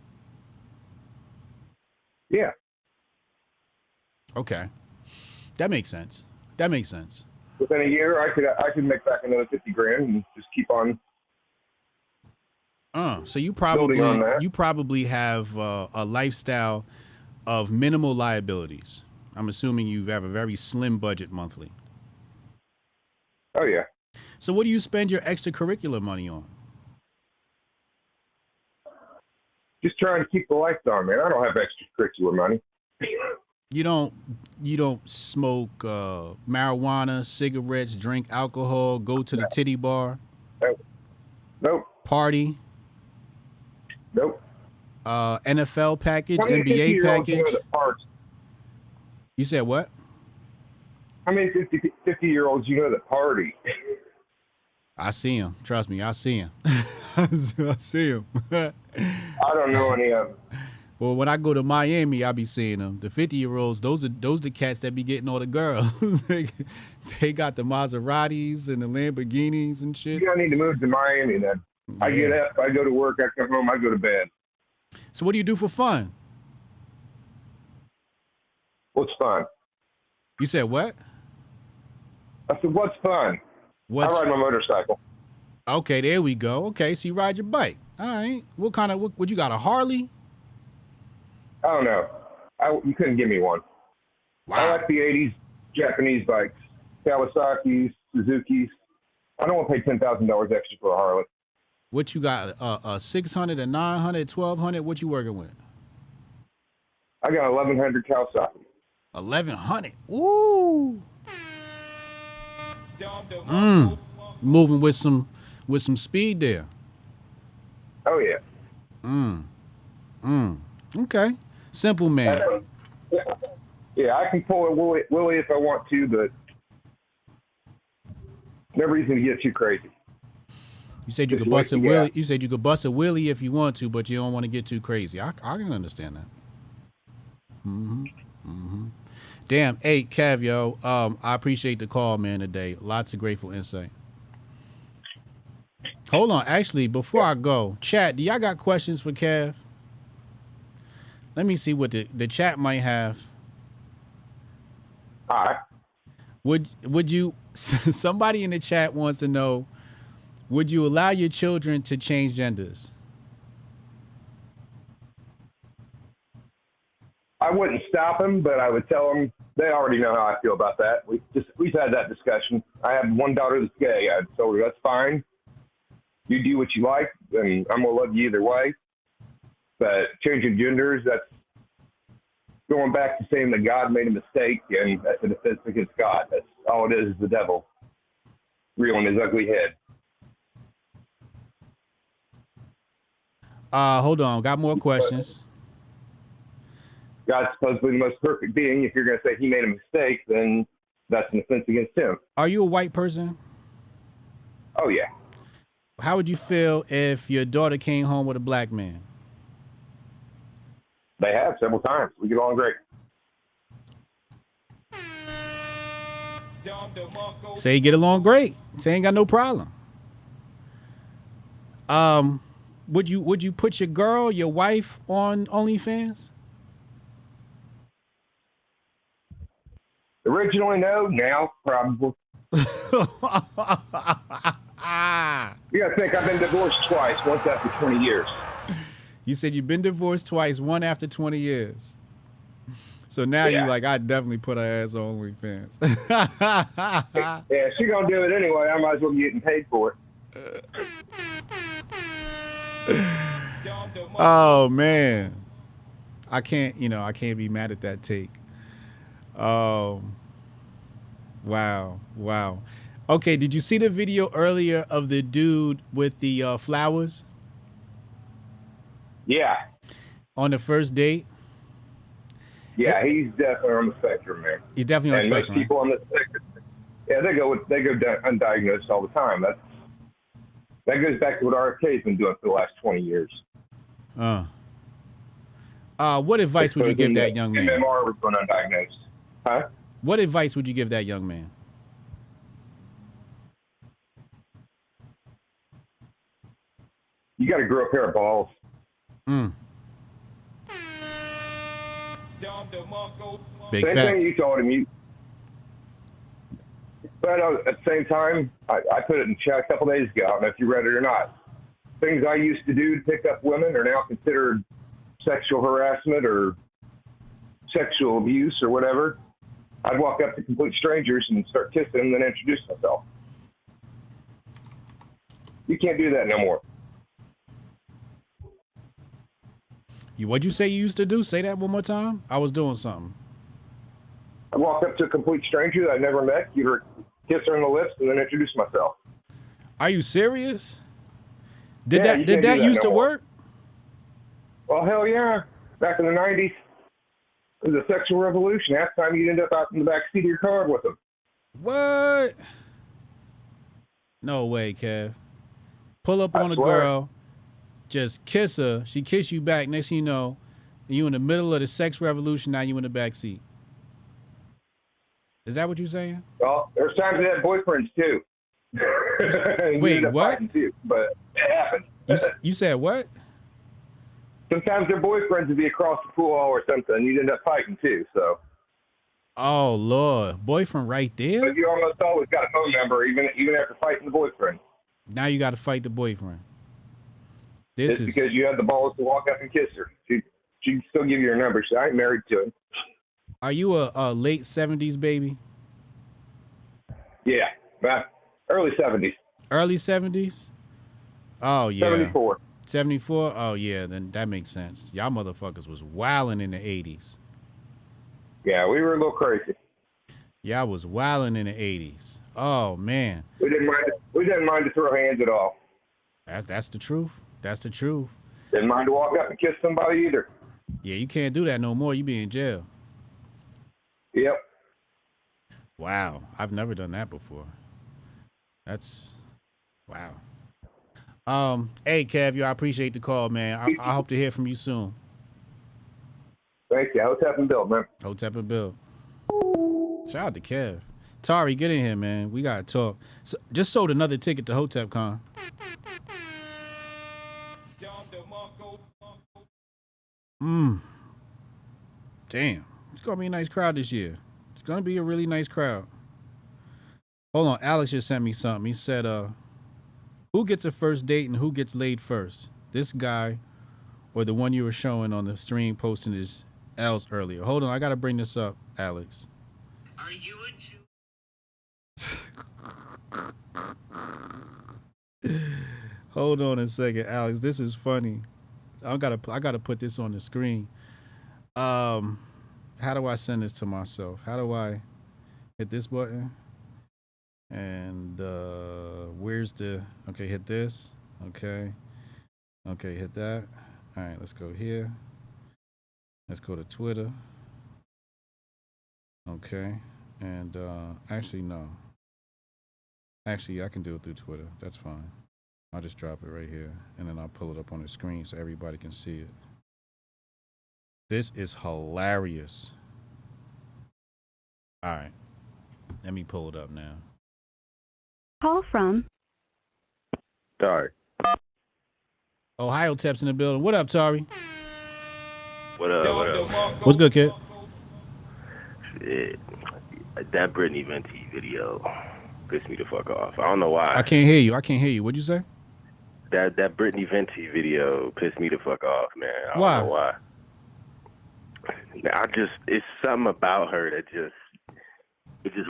Yeah. Okay. That makes sense. Within a year, I could make back another 50 grand and just keep on. So you probably have a lifestyle of minimal liabilities. I'm assuming you have a very slim budget monthly. Oh yeah. So what do you spend your extracurricular money on? Just trying to keep the lights on, man. I don't have extracurricular money. You don't smoke marijuana, cigarettes, drink alcohol, go to the titty bar? Nope. Party? Nope. NFL package, How many NBA 50-year-olds package? you know that party? You said what? How many 50-year-olds you know that party? I see him. Trust me, I see him. I see him. I don't know any of them. Well, when I go to Miami, I be seeing them. The 50-year-olds, those the cats that be getting all the girls. They got the Maseratis and the Lamborghinis and shit. You don't need to move to Miami then. Yeah. I get up, I go to work, I come home, I go to bed. So what do you do for fun? What's fun? You said what? I said, what's fun? I ride my motorcycle. Okay, there we go. Okay, so you ride your bike. All right. What you got, a Harley? I don't know. You couldn't give me one. Wow. I like the 80s Japanese bikes. Kawasaki's, Suzuki's. I don't want to pay $10,000 extra for a Harley. What you got, a 600, a 900, 1200? What you working with? I got 1100 Kawasaki. 1100? Ooh. Moving with some speed there. Oh yeah. Okay. Simple man. Yeah, I can pull a Willie if I want to, but no reason to get too crazy. You said you could bust a wheelie. You said you could bust a wheelie if you want to, but you don't want to get too crazy. I can understand that. Damn. Hey, Kev, yo. I appreciate the call, man, today. Lots of grateful insight. Hold on. Actually, before I go, chat, do y'all got questions for Kev? Let me see what the chat might have. All right. Would you, somebody in the chat wants to know, would you allow your children to change genders? I wouldn't stop them, but I would tell them. They already know how I feel about that. We've had that discussion. I have one daughter that's gay. I told her that's fine. You do what you like, and I'm gonna love you either way. But changing genders, that's going back to saying that God made a mistake, and that's an offense against God. That's all it is the devil reeling his ugly head. Hold on. Got more questions. God's supposedly the most perfect being. If you're going to say he made a mistake, then that's an offense against him. Are you a white person? Oh, yeah. How would you feel if your daughter came home with a black man? They have several times. We get along great. Say you get along great. Say ain't got no problem. Would you put your girl, your wife, on OnlyFans? Originally, no. Now, probably. You gotta think, I've been divorced twice, once after 20 years. You said you've been divorced twice, one after 20 years. So now Yeah. you're like, I'd definitely put her ass on OnlyFans. Yeah, she gonna do it anyway. I might as well be getting paid for it. Oh man, I can't be mad at that take. Wow. Okay, did you see the video earlier of the dude with the flowers? Yeah. On the first date? Yeah, he's definitely on the spectrum, man. He's definitely on the and spectrum, most people on the spectrum, yeah, they go undiagnosed all the time. That goes back to what RFK's been doing for the last 20 years. What advice would you give that young man? MMR was going undiagnosed. Huh? What advice would you give that young man? You got to grow a pair of balls. Big Same facts. thing you told him. But at the same time, I put it in chat a couple days ago. I don't know if you read it or not. Things I used to do to pick up women are now considered sexual harassment or sexual abuse or whatever. I'd walk up to complete strangers and start kissing them and then introduce myself. You can't do that no more. What'd you say you used to do? Say that one more time. I was doing something. I walk up to a complete stranger that I never met, give her, kiss her on the lips, and then introduce myself. Are you serious? Did Yeah, you that can't do that used no to more. work? Well, hell yeah. Back in the 90s, it was a sexual revolution. Half the time you'd end up out in the back seat of your car with them. What? No way, Kev. Pull up on a swear. girl, just kiss her. She kiss you back. Next thing you know, you in the middle of the sex revolution. Now you in the back seat. Is that what you're saying? Well, there's times they had boyfriends too. You Wait, end up what? fighting, too, but it happens. You said what? Sometimes their boyfriends would be across the pool hall or something. You'd end up fighting too. So. Oh Lord, boyfriend right there. But you almost always got a phone number, even after fighting the boyfriend. Now you got to fight the boyfriend. This It's is because you had the balls to walk up and kiss her. She'd still give you her number. She, I ain't married to him. Are you a late 70s baby? Yeah, early 70s. Early 70s? Oh yeah. 74. 74? Oh yeah, then that makes sense. Y'all motherfuckers was wilding in the 80s. Yeah, we were a little crazy. Y'all was wilding in the 80s. Oh man. We didn't mind to throw hands at all. That's the truth. That's the truth. Didn't mind to walk up and kiss somebody either. Yeah, you can't do that no more. You be in jail. Yep. Wow, I've never done that before. That's wow. Hey Kev, I appreciate the call, man. I hope to hear from you soon. Thank you. Hotep and Bill, man. Hotep and Bill. Shout out to Kev. Tari, get in here, man. We gotta talk. Just sold another ticket to HotepCon. Damn. It's gonna be a nice crowd this year. It's gonna be a really nice crowd. Hold on, Alex just sent me something. He said, who gets a first date and who gets laid first? This guy or the one you were showing on the stream posting his L's earlier. Hold on, I gotta bring this up, Alex. Are you a Jew? Hold on a second, Alex. This is funny. I gotta put this on the screen. How do I send this to myself? How do I hit this button? And where's the hit this. Okay, hit that. All right, let's go here. Let's go to Twitter. Okay. And actually, no. Actually, I can do it through Twitter. That's fine. I'll just drop it right here, and then I'll pull it up on the screen so everybody can see it. This is hilarious. All right. Let me pull it up now. Call from Sorry. Ohio Tep's in the building. What up, Tari? What up? What up? What's good, kid? Shit. That Brittany Venti video pissed me the fuck off. I don't know why. I can't hear you. I can't hear you. What'd you say? That Brittany Venti video pissed me the fuck off, man. I Why? don't know why. It's something about her that just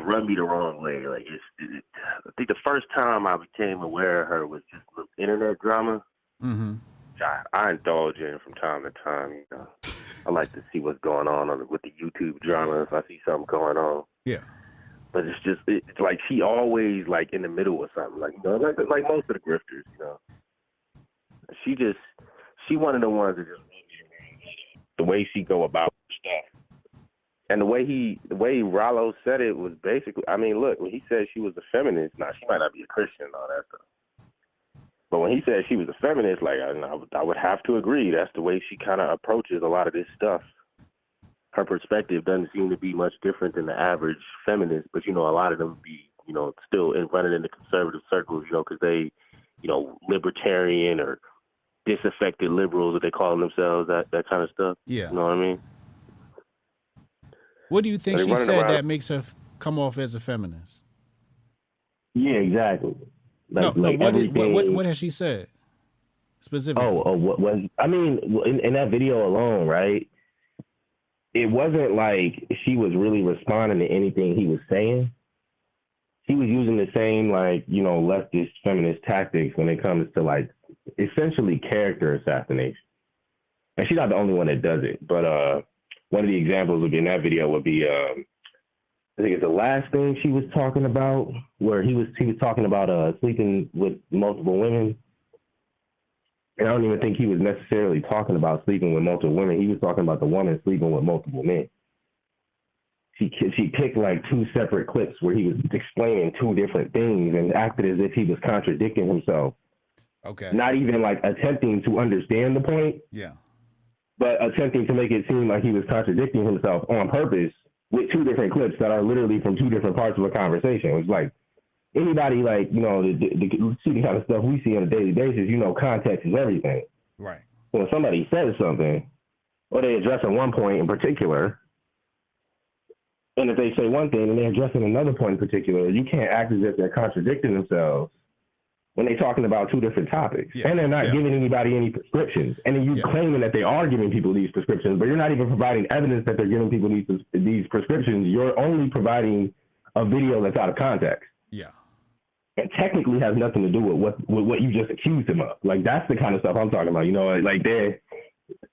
rubbed me the wrong way. Like I think the first time I became aware of her was just the internet drama. Mm-hmm. I indulge in from time to time. You know, I like to see what's going on with the YouTube drama if I see something going on. Yeah. But it's like she always like in the middle of something. Like, you know, like most of the grifters. You know, she one of the ones that just the way she go about stuff. And the way Rollo said it was basically, I mean, look, when he said she was a feminist, now she might not be a Christian and all that stuff. But when he said she was a feminist, like I would have to agree. That's the way she kind of approaches a lot of this stuff. Her perspective doesn't seem to be much different than the average feminist, but you know, a lot of them be, you know, still running in the conservative circles, you know, because they, you know, libertarian or disaffected liberals that they call themselves, that kind of stuff. Yeah. You know what I mean? What do you think They she running said around- that makes her come off as a feminist? Yeah, exactly. What has she said specifically? What was? I mean, in that video alone, right? It wasn't like she was really responding to anything he was saying. She was using the same, like, you know, leftist feminist tactics when it comes to like essentially character assassination. And she's not the only one that does it. But one of the examples would be in that video would be I think it's the last thing she was talking about, where he was talking about sleeping with multiple women. And I don't even think he was necessarily talking about sleeping with multiple women. He was talking about the woman sleeping with multiple men. She picked like two separate clips where he was explaining two different things and acted as if he was contradicting himself. Okay. Not even like attempting to understand the point, Yeah. but attempting to make it seem like he was contradicting himself on purpose with two different clips that are literally from two different parts of a conversation. It's like anybody, like, you know, see the kind of stuff we see on a daily basis, you know, context is everything. Right. When somebody says something, or they address on one point in particular, and if they say one thing and they're addressing another point in particular, you can't act as if they're contradicting themselves when they're talking about two different topics. Yeah. And they're not giving anybody any prescriptions. And then you claiming that they are giving people these prescriptions, but you're not even providing evidence that they're giving people these prescriptions. You're only providing a video that's out of context. Yeah. And technically has nothing to do with what you just accused him of. Like, that's the kind of stuff I'm talking about. You know, like the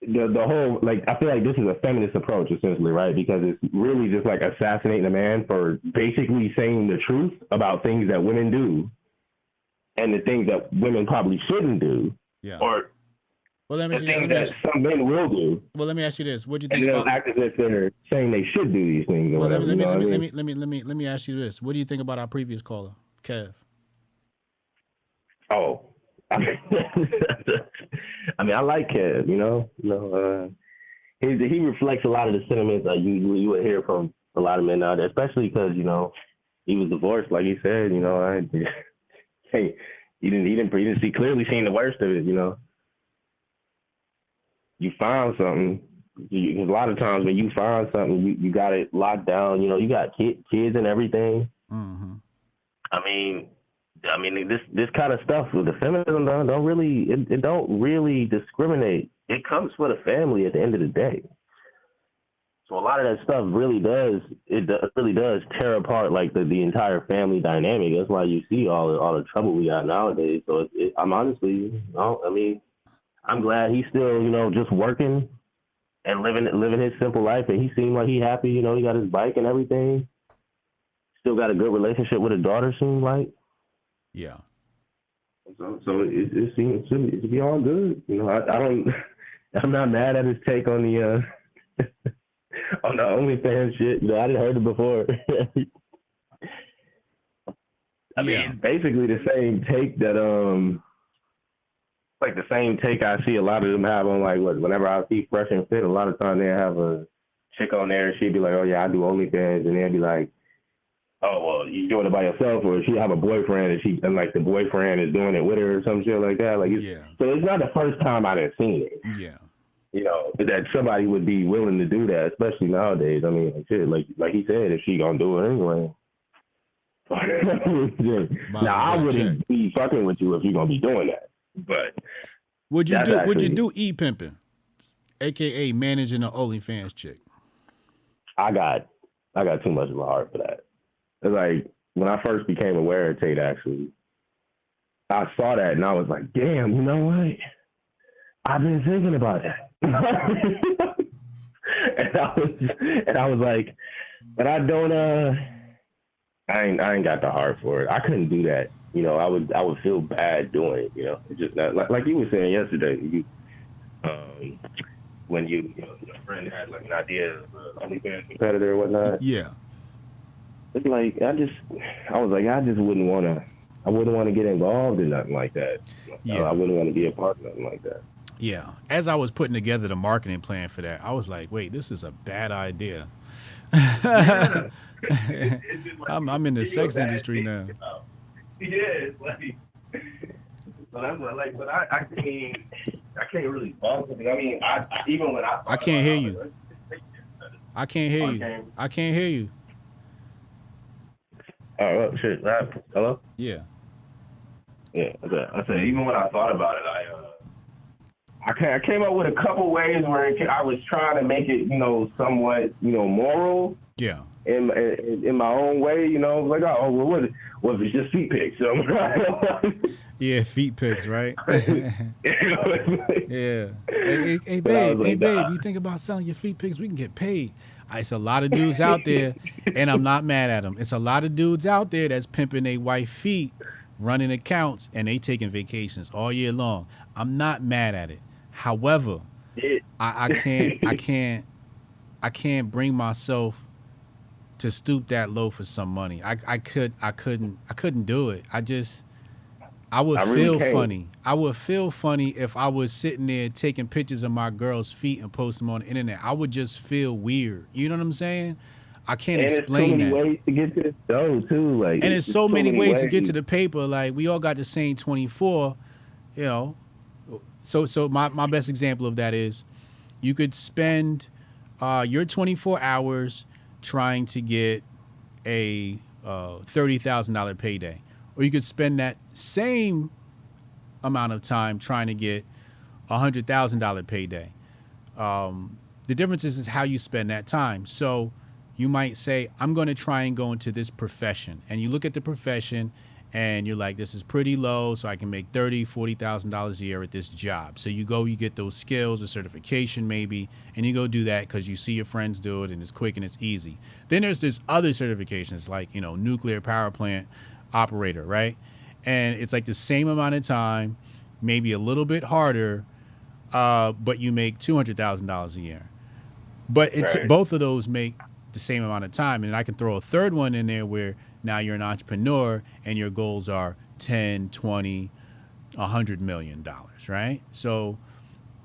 whole, like, I feel like this is a feminist approach essentially, right? Because it's really just like assassinating a man for basically saying the truth about things that women do and the things that women probably shouldn't do. Yeah. Or well, let me the things that some men will do. Well, let me ask you this: what do you think and they'll about? act as if they're saying they should do these things. Or Well, whatever, let you know what I mean? me ask you this: what do you think about our previous caller, Kev? Oh, I mean, I like Kev. You know, he reflects a lot of the sentiments you would hear from a lot of men out there, especially because, you know, he was divorced, like he said. You know, hey, he didn't see clearly seen the worst of it. You know, you found something. Because a lot of times when you find something, you got it locked down. You know, you got kids and everything. Mm-hmm. I mean, this kind of stuff with the feminism don't really discriminate. It comes for the family at the end of the day. So a lot of that stuff really does tear apart like the entire family dynamic. That's why you see all the trouble we got nowadays. So I'm honestly, you know, I mean, I'm glad he's still, you know, just working and living his simple life, and he seemed like he happy. You know, he got his bike and everything. Still got a good relationship with his daughter, seems like. Yeah. So it seems to be all good. You know, I'm not mad at his take on on the OnlyFans shit. You know, I didn't heard it before. I mean, it's basically the same take that like the same take I see a lot of them have on like whenever I see Fresh and Fit. A lot of times they have a chick on there and she'd be like, "Oh yeah, I do OnlyFans," and they'd be like, "Oh well, you doing it by yourself," or she have a boyfriend and like the boyfriend is doing it with her or some shit like that. Like, so it's not the first time I done seen it. Yeah. You know, that somebody would be willing to do that, especially nowadays. I mean, like, shit, like he said, if she gonna do it anyway. Now I wouldn't be fucking with you if you're gonna be doing that. But would you do e-pimping, aka managing an OnlyFans chick? I got too much of a heart for that. It's like when I first became aware of Tate, actually, I saw that and I was like, damn, you know what? I've been thinking about that. and I was like, but I don't I ain't got the heart for it. I couldn't do that. You know, I would feel bad doing it, you know. It's just not, like you were saying yesterday, when your friend had like an idea of OnlyFans competitor or whatnot. Yeah. It's like I just wouldn't want to get involved in nothing like that. Yeah. I wouldn't want to be a part of nothing like that. Yeah. As I was putting together the marketing plan for that, I was like, wait, this is a bad idea. I'm in the sex industry now. Yeah, it's like, but I'm like, but I can't really fault it. I mean, even when I can't hear you. I can't hear you. I can't hear you. Oh shit! Hello? Yeah. Yeah. I said even when I thought about it, I came up with a couple ways where I was trying to make it, you know, somewhat, you know, moral. Yeah. In my own way, you know, like, oh, well, what if it's just feet pics? So, yeah, feet pics, right? Yeah. Hey, babe, you think about selling your feet pics? We can get paid. It's a lot of dudes out there, and I'm not mad at them. It's a lot of dudes out there that's pimping their wife feet, running accounts, and they taking vacations all year long. I'm not mad at it. However, I can't bring myself to stoop that low for some money. I couldn't do it. I would feel funny. I would feel funny if I was sitting there taking pictures of my girl's feet and post them on the internet. I would just feel weird. You know what I'm saying? I can't explain that. There's so many ways to get to the dough too. Like, and there's so many ways to get to the paper. Like, we all got the same 24, you know. So my best example of that is you could spend your 24 hours trying to get a $30,000 payday, or you could spend that same amount of time trying to get a $100,000 payday. The difference is how you spend that time. So you might say, I'm going to try and go into this profession, and you look at the profession and you're like, this is pretty low, so I can make $30,000, $40,000 a year at this job. So you go, you get those skills, a certification maybe, and you go do that because you see your friends do it and it's quick and it's easy. Then there's this other certifications like, you know, nuclear power plant operator, right? And it's like the same amount of time, maybe a little bit harder, but you make $200,000 a year. But it's both of those make the same amount of time. And I can throw a third one in there where now you're an entrepreneur and your goals are 10, 20, $100 million, right? So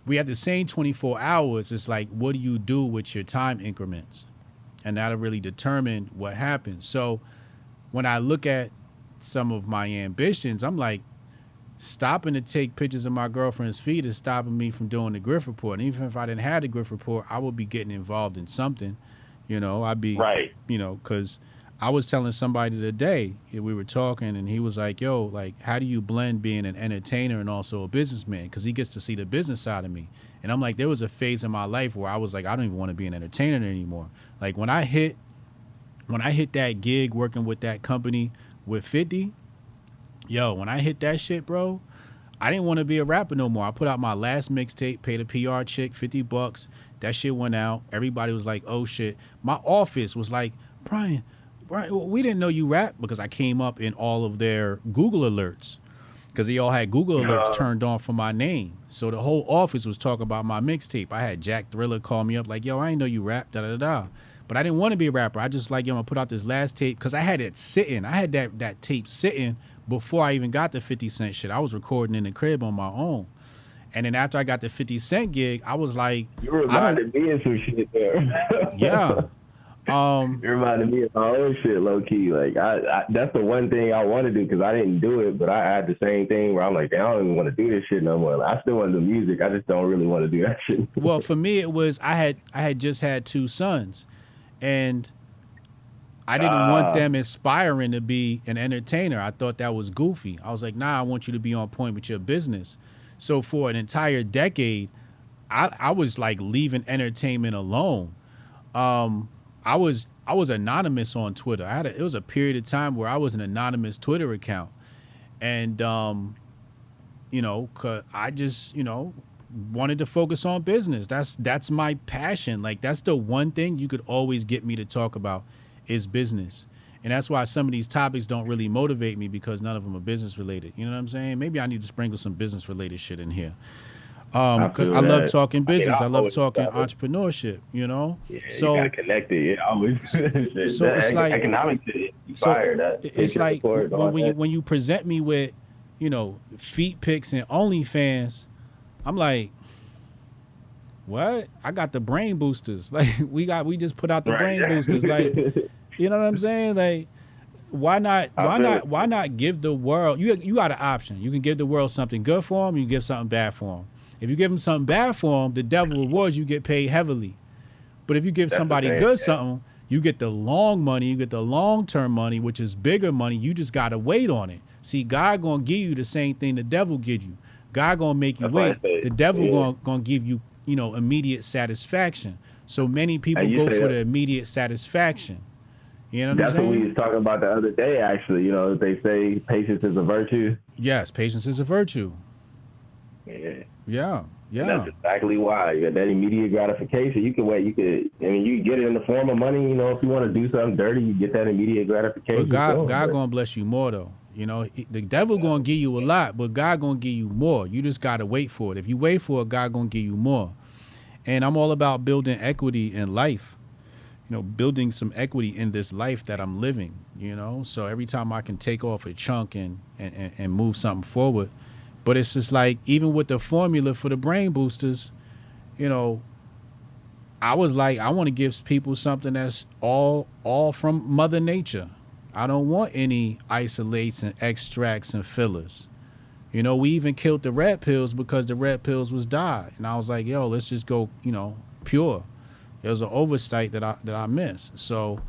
we have the same 24 hours. It's like, what do you do with your time increments? And that'll really determine what happens. So when I look at some of my ambitions, I'm like, stopping to take pictures of my girlfriend's feet is stopping me from doing the Grift Report. And even if I didn't have the Grift Report, I would be getting involved in something. You know, I'd be, you know, because I was telling somebody today, we were talking, and he was like, yo, like, how do you blend being an entertainer and also a businessman? Because he gets to see the business side of me. And I'm like, there was a phase in my life where I was like, I don't even want to be an entertainer anymore. Like, when I hit that gig working with that company with 50, yo, when I hit that shit, bro, I didn't want to be a rapper no more. I put out my last mixtape, paid a PR chick $50. That shit went out. Everybody was like, oh shit. My office was like, Brian, we didn't know you rap, because I came up in all of their Google alerts. because they all had Google alerts turned on for my name. So the whole office was talking about my mixtape. I had Jack Thriller call me up like, yo, I ain't know you rap, da-da-da-da. But I didn't want to be a rapper. I just like, yo, I'm gonna put out this last tape because I had it sitting. I had that tape sitting before I even got the 50 Cent shit. I was recording in the crib on my own. And then after I got the 50 Cent gig, I was like, you reminded me of some shit there. Yeah. It reminded me of my own shit, low key. Like I that's the one thing I want to do because I didn't do it, but I had the same thing where I'm like, I don't even want to do this shit no more. Like, I still want to do music. I just don't really want to do that shit. Well, for me, it was I had just had 2 sons, and I didn't want them aspiring to be an entertainer. I thought that was goofy. I was like, nah, I want you to be on point with your business. So for an entire decade, I was like leaving entertainment alone. I was anonymous on Twitter. It was a period of time where I was an anonymous Twitter account, and you know, 'cause I just, you know, wanted to focus on business. That's my passion. Like that's the one thing you could always get me to talk about is business. And that's why some of these topics don't really motivate me because none of them are business related. You know what I'm saying? Maybe I need to sprinkle some business related shit in here. Because I love talking business. I love talking entrepreneurship, you know? Yeah, so you got connected. Yeah, always. So it's like economic shit. It's like when you present me with, you know, feet pics and OnlyFans, I'm like, what? I got the brain boosters. Like we just put out the brain boosters. Like, you know what I'm saying? Like, why not give the world? You got an option. You can give the world something good for them. You can give something bad for them. If you give them something bad for them, the devil rewards you, get paid heavily. But if you give somebody good something, you get the long money, you get the long-term money, which is bigger money. You just got to wait on it. See, God going to give you the same thing the devil give you. God going to make you wait. The devil going to give you, you know, immediate satisfaction. So many people go for the immediate satisfaction. You know what I'm saying? That's what we was talking about the other day, actually. You know, they say patience is a virtue. Yes, patience is a virtue. Yeah. And that's exactly why. You got that immediate gratification. You can wait. You get it in the form of money. You know, if you want to do something dirty, you get that immediate gratification. But God gonna bless you more though. You know, the devil gonna give you a lot, but God gonna give you more. You just gotta wait for it. If you wait for it, God gonna give you more. And I'm all about building equity in life. You know, building some equity in this life that I'm living. You know, so every time I can take off a chunk and move something forward. But it's just like, even with the formula for the brain boosters, you know, I was like, I want to give people something that's all from Mother Nature. I don't want any isolates and extracts and fillers. You know, we even killed the red pills because the red pills was dyed. And I was like, yo, let's just go, you know, pure. It was an oversight that I missed. So,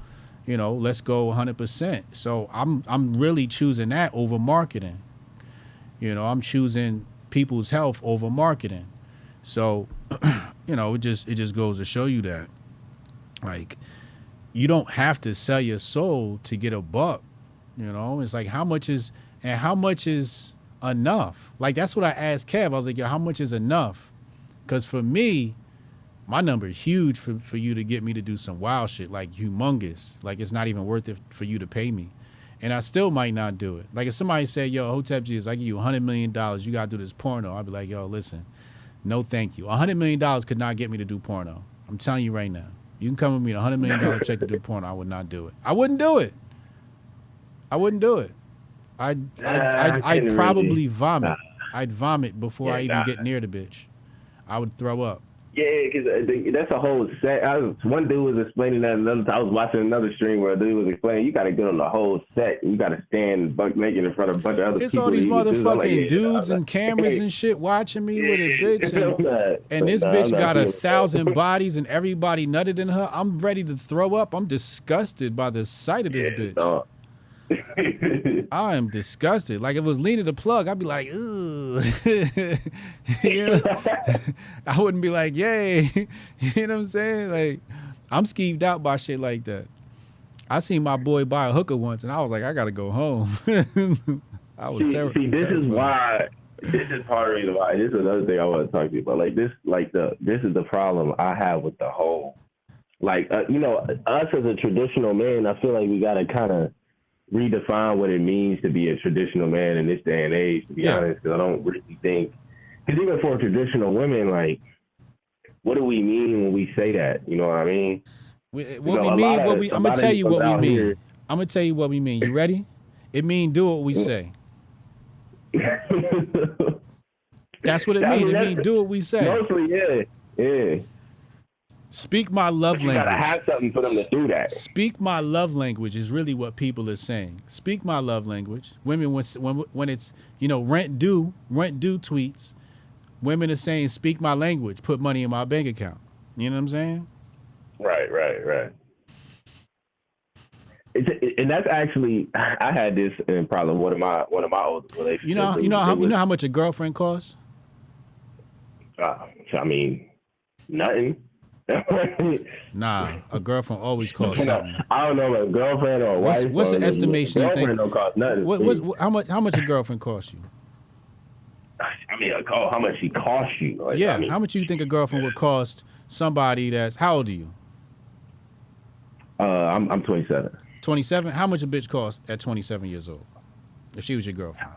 you know, let's go 100%. So I'm really choosing that over marketing. You know, I'm choosing people's health over marketing. So, you know, it just goes to show you that, like, you don't have to sell your soul to get a buck. You know, it's like, how much is enough? Like, that's what I asked Kev. I was like, yo, how much is enough? Because for me, my number is huge for you to get me to do some wild shit, like humongous. Like, it's not even worth it for you to pay me. And I still might not do it. Like if somebody said, yo, Hotep Jesus, I give you $100 million, you got to do this porno. I'd be like, yo, listen, no thank you. $100 million could not get me to do porno. I'm telling you right now. You can come with me with $100 million check to do porno. I would not do it. I wouldn't do it. I'd probably vomit. I'd vomit before I even get near the bitch. I would throw up. Yeah, because that's a whole set. One dude was explaining that. I was watching another stream where a dude was explaining you got to get on the whole set. You got to stand buck naked in front of a bunch of other people. It's all these motherfucking dudes and cameras and shit watching me with a bitch. And this bitch got 1,000 bodies and everybody nutted in her. I'm ready to throw up. I'm disgusted by the sight of this bitch. I am disgusted. Like if it was Lena the Plug, I'd be like, ugh. You know? I wouldn't be like, yay. You know what I'm saying? Like, I'm skeeved out by shit like that. I seen my boy buy a hooker once, and I was like, I gotta go home. I was terrible. See, this is why. This is part of the reason why. This is another thing I want to talk to you about. Like this, this is the problem I have with the whole. Like, you know, us as a traditional man, I feel like we gotta kind of redefine what it means to be a traditional man in this day and age, to be honest, because I don't really think, because even for traditional women, like, what do we mean when we say that? You know what I mean? I'm gonna tell you what we mean. I'm gonna tell you what we mean. You ready? It mean do what we say. That's what it mean. It mean do what we say. Mostly, yeah. Speak my love language. You gotta have something for them to do that. Speak my love language is really what people are saying. Speak my love language. Women, when it's, you know, rent due tweets, women are saying speak my language, put money in my bank account. You know what I'm saying? Right. And that's actually, I had this in probably one of my old relationships. You know how much a girlfriend costs? I mean, nothing. Nah, a girlfriend always costs something. I don't know, a girlfriend or a wife. What's the estimation you think? Don't cost nothing. How much a girlfriend costs you? I mean, how much she costs you? Like, yeah, how much you think a girlfriend would cost somebody that's, how old are you? I'm 27. 27? How much a bitch cost at 27 years old? If she was your girlfriend?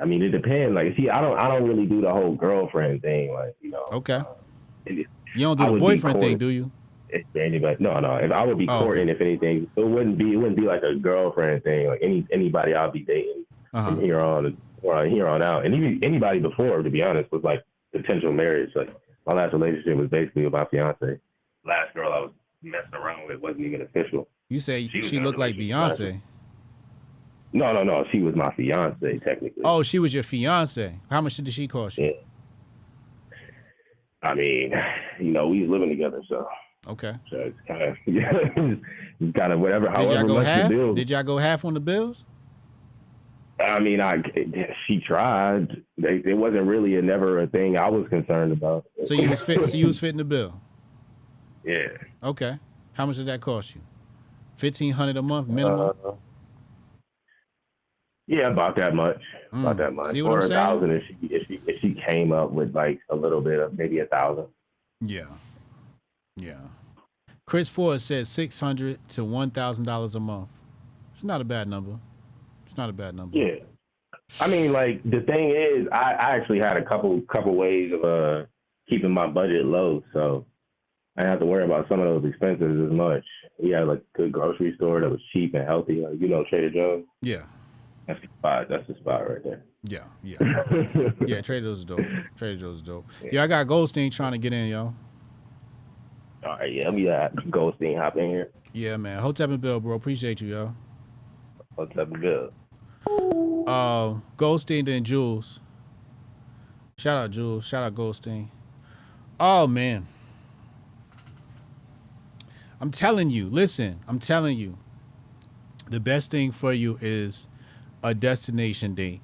I mean, it depends. Like, see, I don't really do the whole girlfriend thing. Like, you know. Okay. You don't do the boyfriend thing, do you? No. If I would be courting, if anything, it wouldn't be like a girlfriend thing. Like anybody I'll be dating from here on out, and even anybody before, to be honest, was like potential marriage. Like my last relationship was basically with my fiance. Last girl I was messing around with wasn't even official. You say she looked like Beyonce. No. She was my fiance, technically. Oh, she was your fiance. How much did she cost you? Yeah. I mean, you know, we was living together, so. Okay. So it's kind of whatever. Did y'all go half? Did y'all go half on the bills? I mean, she tried. It wasn't really never a thing I was concerned about. So you was fitting the bill. Yeah. Okay. How much did that cost you? $1,500 a month minimum. Yeah, about that much. About that much. See what or I'm saying? 1,000 if she came up with like a little bit of maybe 1,000. Yeah. Chris Ford says $600 to $1,000 a month. It's not a bad number. Yeah. I mean, like the thing is, I actually had a couple ways of keeping my budget low, so I didn't have to worry about some of those expenses as much. We had like a good grocery store that was cheap and healthy, like, you know, Trader Joe's. Yeah. That's the spot. That's the spot right there. Yeah. Yeah, Trader Joe's is dope. Yeah, I got Goldstein trying to get in, yo. All right, yeah, let me Goldstein hop in here. Yeah, man. Hotep and Bill, bro. Appreciate you, yo. Hotep and Bill. Goldstein, then Jules. Shout out Jules. Shout out Goldstein. Oh, man. I'm telling you, the best thing for you is a destination date.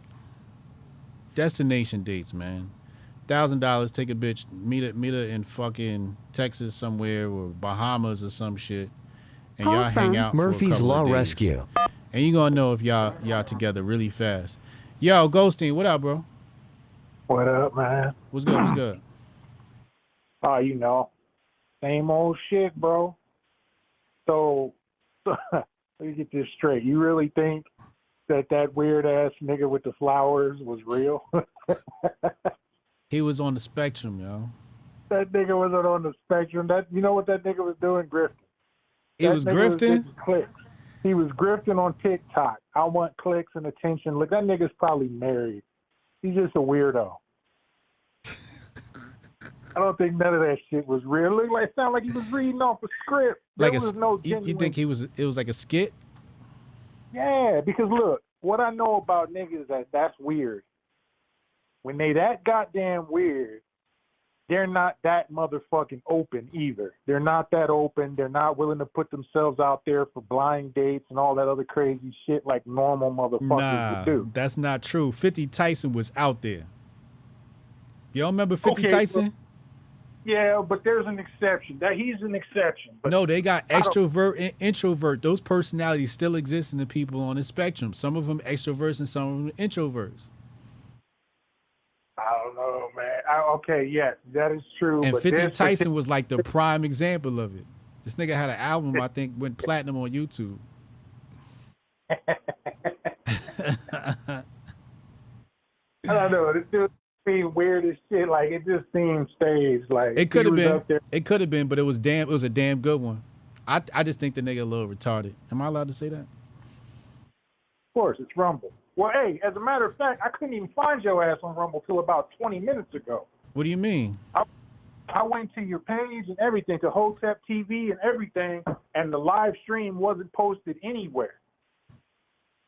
Destination dates, man. $1,000, take a bitch, meet her in fucking Texas somewhere or Bahamas or some shit, and y'all hang out Murphy's for a couple Law of days. Rescue. And you gonna know if y'all together really fast. Yo, Goldstein, what up, bro? What up, man? What's good? Oh, you know, same old shit, bro. So let me get this straight. You really think that weird ass nigga with the flowers was real? He was on the spectrum, yo. That nigga wasn't on the spectrum. You know what that nigga was doing? Grifting. He was grifting? He was grifting on TikTok. I want clicks and attention. Look, that nigga's probably married. He's just a weirdo. I don't think none of that shit was real. It sounded like he was reading off a script. You think it was like a skit? Yeah, because look, what I know about niggas that's weird. When they that goddamn weird, they're not that motherfucking open either. They're not that open. They're not willing to put themselves out there for blind dates and all that other crazy shit like normal motherfuckers would do. That's not true. 50 Tyson was out there. Y'all remember 50 Tyson? Yeah, but there's an exception. He's an exception. But no, they got extrovert and introvert. Those personalities still exist in the people on the spectrum. Some of them extroverts and some of them introverts. I don't know, man. Okay, yes, that is true. And but 50 Tyson was like the prime example of it. This nigga had an album, I think, went platinum on YouTube. I don't know. This dude seemed weird as shit. Like it just seemed staged. Like It could have he was been. up there. It could have been, but it was a damn good one. I just think the nigga a little retarded. Am I allowed to say that? Of course, it's Rumble. Well, hey, as a matter of fact, I couldn't even find your ass on Rumble till about 20 minutes ago. What do you mean? I went to your page and everything, to Hotep TV and everything, and the live stream wasn't posted anywhere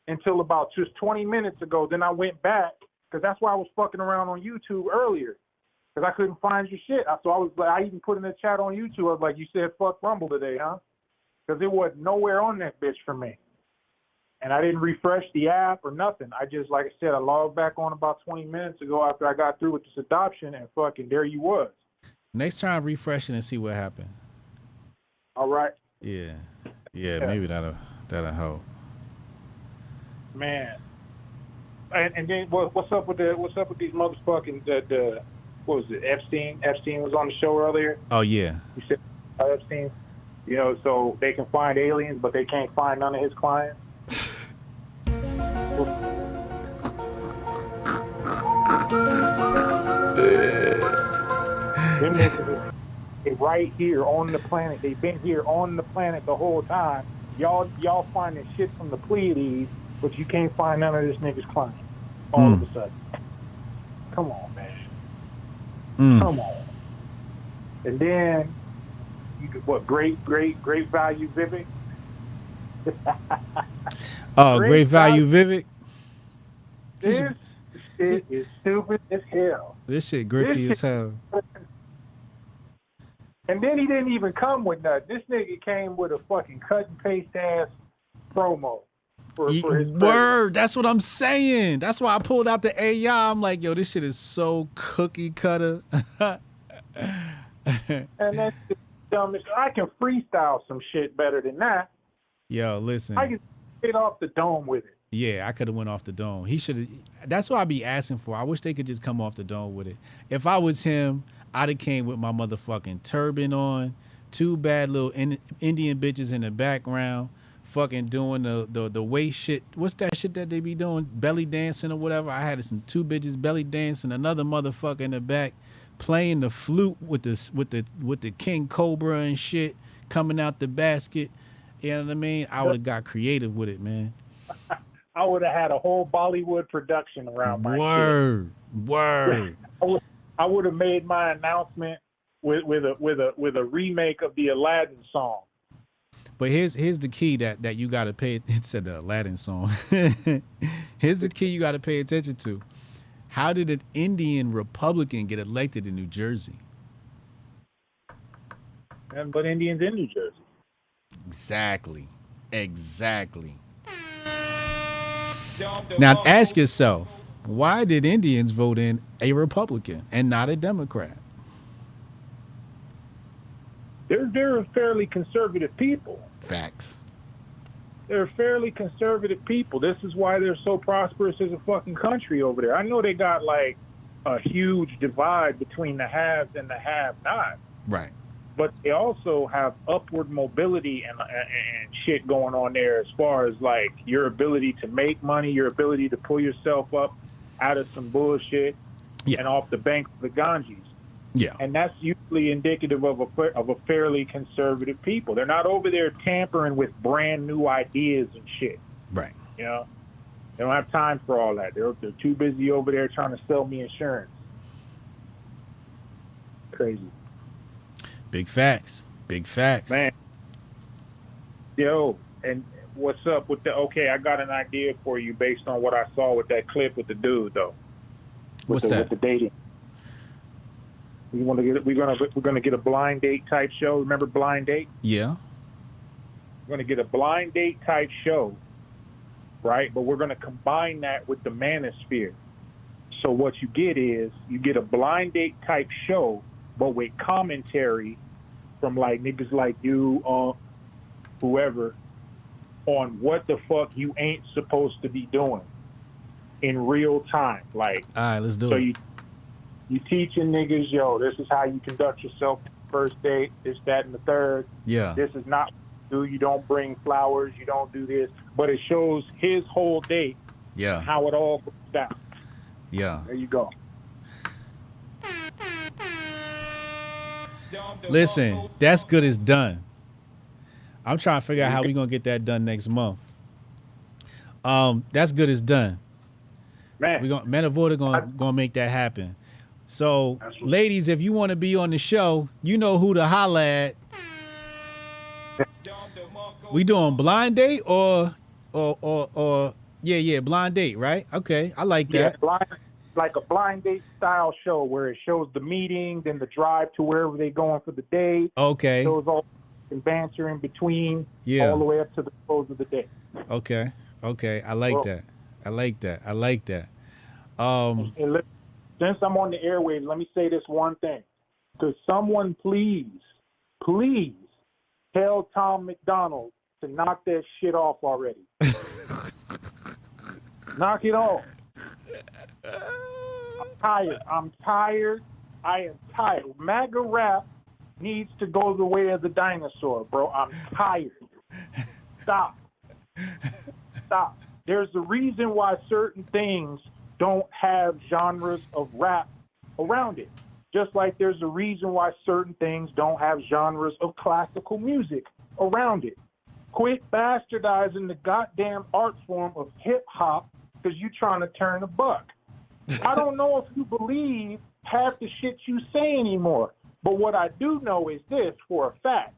until about just 20 minutes ago. Then I went back, because that's why I was fucking around on YouTube earlier, because I couldn't find your shit. So I was like, I even put in the chat on YouTube, I was like, you said fuck Rumble today, huh? Because it wasn't nowhere on that bitch for me. And I didn't refresh the app or nothing. I just, like I said, I logged back on about 20 minutes ago after I got through with this adoption, and fucking there you was. Next time, refresh it and see what happened. All right. Yeah, maybe that'll help. Man. And then what's up with these motherfucking what was it, Epstein? Epstein was on the show earlier. Oh yeah. You said Epstein. You know, so they can find aliens, but they can't find none of his clients. Them niggas is right here on the planet. They've been here on the planet the whole time. Y'all finding shit from the Pleiades, but you can't find none of this nigga's clients. All of a sudden. Come on, man. Come on. And then you could, what, great value Vivek? Oh, great value Vivek. This shit is stupid as hell. This shit grifty as hell. And then he didn't even come with nothing. This nigga came with a fucking cut and paste ass promo for his word. That's what I'm saying. That's why I pulled out the AI. I'm like, yo, this shit is so cookie cutter. And that's the dumbest. I can freestyle some shit better than that. Yo, listen. I can get off the dome with it. Yeah, I could have went off the dome. He should have. That's what I be asking for. I wish they could just come off the dome with it. If I was him, I'd have came with my motherfucking turban on, two bad little Indian bitches in the background, fucking doing the waist shit. What's that shit that they be doing? Belly dancing or whatever. I had some two bitches belly dancing, another motherfucker in the back playing the flute with the King Cobra and shit coming out the basket. You know what I mean? I would have got creative with it, man. I would have had a whole Bollywood production around my Word. I would have made my announcement with a remake of the Aladdin song. But here's the key that you got to pay. It said the Aladdin song. Here's the key you got to pay attention to. How did an Indian Republican get elected in New Jersey? And but Indians in New Jersey. Exactly. Now ask yourself, why did Indians vote in a Republican and not a Democrat? They're a fairly conservative people. Facts. They're fairly conservative people. This is why they're so prosperous as a fucking country over there. I know they got like a huge divide between the haves and the have-nots. Right. But they also have upward mobility and shit going on there as far as like your ability to make money, your ability to pull yourself up out of some bullshit and off the bank of the Ganges. Yeah. And that's usually indicative of a fairly conservative people. They're not over there tampering with brand new ideas and shit. Right. You know, they don't have time for all that. They're too busy over there trying to sell me insurance. Crazy. Big facts. Man. Yo, and what's up with okay, I got an idea for you based on what I saw with that clip with the dude though. What's that? With the dating. We're gonna get a blind date type show. Remember Blind Date? Yeah. We're gonna get a blind date type show, right? But we're gonna combine that with the Manosphere. So what you get is you get a blind date type show, but with commentary from like niggas like you, whoever, on what the fuck you ain't supposed to be doing in real time. Like, all right, let's do it. You teaching niggas, yo, this is how you conduct yourself first date, this, that, and the third. Yeah. This is not do. You don't bring flowers. You don't do this. But it shows his whole date. Yeah. How it all goes down. Yeah. There you go. Listen, that's good as done. I'm trying to figure out how we're gonna get that done next month. That's good as done. Man, we're gonna Men of Order gonna make that happen. So, ladies, if you want to be on the show, you know who to holla at. We doing blind date or blind date, right? Okay, I like that. Yeah, like a blind date style show where it shows the meeting, then the drive to wherever they're going for the day. Okay. Shows all and banter in between, Yeah. all the way up to the close of the day. Okay. I like that. I like that. And since I'm on the airwaves, let me say this one thing. Could someone please tell Tom McDonald to knock that shit off already? Knock it off. I'm tired. I am tired. MAGA rap needs to go the way of the dinosaur, bro. I'm tired. Stop. There's a reason why certain things don't have genres of rap around it. Just like there's a reason why certain things don't have genres of classical music around it. Quit bastardizing the goddamn art form of hip hop because you're trying to turn a buck. I don't know if you believe half the shit you say anymore, but what I do know is this for a fact.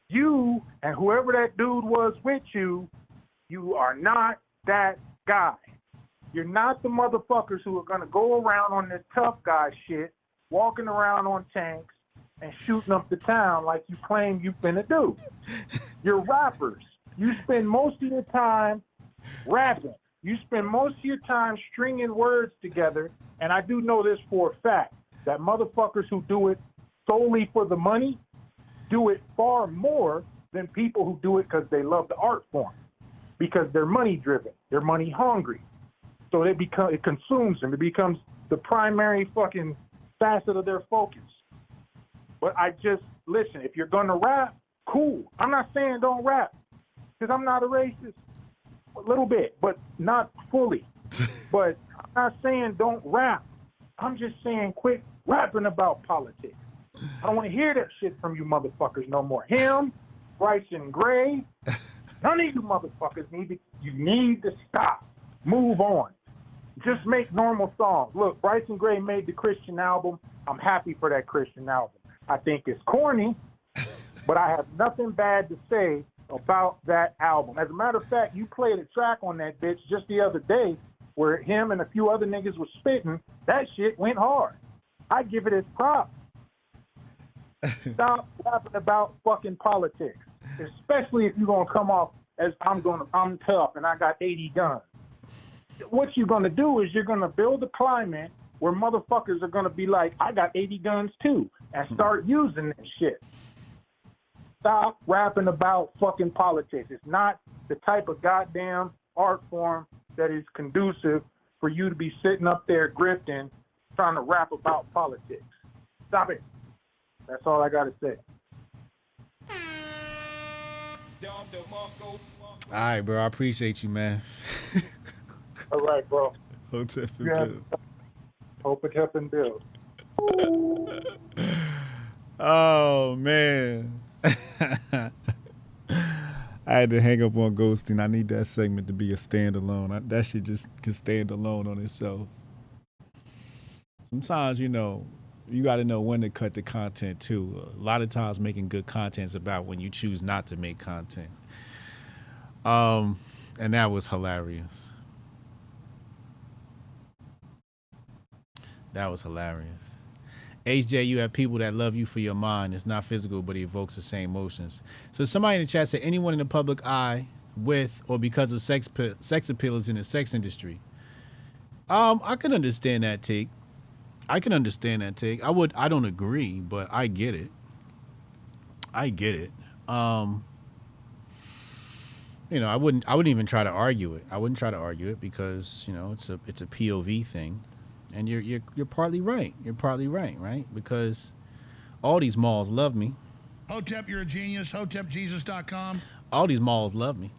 You and whoever that dude was with you, you are not that guy. You're not the motherfuckers who are going to go around on this tough guy shit, walking around on tanks and shooting up the town like you claim you've been to do. You're rappers. You spend most of your time rapping. You spend most of your time stringing words together, and I do know this for a fact, that motherfuckers who do it solely for the money do it far more than people who do it because they love the art form, because they're money driven, they're money hungry. So it consumes them. It becomes the primary fucking facet of their focus. But listen, if you're going to rap, cool. I'm not saying don't rap because I'm not a racist. A little bit, but not fully. But I'm not saying don't rap. I'm just saying quit rapping about politics. I don't want to hear that shit from you motherfuckers no more. Him, Bryson Gray, none of you motherfuckers need to stop. Move on. Just make normal songs. Look, Bryson Gray made the Christian album. I'm happy for that Christian album. I think it's corny, but I have nothing bad to say about that album. As a matter of fact, you played a track on that bitch just the other day where him and a few other niggas was spitting. That shit went hard. I give it his props. Stop rapping about fucking politics, especially if you're gonna come off as I'm tough and I got 80 guns. What you're gonna do is you're gonna build a climate where motherfuckers are gonna be like, I got 80 guns too, and start using that shit. Stop rapping about fucking politics. It's not the type of goddamn art form that is conducive for you to be sitting up there grifting, trying to rap about politics. Stop it. That's all I got to say. All right, bro. I appreciate you, man. All right, bro. Hotep and Yeah. Bill. Hotep and Bill. Oh, man. I had to hang up on ghosting. I need that segment to be a standalone. That shit just can stand alone on itself. Sometimes, you got to know when to cut the content too. A lot of times making good content is about when you choose not to make content. And that was hilarious. That was hilarious. HJ, you have people that love you for your mind. It's not physical, but it evokes the same emotions. So somebody in the chat said, anyone in the public eye with or because of sex appeal is in the sex industry. I can understand that take. I don't agree, but I get it. I wouldn't even try to argue it. I wouldn't try to argue it because, it's a POV thing. And you're partly right. You're partly right, right? Because All these malls love me. Hotep, you're a genius. HotepJesus.com. All these malls love me.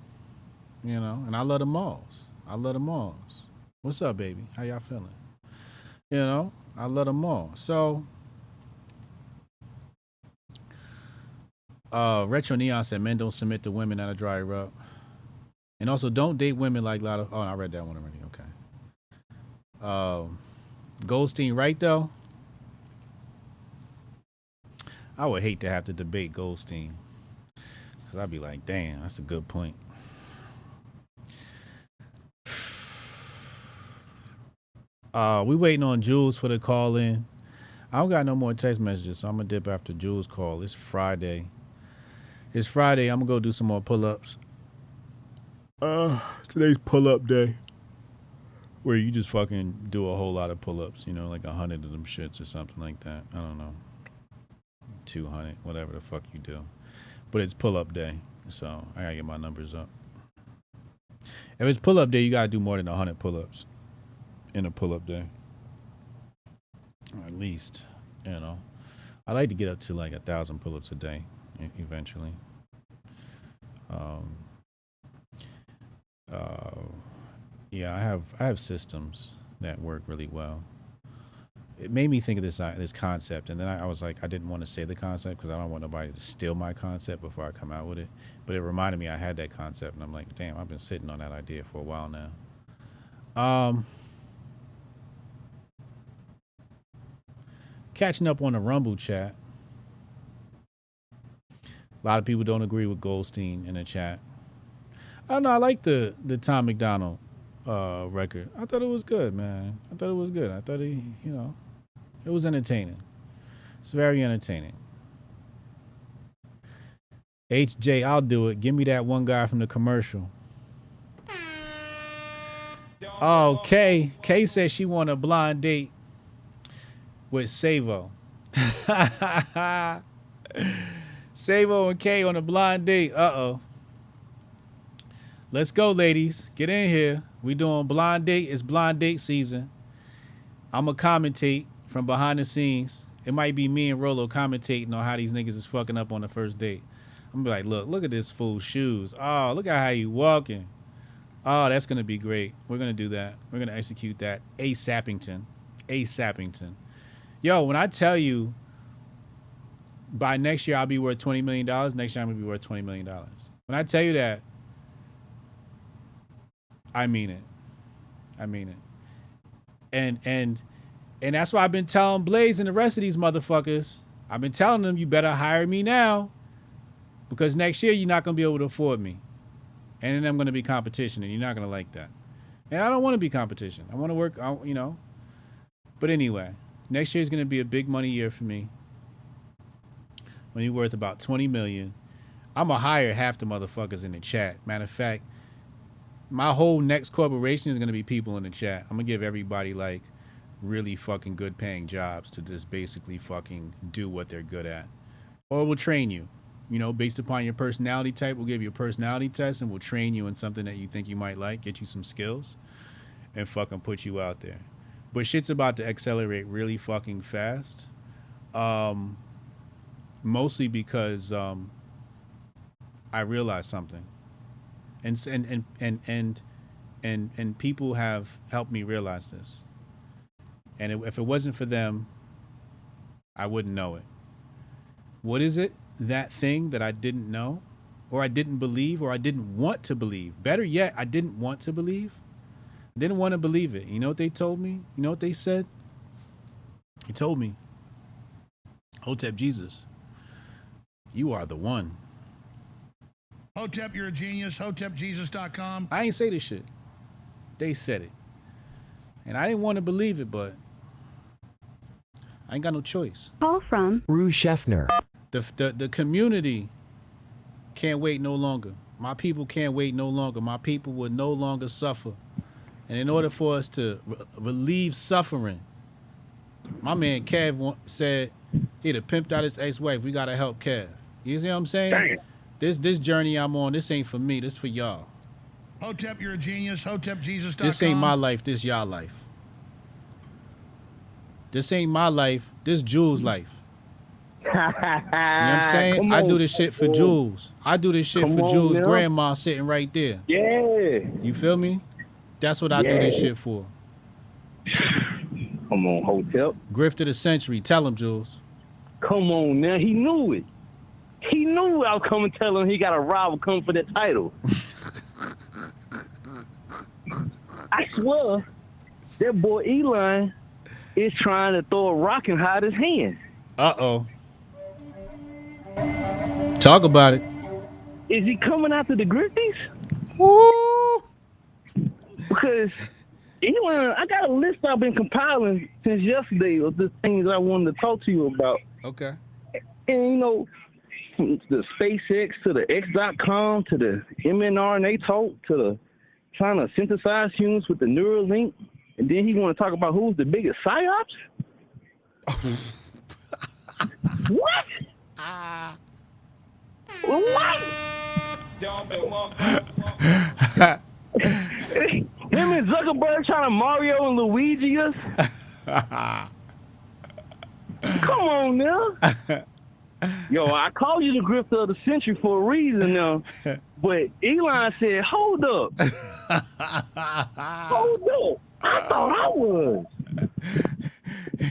You know, and I love the malls. I love the malls. What's up, baby? How y'all feeling? You know, I love them all. So, Retro Neon said men don't submit to women that'll dry her up. And also, don't date women like a lot of... Oh, I read that one already. Okay. Goldstein, right, though? I would hate to have to debate Goldstein. Because I'd be like, damn, that's a good point. We waiting on Jules for the call in. I don't got no more text messages, so I'm going to dip after Jules' call. It's Friday. It's Friday. I'm going to go do some more pull-ups. Today's pull-up day. Where you just fucking do a whole lot of pull-ups, you know, like 100 of them shits or something like that. I don't know. 200, whatever the fuck you do. But it's pull-up day, so I gotta get my numbers up. If it's pull-up day, you gotta do more than 100 pull-ups in a pull-up day. Or at least, you know. I like to get up to like 1,000 pull-ups a day, eventually. Yeah, I have systems that work really well. It made me think of this concept, and then I was like, I didn't want to say the concept because I don't want nobody to steal my concept before I come out with it. But it reminded me I had that concept, and I'm like, damn, I've been sitting on that idea for a while now. Catching up on the Rumble chat. A lot of people don't agree with Goldstein in the chat. I don't know. I like the Tom McDonald record. I thought it was good, man. I thought it was good. I thought he, you know, it was entertaining. It's very entertaining. HJ, I'll do it. Give me that one guy from the commercial. Oh, Kay says she want a blind date with Savo. Savo and Kay on a blind date. Uh-oh. Let's go, ladies. Get in here. We doing blind date. It's blind date season. I'm going to commentate from behind the scenes. It might be me and Rolo commentating on how these niggas is fucking up on the first date. I'm going to be like, look at this fool's shoes. Oh, look at how you walking. Oh, that's going to be great. We're going to do that. We're going to execute that. ASAPington. Yo, when I tell you by next year I'll be worth $20 million, next year I'm going to be worth $20 million. When I tell you that, I mean it. And that's why I've been telling Blaze and the rest of these motherfuckers, I've been telling them, you better hire me now because next year you're not going to be able to afford me. And then I'm going to be competition and you're not going to like that. And I don't want to be competition. I want to work, you know. But anyway, next year is going to be a big money year for me. When you're worth about 20 million, I'm going to hire half the motherfuckers in the chat. Matter of fact, my whole next corporation is going to be people in the chat. I'm going to give everybody like really fucking good paying jobs to just basically fucking do what they're good at. Or we'll train you, you know, based upon your personality type. We'll give you a personality test and we'll train you in something that you think you might like, get you some skills and fucking put you out there. But shit's about to accelerate really fucking fast. Mostly because I realized something. And people have helped me realize this. And if it wasn't for them, I wouldn't know it. What is it? That thing that I didn't know, or I didn't believe, or I didn't want to believe. Better yet, I didn't want to believe. I didn't want to believe it. You know what they told me? You know what they said? They told me, Hotep Jesus, you are the one. Hotep, you're a genius. HotepJesus.com. I ain't say this shit. They said it. And I didn't want to believe it, but I ain't got no choice. Call from Rue Scheffner. The community can't wait no longer. My people can't wait no longer. My people will no longer suffer. And in order for us to relieve suffering, my man Kev said he'd have pimped out his ex-wife. We got to help Kev. You see what I'm saying? Dang. This journey I'm on, this ain't for me. This for y'all. Hotep, you're a genius. HotepJesus.com. This ain't my life. This y'all life. This ain't my life. This Jules' life. You know what I'm saying? Come I on. do this shit for Jules. I do this shit Come for on, Jules' man. grandma sitting right there. Yeah. You feel me? That's what I do this shit for. Come on, Hotep. Grift of the century. Tell him, Jules. Come on, now. He knew it. He knew I was coming to tell him he got a rival coming for that title. I swear, that boy Elon is trying to throw a rock and hide his hand. Uh-oh. Talk about it. Is he coming after the Grifties? Woo! Because Elon, I got a list I've been compiling since yesterday of the things I wanted to talk to you about. Okay. And, you know, from the SpaceX to the X.com to the mRNA talk to the trying to synthesize humans with the Neuralink. And then he want to talk about who's the biggest psyops? What? What? Him and Zuckerberg trying to Mario and Luigi us? Come on now. Yo, I call you the grifter of the century for a reason now. But Elon said, hold up. Hold up. I thought I was.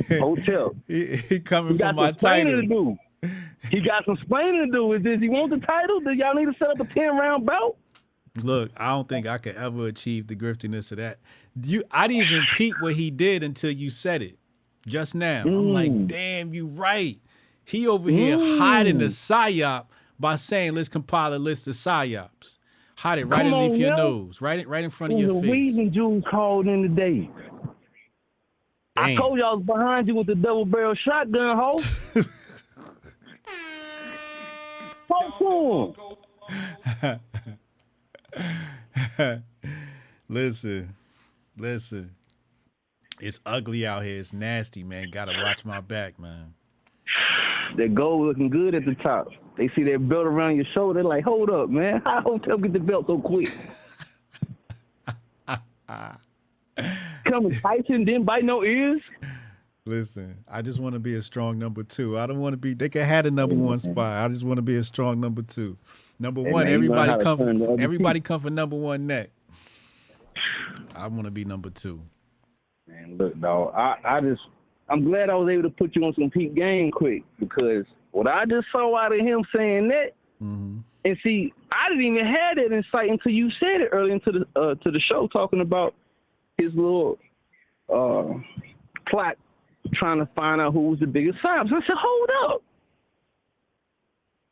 Hotep. He coming for my title. To do. He got some explaining to do. Does he want the title? Do y'all need to set up a 10-round bout? Look, I don't think I could ever achieve the griftiness of that. I didn't even peep what he did until you said it just now. I'm like, damn, you right. He over here hiding the psyop by saying, let's compile a list of psyops. Hide it right underneath your nose, right in front of your face. Weed and Jules called in today. I told you I was behind you with the double-barrel shotgun, ho. Talk to him. Listen. It's ugly out here. It's nasty, man. Gotta watch my back, man. That gold looking good at the top. They see that belt around your shoulder. They're like, hold up, man. How Hotep get the belt so quick? Coming Tyson, didn't bite no ears. Listen, I just want to be a strong number 2. I don't want to be. They can have the number 1 spot. I just want to be a strong number 2. Number 1, everybody come for number 1 neck. I want to be number 2. Man, look, dog. I'm glad I was able to put you on some peak game quick, because what I just saw out of him saying that, and see, I didn't even have that insight until you said it early into the show, talking about his little plot trying to find out who was the biggest psyops. I said, hold up,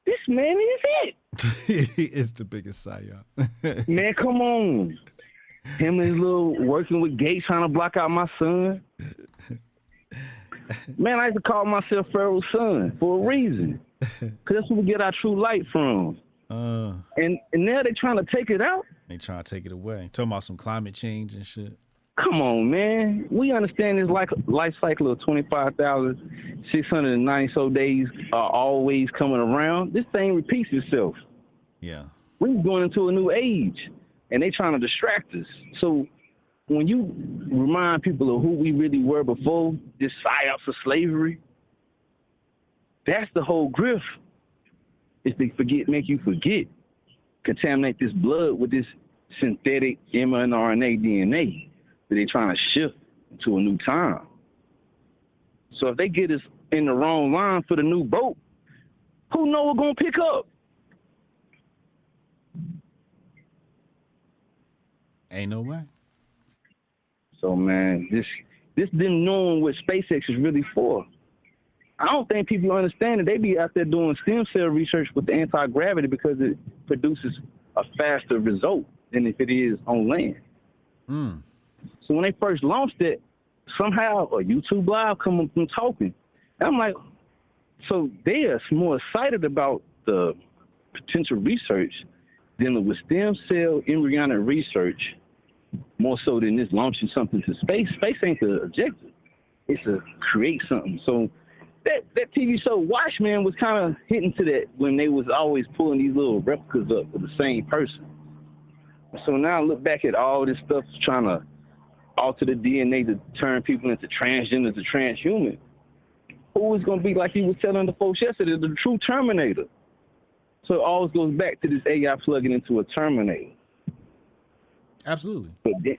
this man is it. He is the biggest psyop. Man, come on. Him and his little working with Gates trying to block out my son. Man, I used to call myself Pharaoh's son for a reason. Because that's where we get our true light from. And now they trying to take it out? They trying to take it away. Talking about some climate change and shit. Come on, man. We understand this life cycle of 25,690 so days are always coming around. This thing repeats itself. Yeah. We're going into a new age, and they trying to distract us. So when you remind people of who we really were before this psyops of slavery, that's the whole grift. Is to make you forget, contaminate this blood with this synthetic mRNA DNA that they're trying to shift into a new time. So if they get us in the wrong line for the new boat, who know we're gonna pick up? Ain't no way. So man, this them knowing what SpaceX is really for. I don't think people understand that they be out there doing stem cell research with the anti-gravity because it produces a faster result than if it is on land. So when they first launched it, somehow a YouTube live come up and talking. And I'm like, so they are more excited about the potential research dealing with stem cell embryonic research more so than this launching something to space. Space ain't the objective. It's to create something. So that TV show Watchmen was kind of hitting to that when they was always pulling these little replicas up of the same person. So now I look back at all this stuff trying to alter the DNA to turn people into transgender to transhuman. who is going to be, like he was telling the folks yesterday, the true Terminator. So it always goes back to this AI plugging into a Terminator. Absolutely. But then,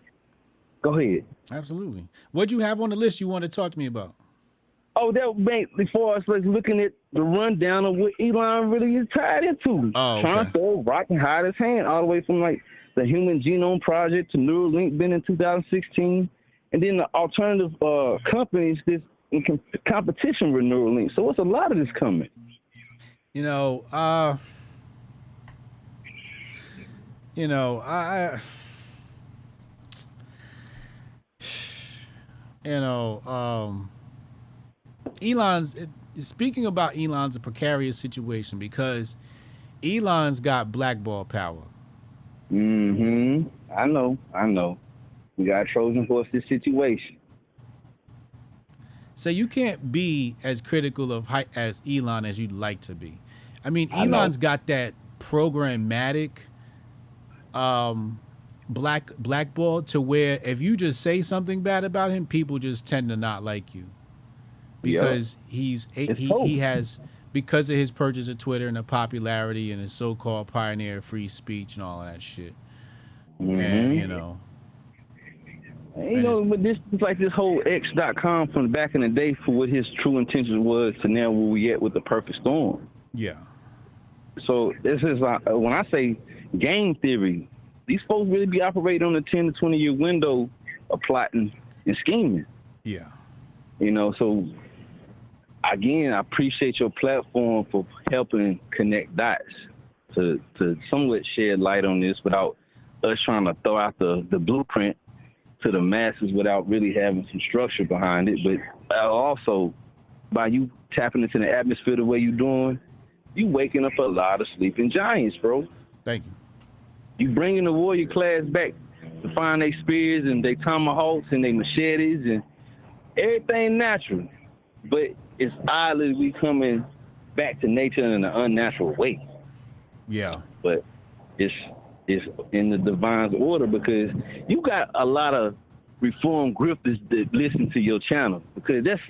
go ahead. Absolutely. What'd you have on the list you want to talk to me about? Oh, that was before us like looking at the rundown of what Elon really is tied into. Oh, okay. Trying to rock and hide his hand all the way from like the Human Genome Project to Neuralink been in 2016, and then the alternative companies this in competition with Neuralink. So it's a lot of this coming. You know, speaking about Elon's a precarious situation because Elon's got blackball power. Mm-hmm. I know. We got a Trojan horse this situation. So you can't be as critical of as Elon as you'd like to be. I mean, Elon's got that programmatic blackball to where if you just say something bad about him, people just tend to not like you because he has, because of his purchase of Twitter and the popularity and his so-called pioneer of free speech and all of that shit. Mm-hmm. And but this is like this whole X.com from back in the day for what his true intentions was to now where we at with the perfect storm. Yeah. So this is like, when I say game theory, these folks really be operating on a 10 to 20 year window of plotting and scheming. Yeah. So again, I appreciate your platform for helping connect dots to somewhat shed light on this without us trying to throw out the blueprint to the masses without really having some structure behind it. But also, by you tapping into the atmosphere the way you're doing, you waking up a lot of sleeping giants, bro. Thank you. You bringing the warrior class back to find their spears and their tomahawks and their machetes and everything natural. But it's oddly we coming back to nature in an unnatural way. Yeah. But it's in the divine's order because you got a lot of reformed grifters that listen to your channel because that's,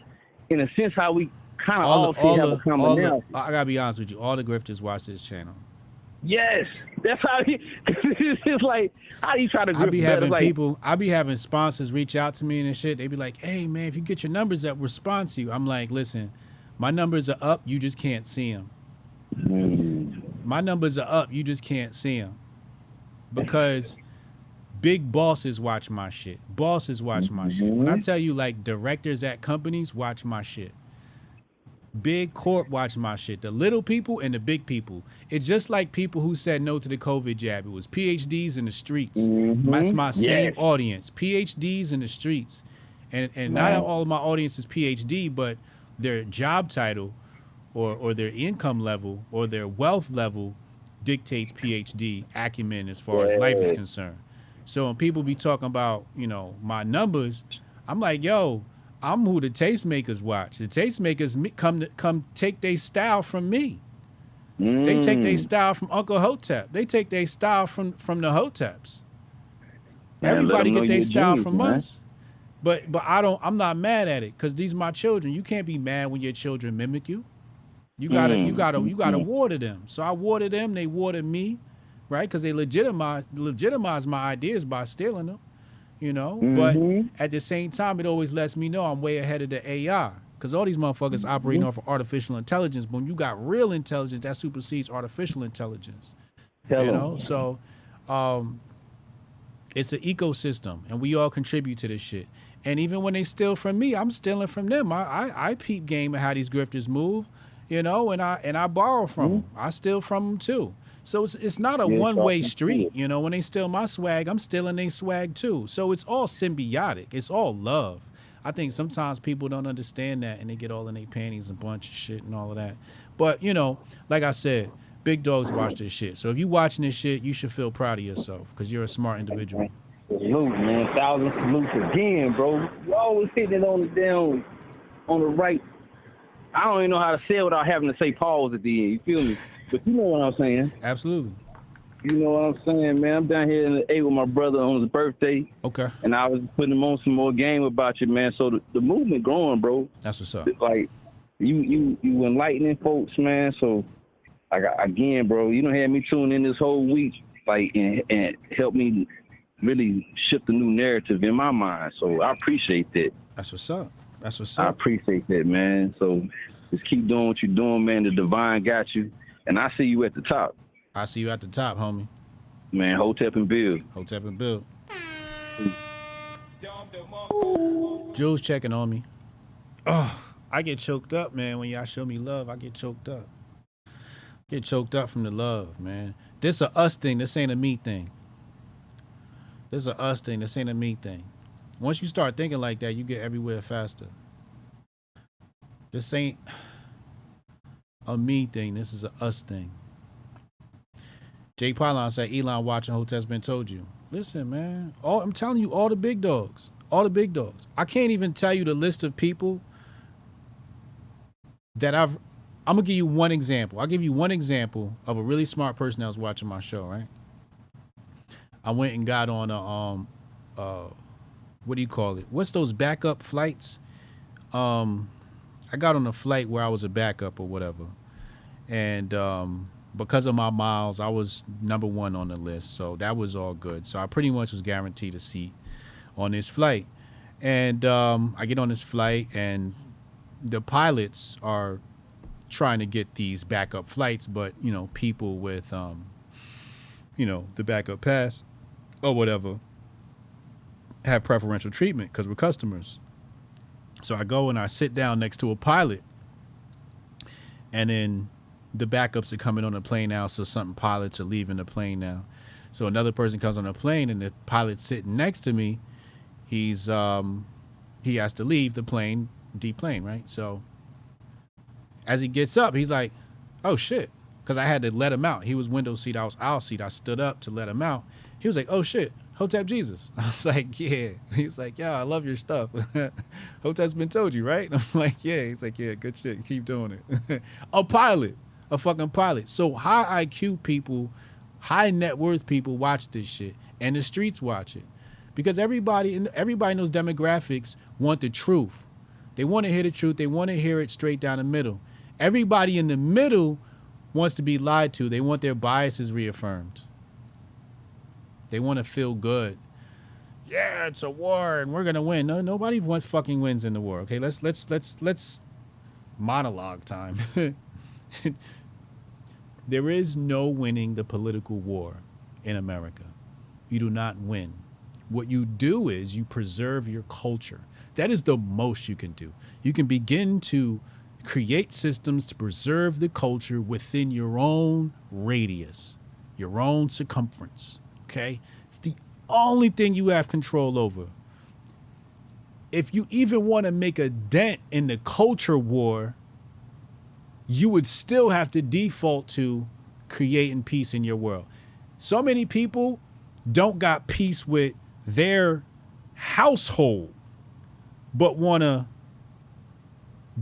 in a sense, how we kind of all have a commonality. I gotta be honest with you, all the grifters watch this channel. Yes, that's how it's like, how do you try to grift? I be having sponsors reach out to me and shit. They be like, hey man, if you get your numbers up, respond to you. I'm like, listen, my numbers are up, you just can't see them. My numbers are up, you just can't see them. Because big bosses watch my shit. Bosses watch my shit. When I tell you, like, directors at companies watch my shit. Big corp watch my shit. The little people and the big people. It's just like people who said no to the COVID jab. It was PhDs in the streets. That's my same audience. PhDs in the streets. And not all of my audience is PhD, but their job title or their income level or their wealth level dictates PhD acumen as far as life is concerned. So when people be talking about, my numbers, I'm like, yo, I'm who the tastemakers watch. The tastemakers come take their style from me. They take their style from Uncle Hotep. They take their style from the Hoteps. Everybody get their style from us. But I'm not mad at it because these are my children. You can't be mad when your children mimic you. You gotta water them. So I water them, they water me, right? Because they legitimize my ideas by stealing them, But at the same time, it always lets me know I'm way ahead of the AI. Because all these motherfuckers operating off of artificial intelligence, but when you got real intelligence, that supersedes artificial intelligence. So it's an ecosystem, and we all contribute to this shit. And even when they steal from me, I'm stealing from them. I peep game at how these grifters move. And I borrow from them. I steal from them too. So it's not a one-way street. When they steal my swag, I'm stealing their swag too. So it's all symbiotic. It's all love. I think sometimes people don't understand that and they get all in their panties and bunch of shit and all of that. But, like I said, big dogs watch this shit. So if you watching this shit, you should feel proud of yourself because you're a smart individual. Salute, man. 1,000 salutes again, bro. You always hitting it on the right. I don't even know how to say it without having to say pause at the end. You feel me? But you know what I'm saying. Absolutely. You know what I'm saying, man. I'm down here in the A with my brother on his birthday. Okay. And I was putting him on some more game about you, man. So the movement growing, bro. That's what's up. It's like, you enlightening folks, man. So, again, bro, you done had me tune in this whole week, like, and help me really shift a new narrative in my mind. So I appreciate that. That's what's up. That's what's I up. appreciate that, man. So just keep doing what you're doing, man. The divine got you, and I see you at the top. I see you at the top, homie. Man, Hotep and Bill. Hotep and Bill. Jules checking on me. Oh, I get choked up, man. When y'all show me love, I get choked up. Get choked up from the love, man. This a us thing. This ain't a me thing. This a us thing. This ain't a me thing. Once you start thinking like that, you get everywhere faster. This ain't a me thing. This is a us thing. Jay Pylon said, Elon watching Hotep's been told you. Listen, man. I'm telling you, all the big dogs. All the big dogs. I can't even tell you the list of people that I'm going to give you one example. I'll give you one example of a really smart person that was watching my show, right? I went and got on a, what do you call it? What's those backup flights? I got on a flight where I was a backup or whatever. And because of my miles, I was #1 on the list. So that was all good. So I pretty much was guaranteed a seat on this flight. And I get on this flight and the pilots are trying to get these backup flights, but, you know, people with, you know, the backup pass or whatever have preferential treatment because we're customers. So I go and I sit down next to a pilot, and then the backups are coming on the plane now. So some pilots are leaving the plane now. So another person comes on the plane, and the pilot sitting next to me, he has to leave the plane, deplane, right? So as he gets up, he's like, oh shit. Cause I had to let him out. He was window seat, I was aisle seat. I stood up to let him out. He was like, oh shit, Hotep Jesus. I was like, yeah. He's like, yeah, I love your stuff. Hotep's been told you, right? I'm like, yeah. He's like, yeah, good shit. Keep doing it. A pilot, a fucking pilot. So high IQ people, high net worth people watch this shit, and the streets watch it, because everybody in those demographics want the truth. They want to hear the truth. They want to hear it straight down the middle. Everybody in the middle wants to be lied to. They want their biases reaffirmed. They want to feel good. Yeah, it's a war and we're gonna win. No, nobody fucking wins in the war. Okay, let's monologue time. There is no winning the political war in America. You do not win. What you do is you preserve your culture. That is the most you can do. You can begin to create systems to preserve the culture within your own radius, your own circumference. Okay? It's the only thing you have control over. If you even want to make a dent in the culture war, you would still have to default to creating peace in your world. So many people don't got peace with their household, but want to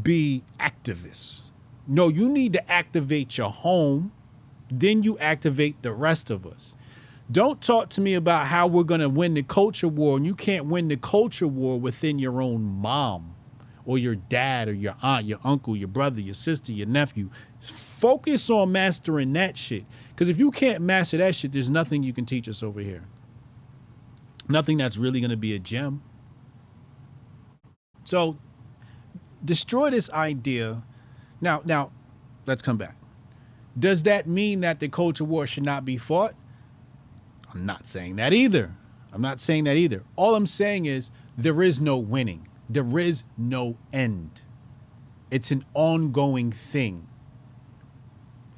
be activists. No, you need to activate your home, then you activate the rest of us. Don't talk to me about how we're going to win the culture war, and you can't win the culture war within your own mom or your dad or your aunt, your uncle, your brother, your sister, your nephew. Focus on mastering that shit, because if you can't master that shit, there's nothing you can teach us over here. Nothing that's really going to be a gem. So destroy this idea. Now, let's come back. Does that mean that the culture war should not be fought? I'm not saying that either. All I'm saying is there is no winning. There is no end. It's an ongoing thing.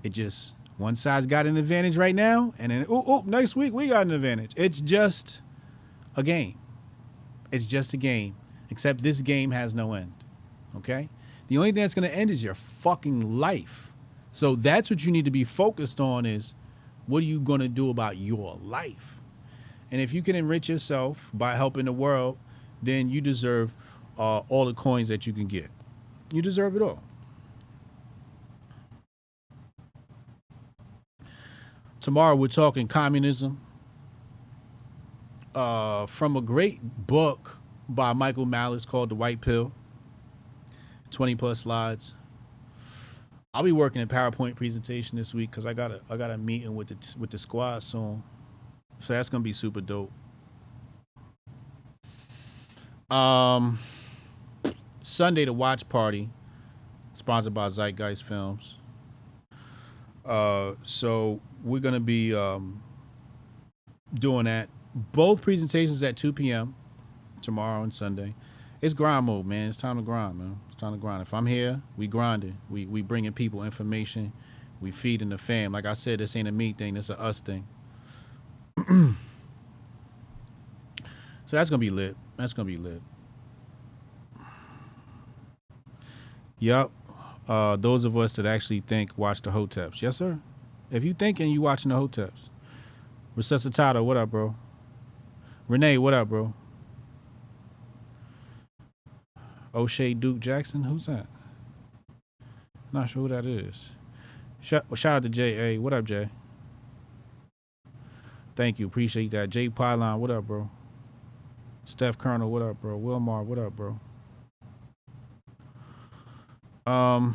It just, one side's got an advantage right now, and then, next week we got an advantage. It's just a game. It's just a game, except this game has no end. Okay? The only thing that's going to end is your fucking life. So that's what you need to be focused on, is what are you going to do about your life? And if you can enrich yourself by helping the world, then you deserve all the coins that you can get. You deserve it all. Tomorrow we're talking communism from a great book by Michael Malice called The White Pill. 20 plus slides. I'll be working a PowerPoint presentation this week because I got a meeting with the squad soon, so that's gonna be super dope. Sunday, the watch party, sponsored by Zeitgeist Films. So we're gonna be doing that. Both presentations at 2 p.m. tomorrow and Sunday. It's grind mode, man. It's time to grind, man. It's time to grind. If I'm here, we grinding. We bringing people information. We feeding the fam. Like I said, this ain't a me thing. This a us thing. So that's gonna be lit. That's gonna be lit. Yup. Those of us that actually think watch the Hoteps. Yes, sir. If you thinking, you watching the Hoteps. Resuscitato, what up, bro? Renee, what up, bro? O'Shea Duke Jackson, who's that? Not sure who that is. Shout out to J.A. What up, Jay? Thank you, appreciate that. Jay Pylon, what up, bro? Steph Colonel, what up, bro? Wilmar, what up, bro? Am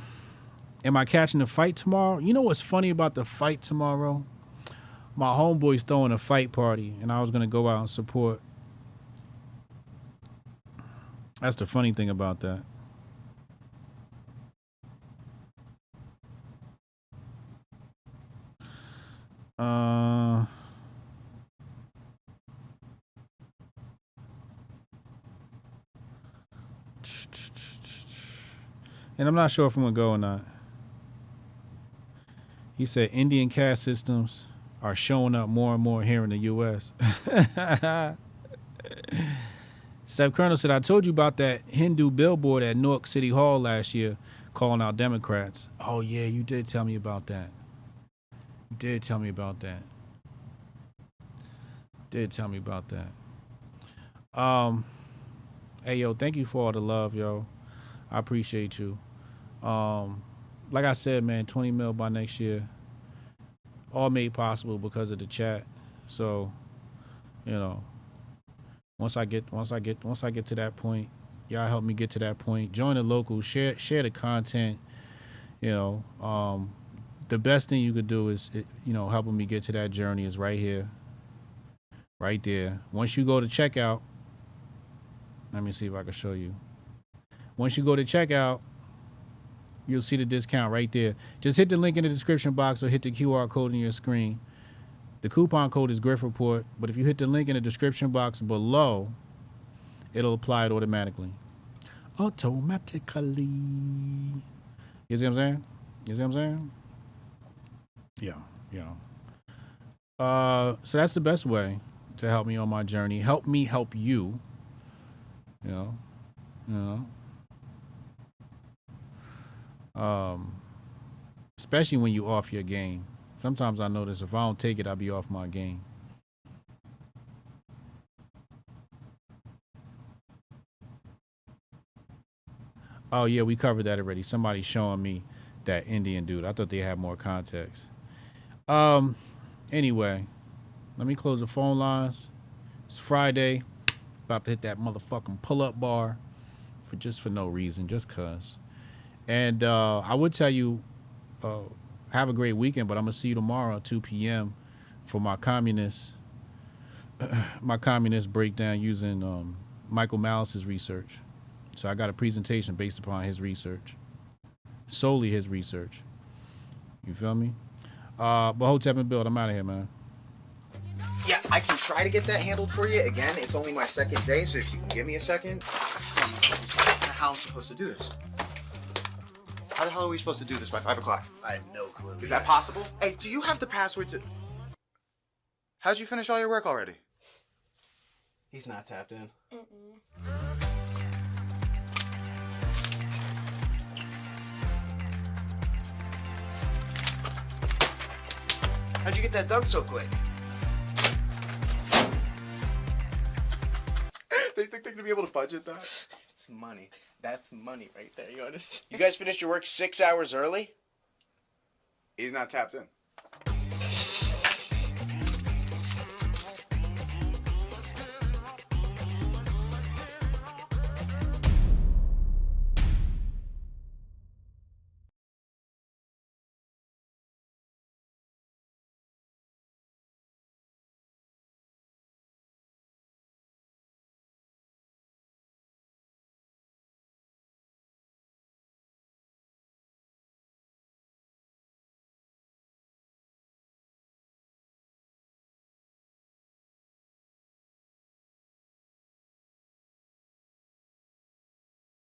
I catching the fight tomorrow? You know what's funny about the fight tomorrow? My homeboy's throwing a fight party, and I was gonna go out and support. That's the funny thing about that. And I'm not sure if I'm gonna go or not. He said Indian caste systems are showing up more and more here in the U.S. Steph Colonel said, I told you about that Hindu billboard at Newark City Hall last year calling out Democrats. Oh, yeah, you did tell me about that. You did tell me about that. Did tell me about that. Hey, yo, thank you for all the love, yo. I appreciate you. Like I said, man, 20 mil by next year. All made possible because of the chat. So, you know, once I get to that point, y'all help me get to that point. Join the local, share the content. You know, the best thing you could do is, you know, helping me get to that journey is right here, right there. Once you go to checkout, let me see if I can show you. Once you go to checkout, you'll see the discount right there. Just hit the link in the description box or hit the QR code on your screen. The coupon code is Grift Report, but if you hit the link in the description box below, it'll apply it automatically. Automatically. You see what I'm saying? You see what I'm saying? Yeah. So that's the best way to help me on my journey. Help me help you. You know. Especially when you off your game. Sometimes I notice if I don't take it, I'll be off my game. Oh yeah, we covered that already. Somebody's showing me that Indian dude. I thought they had more context. Anyway, let me close the phone lines. It's Friday. About to hit that motherfucking pull-up bar for no reason, just cause. And I would tell you, have a great weekend, but I'm gonna see you tomorrow at 2 p.m. for my communist breakdown using Michael Malice's research. So I got a presentation based upon his research, solely his research. You feel me? But Hotep and Build, I'm out of here, man. Yeah, I can try to get that handled for you. Again, it's only my second day, so if you can give me a second. How am I supposed to do this? How the hell are we supposed to do this by 5 o'clock? I have no clue. Is that possible? Hey, do you have the password to... How'd you finish all your work already? He's not tapped in. How'd you get that done so quick? They think they're gonna be able to budget that? It's money. That's money right there, you understand? You guys finished your work 6 hours early? He's not tapped in.